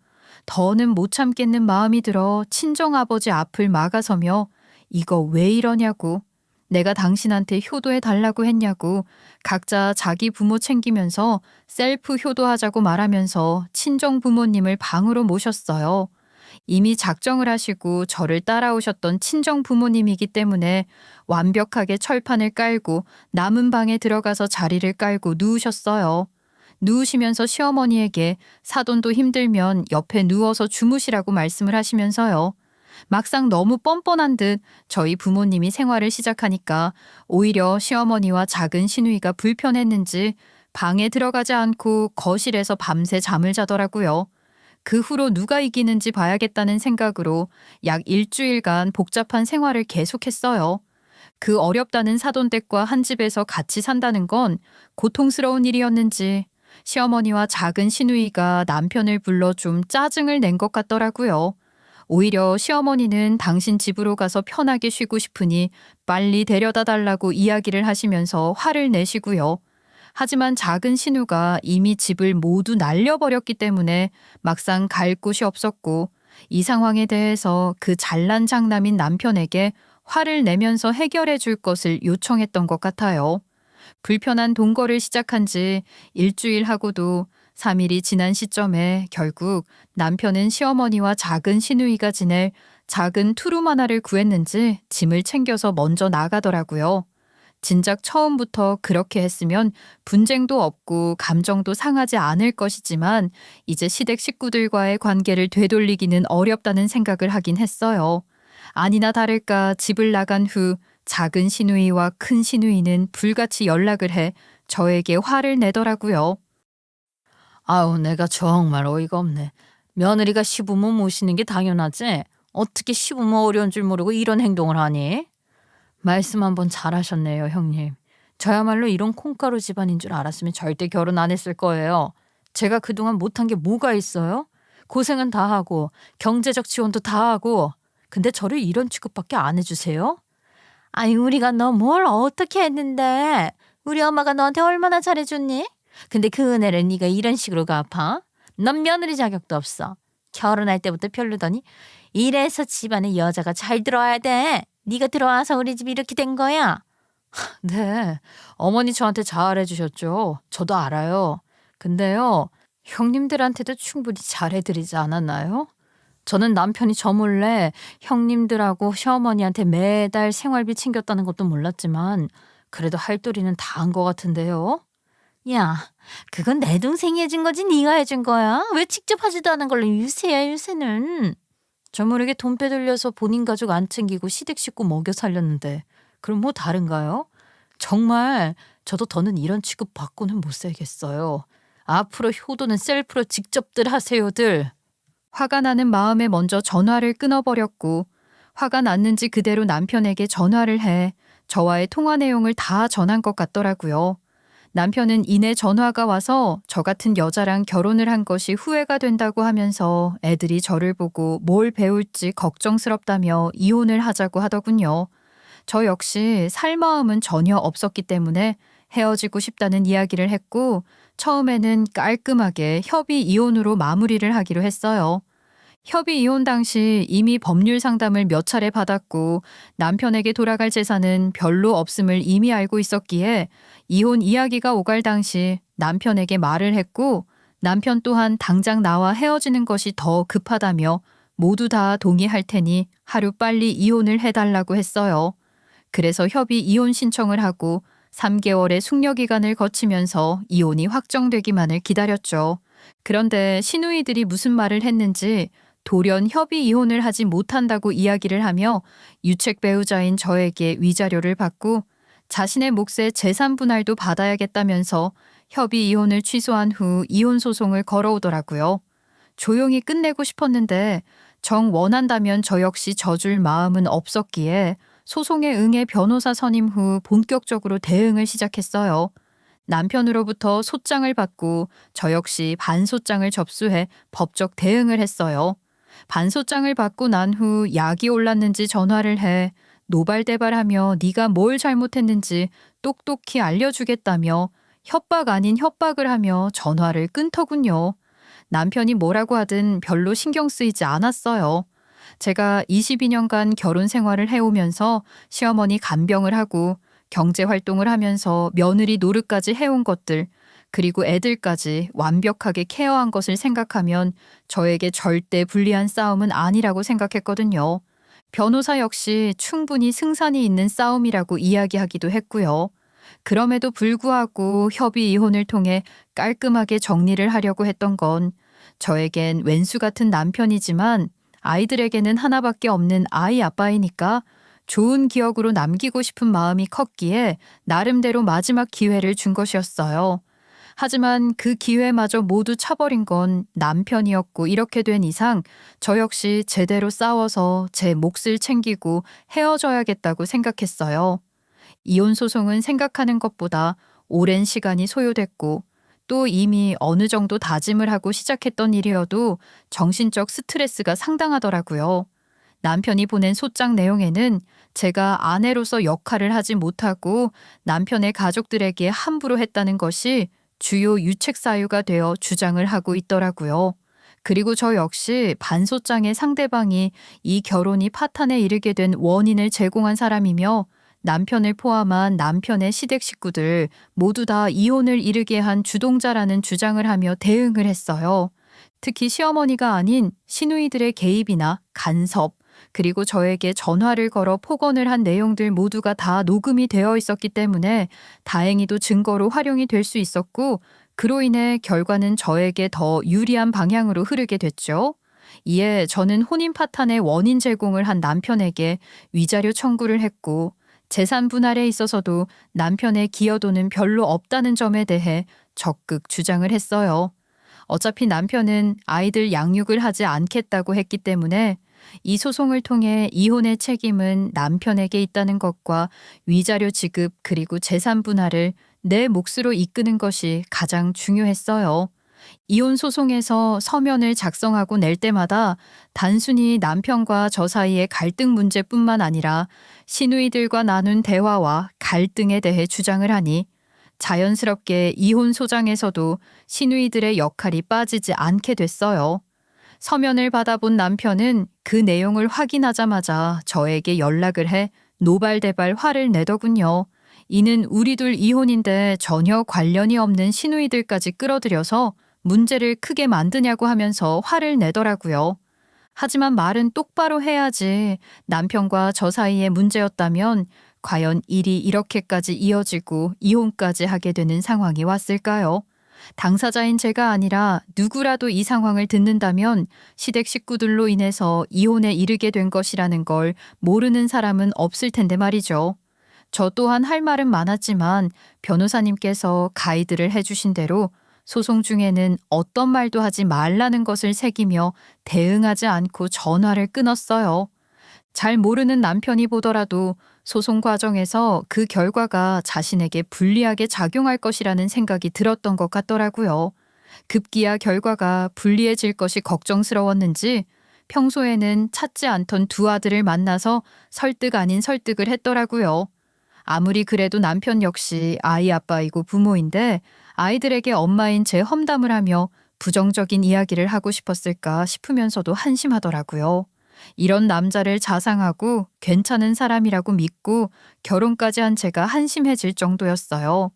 더는 못 참겠는 마음이 들어 친정아버지 앞을 막아서며 이거 왜 이러냐고, 내가 당신한테 효도해 달라고 했냐고 각자 자기 부모 챙기면서 셀프 효도하자고 말하면서 친정 부모님을 방으로 모셨어요. 이미 작정을 하시고 저를 따라오셨던 친정 부모님이기 때문에 완벽하게 철판을 깔고 남은 방에 들어가서 자리를 깔고 누우셨어요. 누우시면서 시어머니에게 사돈도 힘들면 옆에 누워서 주무시라고 말씀을 하시면서요. 막상 너무 뻔뻔한 듯 저희 부모님이 생활을 시작하니까 오히려 시어머니와 작은 시누이가 불편했는지 방에 들어가지 않고 거실에서 밤새 잠을 자더라고요. 그 후로 누가 이기는지 봐야겠다는 생각으로 약 일주일간 복잡한 생활을 계속했어요. 그 어렵다는 사돈댁과 한 집에서 같이 산다는 건 고통스러운 일이었는지 시어머니와 작은 시누이가 남편을 불러 좀 짜증을 낸 것 같더라고요. 오히려 시어머니는 당신 집으로 가서 편하게 쉬고 싶으니 빨리 데려다 달라고 이야기를 하시면서 화를 내시고요. 하지만 작은 신우가 이미 집을 모두 날려버렸기 때문에 막상 갈 곳이 없었고 이 상황에 대해서 그 잘난 장남인 남편에게 화를 내면서 해결해 줄 것을 요청했던 것 같아요. 불편한 동거를 시작한 지 일주일 하고도 3일이 지난 시점에 결국 남편은 시어머니와 작은 시누이가 지낼 작은 투룸 하나를 구했는지 짐을 챙겨서 먼저 나가더라고요. 진작 처음부터 그렇게 했으면 분쟁도 없고 감정도 상하지 않을 것이지만 이제 시댁 식구들과의 관계를 되돌리기는 어렵다는 생각을 하긴 했어요. 아니나 다를까 집을 나간 후 작은 시누이와 큰 시누이는 불같이 연락을 해 저에게 화를 내더라고요. 아우, 내가 정말 어이가 없네. 며느리가 시부모 모시는 게 당연하지. 어떻게 시부모 어려운 줄 모르고 이런 행동을 하니? 말씀 한번 잘하셨네요, 형님. 저야말로 이런 콩가루 집안인 줄 알았으면 절대 결혼 안 했을 거예요. 제가 그동안 못한 게 뭐가 있어요? 고생은 다 하고 경제적 지원도 다 하고 근데 저를 이런 취급밖에 안 해주세요? 아니, 우리가 너 뭘 어떻게 했는데? 우리 엄마가 너한테 얼마나 잘해줬니? 근데 그 은혜를 네가 이런 식으로 갚아? 넌 며느리 자격도 없어. 결혼할 때부터 별로더니 이래서 집안에 여자가 잘 들어와야 돼. 네가 들어와서 우리 집이 이렇게 된 거야. 네, 어머니 저한테 잘해주셨죠. 저도 알아요. 근데요, 형님들한테도 충분히 잘해드리지 않았나요? 저는 남편이 저 몰래 형님들하고 시어머니한테 매달 생활비 챙겼다는 것도 몰랐지만 그래도 할 도리는 다 한 것 같은데요. 야, 그건 내 동생이 해준 거지 네가 해준 거야? 왜 직접 하지도 않은 걸로 유세야, 유세는. 저 모르게 돈 빼돌려서 본인 가족 안 챙기고 시댁 식구 먹여 살렸는데 그럼 뭐 다른가요? 정말 저도 더는 이런 취급 받고는 못 살겠어요. 앞으로 효도는 셀프로 직접들 하세요들. 화가 나는 마음에 먼저 전화를 끊어버렸고 화가 났는지 그대로 남편에게 전화를 해 저와의 통화 내용을 다 전한 것 같더라고요. 남편은 이내 전화가 와서 저 같은 여자랑 결혼을 한 것이 후회가 된다고 하면서 애들이 저를 보고 뭘 배울지 걱정스럽다며 이혼을 하자고 하더군요. 저 역시 살 마음은 전혀 없었기 때문에 헤어지고 싶다는 이야기를 했고 처음에는 깔끔하게 협의 이혼으로 마무리를 하기로 했어요. 협의 이혼 당시 이미 법률 상담을 몇 차례 받았고 남편에게 돌아갈 재산은 별로 없음을 이미 알고 있었기에 이혼 이야기가 오갈 당시 남편에게 말을 했고 남편 또한 당장 나와 헤어지는 것이 더 급하다며 모두 다 동의할 테니 하루빨리 이혼을 해달라고 했어요. 그래서 협의 이혼 신청을 하고 3개월의 숙려 기간을 거치면서 이혼이 확정되기만을 기다렸죠. 그런데 시누이들이 무슨 말을 했는지 돌연 협의 이혼을 하지 못한다고 이야기를 하며 유책 배우자인 저에게 위자료를 받고 자신의 몫의 재산 분할도 받아야겠다면서 협의 이혼을 취소한 후 이혼 소송을 걸어오더라고요. 조용히 끝내고 싶었는데 정 원한다면 저 역시 져줄 마음은 없었기에 소송에 응해 변호사 선임 후 본격적으로 대응을 시작했어요. 남편으로부터 소장을 받고 저 역시 반소장을 접수해 법적 대응을 했어요. 반소장을 받고 난 후 약이 올랐는지 전화를 해 노발대발하며 네가 뭘 잘못했는지 똑똑히 알려주겠다며 협박 아닌 협박을 하며 전화를 끊더군요. 남편이 뭐라고 하든 별로 신경 쓰이지 않았어요. 제가 22년간 결혼 생활을 해오면서 시어머니 간병을 하고 경제활동을 하면서 며느리 노릇까지 해온 것들, 그리고 애들까지 완벽하게 케어한 것을 생각하면 저에게 절대 불리한 싸움은 아니라고 생각했거든요. 변호사 역시 충분히 승산이 있는 싸움이라고 이야기하기도 했고요. 그럼에도 불구하고 협의 이혼을 통해 깔끔하게 정리를 하려고 했던 건 저에겐 왼수 같은 남편이지만 아이들에게는 하나밖에 없는 아이 아빠이니까 좋은 기억으로 남기고 싶은 마음이 컸기에 나름대로 마지막 기회를 준 것이었어요. 하지만 그 기회마저 모두 차버린 건 남편이었고 이렇게 된 이상 저 역시 제대로 싸워서 제 몫을 챙기고 헤어져야겠다고 생각했어요. 이혼 소송은 생각하는 것보다 오랜 시간이 소요됐고 또 이미 어느 정도 다짐을 하고 시작했던 일이어도 정신적 스트레스가 상당하더라고요. 남편이 보낸 소장 내용에는 제가 아내로서 역할을 하지 못하고 남편의 가족들에게 함부로 했다는 것이 주요 유책 사유가 되어 주장을 하고 있더라고요. 그리고 저 역시 반소장의 상대방이 이 결혼이 파탄에 이르게 된 원인을 제공한 사람이며 남편을 포함한 남편의 시댁 식구들 모두 다 이혼을 이르게 한 주동자라는 주장을 하며 대응을 했어요. 특히 시어머니가 아닌 시누이들의 개입이나 간섭, 그리고 저에게 전화를 걸어 폭언을 한 내용들 모두가 다 녹음이 되어 있었기 때문에 다행히도 증거로 활용이 될 수 있었고 그로 인해 결과는 저에게 더 유리한 방향으로 흐르게 됐죠. 이에 저는 혼인 파탄의 원인 제공을 한 남편에게 위자료 청구를 했고 재산 분할에 있어서도 남편의 기여도는 별로 없다는 점에 대해 적극 주장을 했어요. 어차피 남편은 아이들 양육을 하지 않겠다고 했기 때문에 이 소송을 통해 이혼의 책임은 남편에게 있다는 것과 위자료 지급 그리고 재산 분할을 내 몫으로 이끄는 것이 가장 중요했어요. 이혼 소송에서 서면을 작성하고 낼 때마다 단순히 남편과 저 사이의 갈등 문제뿐만 아니라 시누이들과 나눈 대화와 갈등에 대해 주장을 하니 자연스럽게 이혼 소장에서도 시누이들의 역할이 빠지지 않게 됐어요. 서면을 받아본 남편은 그 내용을 확인하자마자 저에게 연락을 해 노발대발 화를 내더군요. 이는 우리 둘 이혼인데 전혀 관련이 없는 시누이들까지 끌어들여서 문제를 크게 만드냐고 하면서 화를 내더라고요. 하지만 말은 똑바로 해야지 남편과 저 사이의 문제였다면 과연 일이 이렇게까지 이어지고 이혼까지 하게 되는 상황이 왔을까요? 당사자인 제가 아니라 누구라도 이 상황을 듣는다면 시댁 식구들로 인해서 이혼에 이르게 된 것이라는 걸 모르는 사람은 없을 텐데 말이죠. 저 또한 할 말은 많았지만 변호사님께서 가이드를 해주신 대로 소송 중에는 어떤 말도 하지 말라는 것을 새기며 대응하지 않고 전화를 끊었어요. 잘 모르는 남편이 보더라도 소송 과정에서 그 결과가 자신에게 불리하게 작용할 것이라는 생각이 들었던 것 같더라고요. 급기야 결과가 불리해질 것이 걱정스러웠는지 평소에는 찾지 않던 두 아들을 만나서 설득 아닌 설득을 했더라고요. 아무리 그래도 남편 역시 아이 아빠이고 부모인데 아이들에게 엄마인 제 험담을 하며 부정적인 이야기를 하고 싶었을까 싶으면서도 한심하더라고요. 이런 남자를 자상하고 괜찮은 사람이라고 믿고 결혼까지 한 제가 한심해질 정도였어요.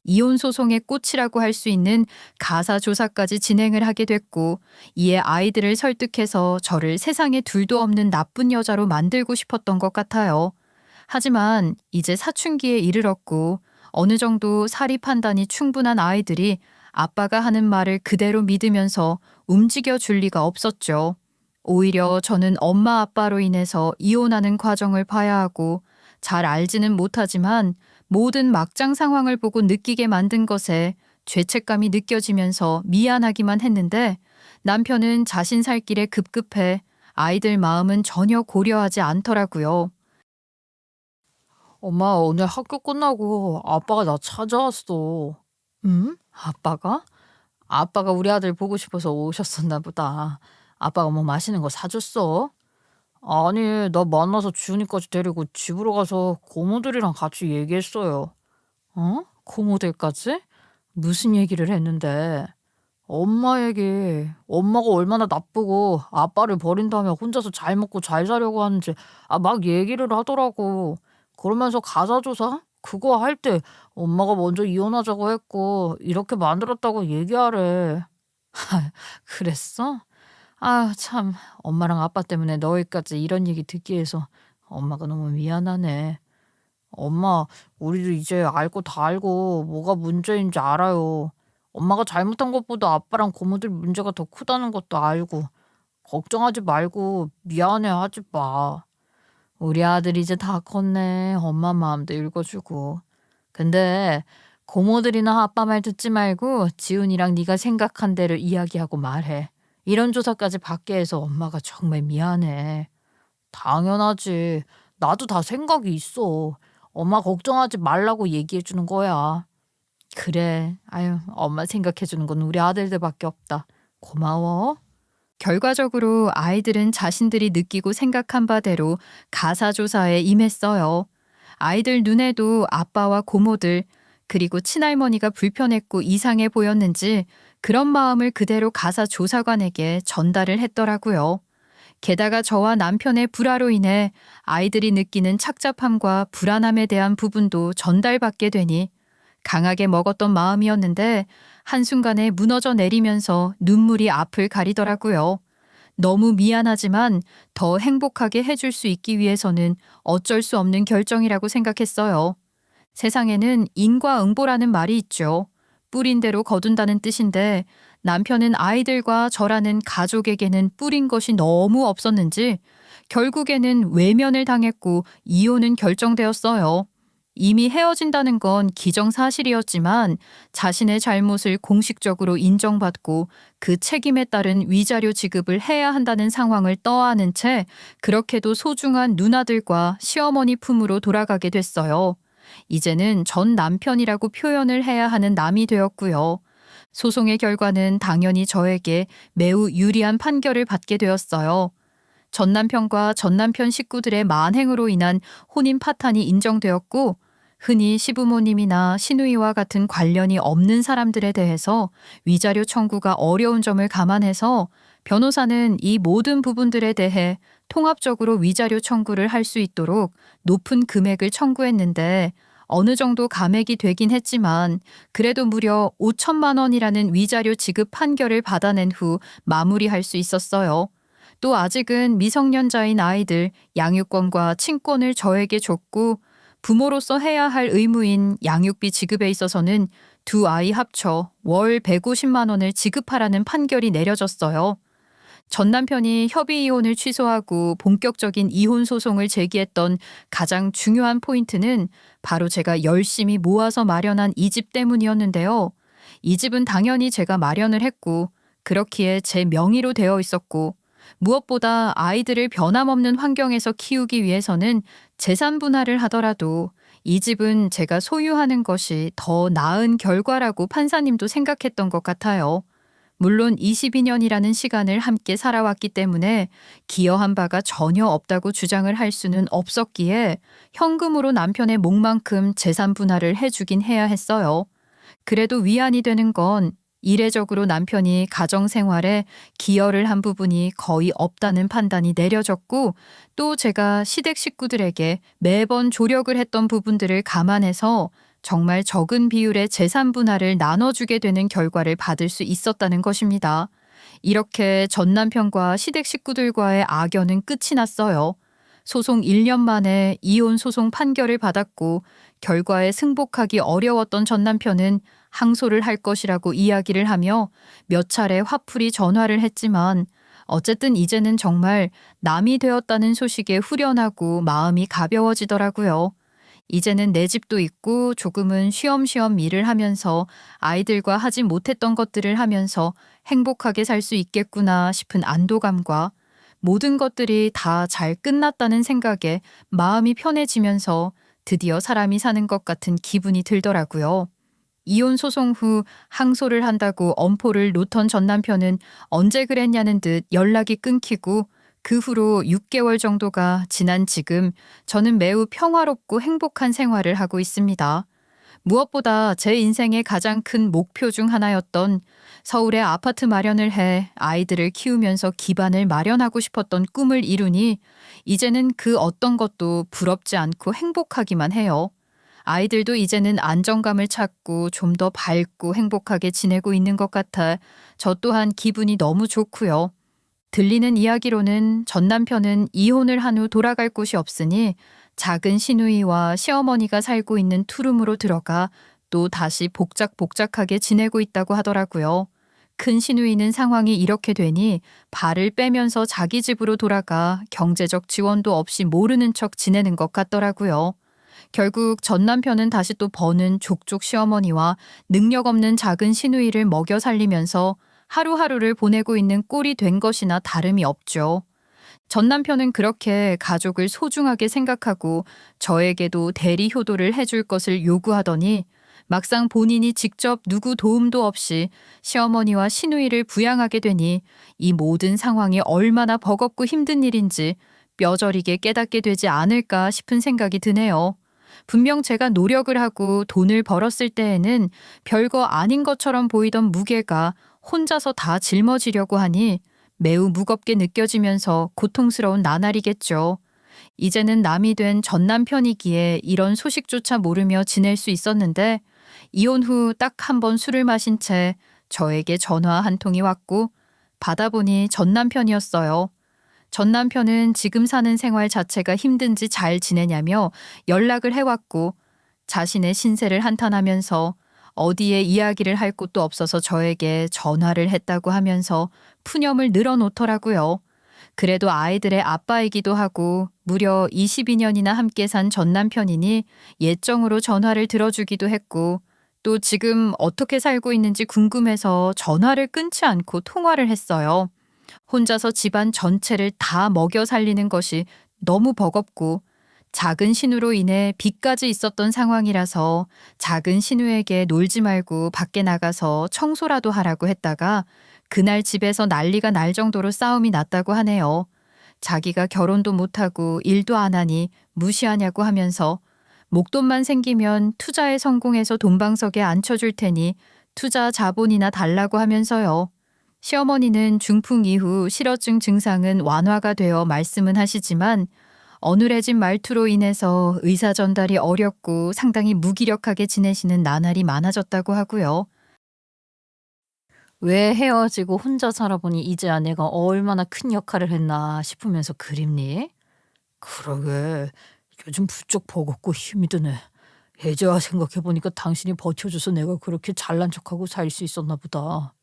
이혼 소송의 꽃이라고 할 수 있는 가사 조사까지 진행을 하게 됐고, 이에 아이들을 설득해서 저를 세상에 둘도 없는 나쁜 여자로 만들고 싶었던 것 같아요. 하지만 이제 사춘기에 이르렀고 어느 정도 사리 판단이 충분한 아이들이 아빠가 하는 말을 그대로 믿으면서 움직여 줄 리가 없었죠. 오히려 저는 엄마 아빠로 인해서 이혼하는 과정을 봐야 하고 잘 알지는 못하지만 모든 막장 상황을 보고 느끼게 만든 것에 죄책감이 느껴지면서 미안하기만 했는데 남편은 자신 살 길에 급급해 아이들 마음은 전혀 고려하지 않더라고요. 엄마, 오늘 학교 끝나고 아빠가 나 찾아왔어. 아빠가? 아빠가 우리 아들 보고 싶어서 오셨었나 보다. 아빠가 뭐 맛있는 거 사줬어? 아니, 나 만나서 지훈이까지 데리고 집으로 가서 고모들이랑 같이 얘기했어요. 어? 고모들까지? 무슨 얘기를 했는데? 엄마 얘기. 엄마가 얼마나 나쁘고 아빠를 버린 다음에 혼자서 잘 먹고 잘 자려고 하는지 막 얘기를 하더라고. 그러면서 가사조사? 그거 할 때 엄마가 먼저 이혼하자고 했고 이렇게 만들었다고 얘기하래. 그랬어? 참. 엄마랑 아빠 때문에 너희까지 이런 얘기 듣게 해서 엄마가 너무 미안하네. 엄마, 우리도 이제 알 거 다 알고 뭐가 문제인지 알아요. 엄마가 잘못한 것보다 아빠랑 고모들 문제가 더 크다는 것도 알고 걱정하지 말고 미안해 하지 마. 우리 아들 이제 다 컸네. 엄마 마음도 읽어주고. 근데 고모들이나 아빠 말 듣지 말고 지훈이랑 네가 생각한 대로 이야기하고 말해. 이런 조사까지 받게 해서 엄마가 정말 미안해. 당연하지. 나도 다 생각이 있어. 엄마 걱정하지 말라고 얘기해 주는 거야. 그래. 아유, 엄마 생각해 주는 건 우리 아들들밖에 없다. 고마워. 결과적으로 아이들은 자신들이 느끼고 생각한 바대로 가사조사에 임했어요. 아이들 눈에도 아빠와 고모들, 그리고 친할머니가 불편했고 이상해 보였는지 그런 마음을 그대로 가사조사관에게 전달을 했더라고요. 게다가 저와 남편의 불화로 인해 아이들이 느끼는 착잡함과 불안함에 대한 부분도 전달받게 되니 강하게 먹었던 마음이었는데 한순간에 무너져 내리면서 눈물이 앞을 가리더라고요. 너무 미안하지만 더 행복하게 해줄 수 있기 위해서는 어쩔 수 없는 결정이라고 생각했어요. 세상에는 인과응보라는 말이 있죠. 뿌린 대로 거둔다는 뜻인데 남편은 아이들과 저라는 가족에게는 뿌린 것이 너무 없었는지 결국에는 외면을 당했고 이혼은 결정되었어요. 이미 헤어진다는 건 기정사실이었지만 자신의 잘못을 공식적으로 인정받고 그 책임에 따른 위자료 지급을 해야 한다는 상황을 떠안은 채 그렇게도 소중한 누나들과 시어머니 품으로 돌아가게 됐어요. 이제는 전 남편이라고 표현을 해야 하는 남이 되었고요. 소송의 결과는 당연히 저에게 매우 유리한 판결을 받게 되었어요. 전 남편과 전 남편 식구들의 만행으로 인한 혼인 파탄이 인정되었고 흔히 시부모님이나 시누이와 같은 관련이 없는 사람들에 대해서 위자료 청구가 어려운 점을 감안해서 변호사는 이 모든 부분들에 대해 통합적으로 위자료 청구를 할 수 있도록 높은 금액을 청구했는데 어느 정도 감액이 되긴 했지만 그래도 무려 5천만 원이라는 위자료 지급 판결을 받아낸 후 마무리할 수 있었어요. 또 아직은 미성년자인 아이들 양육권과 친권을 저에게 줬고 부모로서 해야 할 의무인 양육비 지급에 있어서는 두 아이 합쳐 월 150만 원을 지급하라는 판결이 내려졌어요. 전 남편이 협의 이혼을 취소하고 본격적인 이혼 소송을 제기했던 가장 중요한 포인트는 바로 제가 열심히 모아서 마련한 이 집 때문이었는데요. 이 집은 당연히 제가 마련을 했고 그렇기에 제 명의로 되어 있었고 무엇보다 아이들을 변함없는 환경에서 키우기 위해서는 재산 분할을 하더라도 이 집은 제가 소유하는 것이 더 나은 결과라고 판사님도 생각했던 것 같아요. 물론 22년이라는 시간을 함께 살아왔기 때문에 기여한 바가 전혀 없다고 주장을 할 수는 없었기에 현금으로 남편의 몫만큼 재산 분할을 해주긴 해야 했어요. 그래도 위안이 되는 건 이례적으로 남편이 가정 생활에 기여를 한 부분이 거의 없다는 판단이 내려졌고, 또 제가 시댁 식구들에게 매번 조력을 했던 부분들을 감안해서 정말 적은 비율의 재산 분할을 나눠주게 되는 결과를 받을 수 있었다는 것입니다. 이렇게 전 남편과 시댁 식구들과의 악연은 끝이 났어요. 소송 1년 만에 이혼 소송 판결을 받았고, 결과에 승복하기 어려웠던 전 남편은 항소를 할 것이라고 이야기를 하며 몇 차례 화풀이 전화를 했지만, 어쨌든 이제는 정말 남이 되었다는 소식에 후련하고 마음이 가벼워지더라고요. 이제는 내 집도 있고 조금은 쉬엄쉬엄 일을 하면서 아이들과 하지 못했던 것들을 하면서 행복하게 살 수 있겠구나 싶은 안도감과 모든 것들이 다 잘 끝났다는 생각에 마음이 편해지면서 드디어 사람이 사는 것 같은 기분이 들더라고요. 이혼 소송 후 항소를 한다고 엄포를 놓던 전 남편은 언제 그랬냐는 듯 연락이 끊기고, 그 후로 6개월 정도가 지난 지금 저는 매우 평화롭고 행복한 생활을 하고 있습니다. 무엇보다 제 인생의 가장 큰 목표 중 하나였던 서울에 아파트 마련을 해 아이들을 키우면서 기반을 마련하고 싶었던 꿈을 이루니 이제는 그 어떤 것도 부럽지 않고 행복하기만 해요. 아이들도 이제는 안정감을 찾고 좀 더 밝고 행복하게 지내고 있는 것 같아 저 또한 기분이 너무 좋고요. 들리는 이야기로는 전 남편은 이혼을 한 후 돌아갈 곳이 없으니 작은 시누이와 시어머니가 살고 있는 투룸으로 들어가 또 다시 복작복작하게 지내고 있다고 하더라고요. 큰 시누이는 상황이 이렇게 되니 발을 빼면서 자기 집으로 돌아가 경제적 지원도 없이 모르는 척 지내는 것 같더라고요. 결국 전 남편은 다시 또 버는 족족 시어머니와 능력 없는 작은 시누이를 먹여 살리면서 하루하루를 보내고 있는 꼴이 된 것이나 다름이 없죠. 전 남편은 그렇게 가족을 소중하게 생각하고 저에게도 대리 효도를 해줄 것을 요구하더니 막상 본인이 직접 누구 도움도 없이 시어머니와 시누이를 부양하게 되니 이 모든 상황이 얼마나 버겁고 힘든 일인지 뼈저리게 깨닫게 되지 않을까 싶은 생각이 드네요. 분명 제가 노력을 하고 돈을 벌었을 때에는 별거 아닌 것처럼 보이던 무게가 혼자서 다 짊어지려고 하니 매우 무겁게 느껴지면서 고통스러운 나날이겠죠. 이제는 남이 된 전 남편이기에 이런 소식조차 모르며 지낼 수 있었는데, 이혼 후 딱 한 번 술을 마신 채 저에게 전화 한 통이 왔고 받아보니 전 남편이었어요. 전 남편은 지금 사는 생활 자체가 힘든지 잘 지내냐며 연락을 해왔고, 자신의 신세를 한탄하면서 어디에 이야기를 할 곳도 없어서 저에게 전화를 했다고 하면서 푸념을 늘어놓더라고요. 그래도 아이들의 아빠이기도 하고 무려 22년이나 함께 산 전 남편이니 예정으로 전화를 들어주기도 했고, 또 지금 어떻게 살고 있는지 궁금해서 전화를 끊지 않고 통화를 했어요. 혼자서 집안 전체를 다 먹여 살리는 것이 너무 버겁고 작은 신우로 인해 빚까지 있었던 상황이라서 작은 신우에게 놀지 말고 밖에 나가서 청소라도 하라고 했다가 그날 집에서 난리가 날 정도로 싸움이 났다고 하네요. 자기가 결혼도 못하고 일도 안 하니 무시하냐고 하면서 목돈만 생기면 투자에 성공해서 돈방석에 앉혀줄 테니 투자 자본이나 달라고 하면서요. 시어머니는 중풍 이후 실어증 증상은 완화가 되어 말씀은 하시지만 어눌해진 말투로 인해서 의사 전달이 어렵고 상당히 무기력하게 지내시는 나날이 많아졌다고 하고요. 왜 헤어지고 혼자 살아보니 이제야 내가 얼마나 큰 역할을 했나 싶으면서 그립니? 그러게, 요즘 부쩍 버겁고 힘이 드네. 이제야 생각해보니까 당신이 버텨줘서 내가 그렇게 잘난 척하고 살 수 있었나 보다.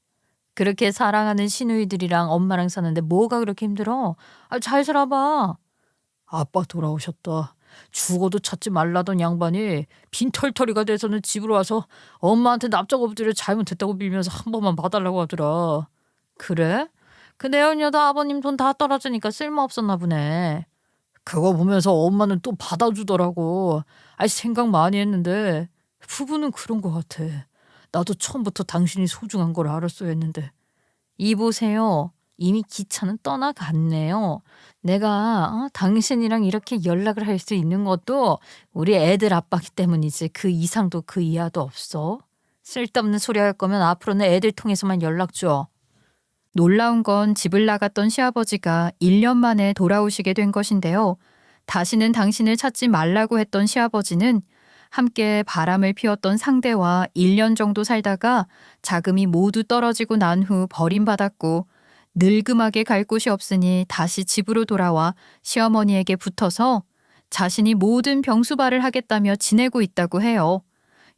그렇게 사랑하는 시누이들이랑 엄마랑 사는데 뭐가 그렇게 힘들어? 잘 살아봐. 아빠 돌아오셨다. 죽어도 찾지 말라던 양반이 빈털터리가 돼서는 집으로 와서 엄마한테 납작 엎드려 잘못했다고 빌면서 한 번만 봐달라고 하더라. 그래? 그 내연녀도 아버님 돈 다 떨어지니까 쓸모없었나 보네. 그거 보면서 엄마는 또 받아주더라고. 생각 많이 했는데 부부는 그런 것 같아. 나도 처음부터 당신이 소중한 걸 알았어야 했는데 이보세요. 이미 기차는 떠나갔네요. 내가 당신이랑 이렇게 연락을 할 수 있는 것도 우리 애들 아빠기 때문이지 그 이상도 그 이하도 없어. 쓸데없는 소리 할 거면 앞으로는 애들 통해서만 연락 줘. 놀라운 건 집을 나갔던 시아버지가 1년 만에 돌아오시게 된 것인데요. 다시는 당신을 찾지 말라고 했던 시아버지는 함께 바람을 피웠던 상대와 1년 정도 살다가 자금이 모두 떨어지고 난 후 버림받았고 늙음하게 갈 곳이 없으니 다시 집으로 돌아와 시어머니에게 붙어서 자신이 모든 병수발을 하겠다며 지내고 있다고 해요.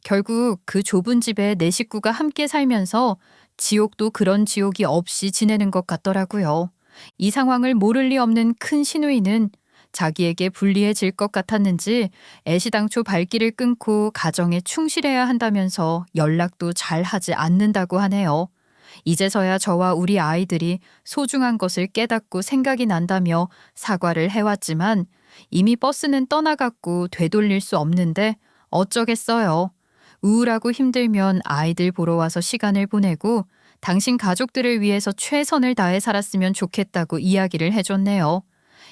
결국 그 좁은 집에 네 식구가 함께 살면서 지옥도 그런 지옥이 없이 지내는 것 같더라고요. 이 상황을 모를 리 없는 큰 시누이는 자기에게 불리해질 것 같았는지 애시당초 발길을 끊고 가정에 충실해야 한다면서 연락도 잘 하지 않는다고 하네요. 이제서야 저와 우리 아이들이 소중한 것을 깨닫고 생각이 난다며 사과를 해왔지만 이미 버스는 떠나갔고 되돌릴 수 없는데 어쩌겠어요. 우울하고 힘들면 아이들 보러 와서 시간을 보내고 당신 가족들을 위해서 최선을 다해 살았으면 좋겠다고 이야기를 해줬네요.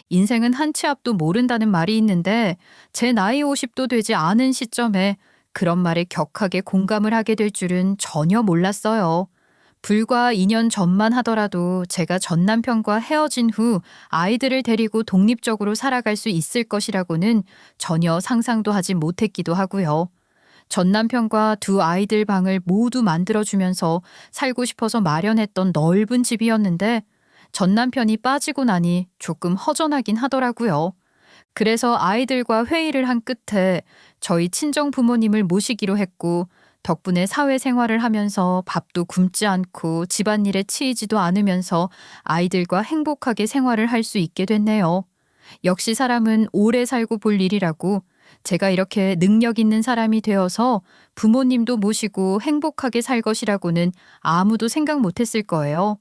인생은 한 치 앞도 모른다는 말이 있는데 제 나이 50도 되지 않은 시점에 그런 말에 격하게 공감을 하게 될 줄은 전혀 몰랐어요. 불과 2년 전만 하더라도 제가 전 남편과 헤어진 후 아이들을 데리고 독립적으로 살아갈 수 있을 것이라고는 전혀 상상도 하지 못했기도 하고요. 전 남편과 두 아이들 방을 모두 만들어주면서 살고 싶어서 마련했던 넓은 집이었는데 전 남편이 빠지고 나니 조금 허전하긴 하더라고요. 그래서 아이들과 회의를 한 끝에 저희 친정 부모님을 모시기로 했고 덕분에 사회생활을 하면서 밥도 굶지 않고 집안일에 치이지도 않으면서 아이들과 행복하게 생활을 할 수 있게 됐네요. 역시 사람은 오래 살고 볼 일이라고 제가 이렇게 능력 있는 사람이 되어서 부모님도 모시고 행복하게 살 것이라고는 아무도 생각 못했을 거예요.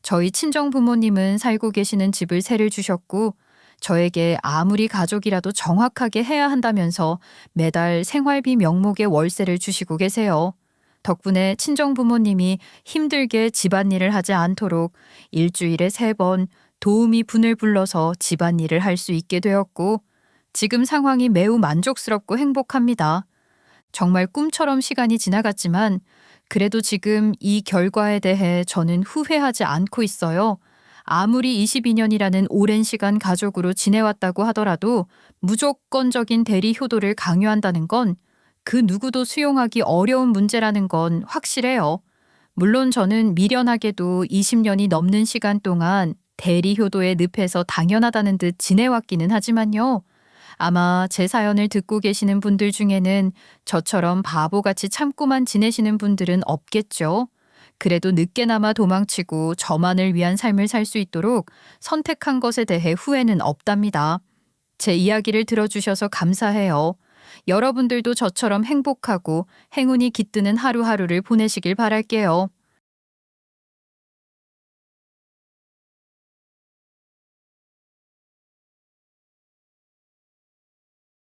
저희 친정 부모님은 살고 계시는 집을 세를 주셨고 저에게 아무리 가족이라도 정확하게 해야 한다면서 매달 생활비 명목의 월세를 주시고 계세요. 덕분에 친정 부모님이 힘들게 집안일을 하지 않도록 일주일에 3번 도우미 분을 불러서 집안일을 할 수 있게 되었고 지금 상황이 매우 만족스럽고 행복합니다. 정말 꿈처럼 시간이 지나갔지만 그래도 지금 이 결과에 대해 저는 후회하지 않고 있어요. 아무리 22년이라는 오랜 시간 가족으로 지내왔다고 하더라도 무조건적인 대리 효도를 강요한다는 건 그 누구도 수용하기 어려운 문제라는 건 확실해요. 물론 저는 미련하게도 20년이 넘는 시간 동안 대리 효도에 늪에서 당연하다는 듯 지내왔기는 하지만요. 아마 제 사연을 듣고 계시는 분들 중에는 저처럼 바보같이 참고만 지내시는 분들은 없겠죠. 그래도 늦게나마 도망치고 저만을 위한 삶을 살 수 있도록 선택한 것에 대해 후회는 없답니다. 제 이야기를 들어주셔서 감사해요. 여러분들도 저처럼 행복하고 행운이 깃드는 하루하루를 보내시길 바랄게요.